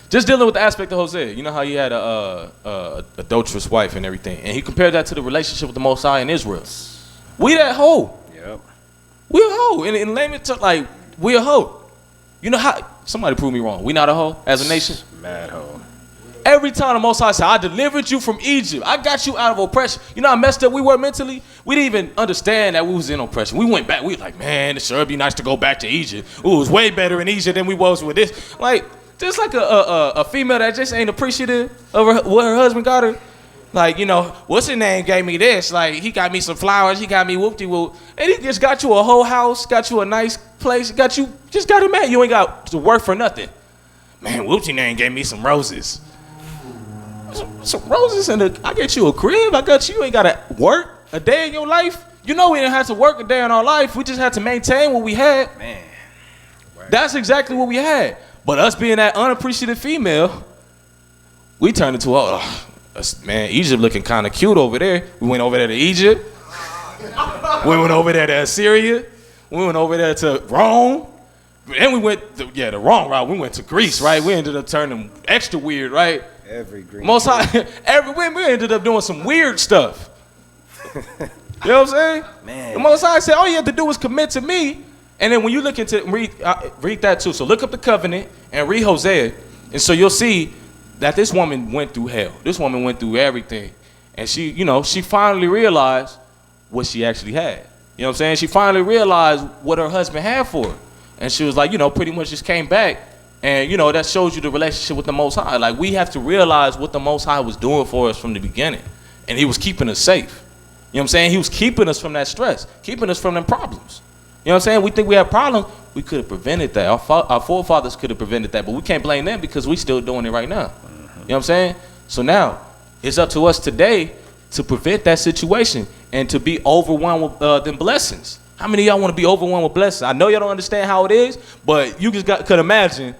Speaker 1: just dealing with the aspect of Hosea. You know how he had a adulterous wife and everything, and he compared that to the relationship with the Most High in Israel. We that hoe.
Speaker 2: Yep.
Speaker 1: We a hoe. In layman talk, like we a hoe. You know how? Somebody prove me wrong. We not a hoe as a nation.
Speaker 2: Mad hoe.
Speaker 1: Every time the Most High said, I delivered you from Egypt. I got you out of oppression. You know how messed up we were mentally? We didn't even understand that we was in oppression. We went back. We was like, man, it sure be nice to go back to Egypt. Ooh, it was way better in Egypt than we was with this. Like, just like a female that just ain't appreciative of what her husband got her. Like, you know, what's his name gave me this? Like, he got me some flowers. He got me whoop-de-whoop. And he just got you a whole house, got you a nice place, just got him at. You ain't got to work for nothing. Man, whoop-de-name gave me some roses. Some roses I get you a crib. You ain't gotta work a day in your life. You know we didn't have to work a day in our life. We just had to maintain what we had.
Speaker 2: Man. Right.
Speaker 1: That's exactly what we had. But us being that unappreciative female, we turned into man, Egypt looking kind of cute over there. We went over there to Egypt. We went over there to Assyria. We went over there to Rome. And we went the wrong route. We went to Greece, right? We ended up turning extra weird, right?
Speaker 2: Every green.
Speaker 1: Most High, we ended up doing some weird stuff. You know what I'm saying?
Speaker 2: Man.
Speaker 1: The Most High said, all you have to do is commit to me. And then when you look into read that too. So look up the covenant and read Hosea, and so you'll see that this woman went through hell. This woman went through everything, and she finally realized what she actually had. You know what I'm saying? She finally realized what her husband had for her, and she was like, pretty much just came back. And, that shows you the relationship with the Most High. Like, we have to realize what the Most High was doing for us from the beginning. And he was keeping us safe. You know what I'm saying? He was keeping us from that stress, keeping us from them problems. You know what I'm saying? We think we have problems. We could have prevented that. Our forefathers could have prevented that. But we can't blame them because we still doing it right now. You know what I'm saying? So now, it's up to us today to prevent that situation and to be overwhelmed with them blessings. How many of y'all want to be overwhelmed with blessings? I know y'all don't understand how it is, but you just could imagine.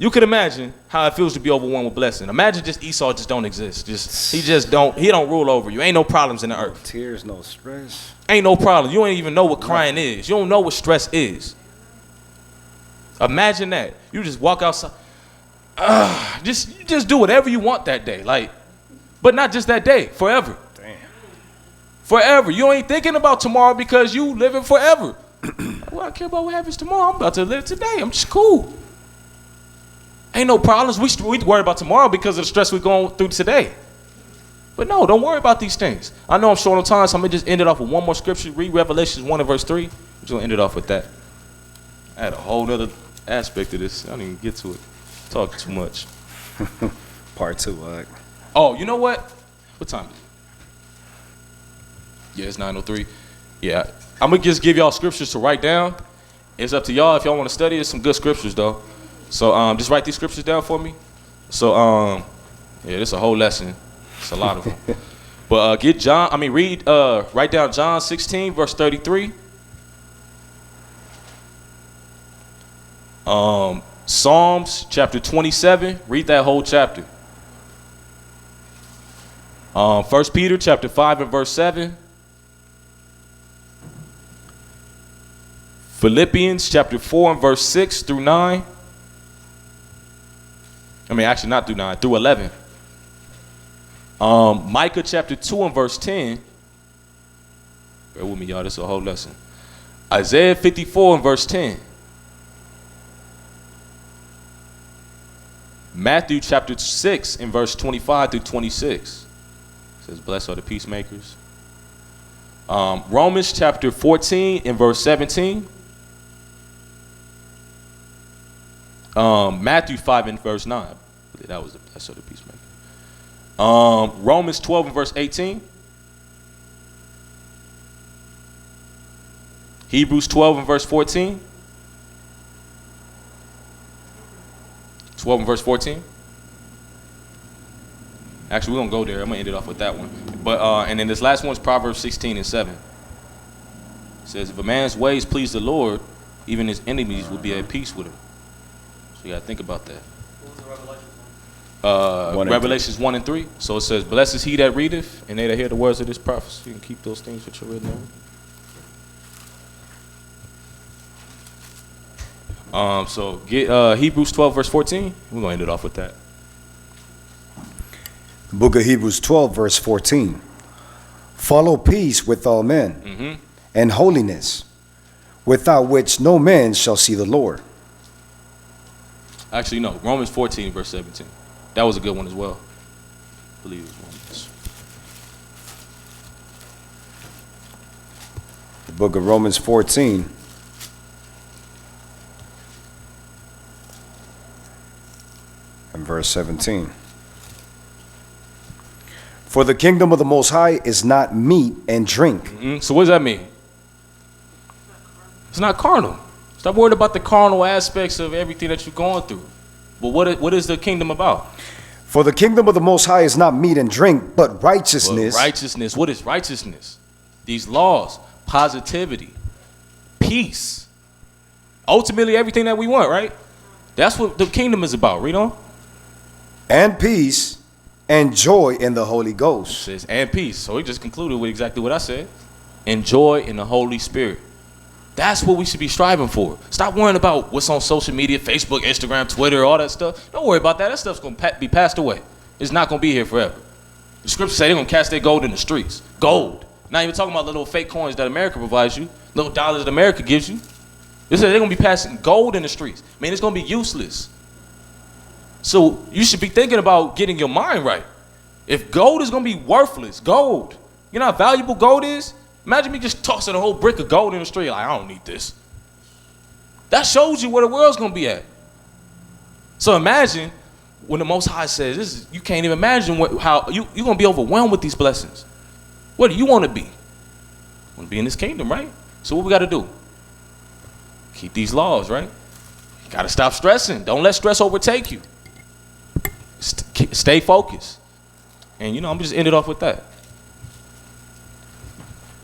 Speaker 1: You could imagine how it feels to be overwhelmed with blessing. Imagine just Esau just don't exist. He don't rule over you. Ain't no problems in the earth.
Speaker 2: Tears, no stress.
Speaker 1: Ain't no problem. You ain't even know what crying is. You don't know what stress is. Imagine that. You just walk outside. Just do whatever you want that day. Like, but not just that day. Forever.
Speaker 2: Damn.
Speaker 1: Forever. You ain't thinking about tomorrow because you living forever. Well, I care about what happens tomorrow. I'm about to live today. I'm just cool. Ain't no problems. We worry about tomorrow because of the stress we're going through today. But no, don't worry about these things. I know I'm short on time, so I'm going to just end it off with one more scripture. Read Revelations 1 and verse 3. I'm just going to end it off with that. I had a whole other aspect of this. I didn't even get to it. Talking too much.
Speaker 2: Part 2,
Speaker 1: Oh, you know what? What time is it? Yeah, it's 9:03. Yeah, I'm going to just give y'all scriptures to write down. It's up to y'all if y'all want to study. There's some good scriptures, though. So just write these scriptures down for me. So yeah, this is a whole lesson. It's a lot of them. But write down John 16 verse 33. Psalms chapter 27. Read that whole chapter. 1 Peter chapter 5 and verse 7. Philippians chapter 4 and verse 6 through 9. Actually not through 9, through 11. Micah chapter 2 and verse 10. Bear with me, y'all. This is a whole lesson. Isaiah 54 and verse 10. Matthew chapter 6 and verse 25 through 26. It says, blessed are the peacemakers. Romans chapter 14 and verse 17. Matthew 5 and verse 9. That was the blessed are the peacemakers. Romans 12 and verse 18. Hebrews 12 and verse 14. 12 and verse 14. Actually, we're going to go there. I'm going to end it off with that one. But and then this last one is Proverbs 16 and 7. It says, if a man's ways please the Lord, even his enemies will be at peace with him. So you got to think about that. Revelations 1 and 3. So it says, blessed is he that readeth, and they that hear the words of this prophecy, and keep those things which are written on. So get Hebrews 12 verse 14. We're going to end it off with that.
Speaker 2: The book of Hebrews 12 verse 14. Follow peace with all men, and holiness, without which no man shall see the Lord.
Speaker 1: Actually, no. Romans 14 verse 17. That was a good one as well. I believe it was Romans.
Speaker 2: The book of Romans 14. And verse 17. For the kingdom of the Most High is not meat and drink.
Speaker 1: So what does that mean? It's not carnal. Stop worried about the carnal aspects of everything that you're going through. But what is the kingdom about?
Speaker 2: For the kingdom of the Most High is not meat and drink, but righteousness.
Speaker 1: But righteousness. What is righteousness? These laws, positivity, peace. Ultimately, everything that we want, right? That's what the kingdom is about. Read on.
Speaker 2: And peace and joy in the Holy Ghost.
Speaker 1: It says, and peace. So he just concluded with exactly what I said. And joy in the Holy Spirit. That's what we should be striving for. Stop worrying about what's on social media, Facebook, Instagram, Twitter, all that stuff. Don't worry about that. That stuff's going to be passed away. It's not going to be here forever. The scriptures say they're going to cast their gold in the streets. Gold. Not even talking about the little fake coins that America provides you, little dollars that America gives you. They say they're going to be passing gold in the streets. Man, it's going to be useless. So you should be thinking about getting your mind right. If gold is going to be worthless, gold, you know how valuable gold is? Imagine me just tossing a whole brick of gold in the street like, I don't need this. That shows you where the world's going to be at. So imagine when the Most High says, this is, you can't even imagine how you're going to be overwhelmed with these blessings. What do you want to be? Want to be in this kingdom, right? So what we got to do? Keep these laws, right? You got to stop stressing. Don't let stress overtake you. Stay focused. And, I'm just end it off with that.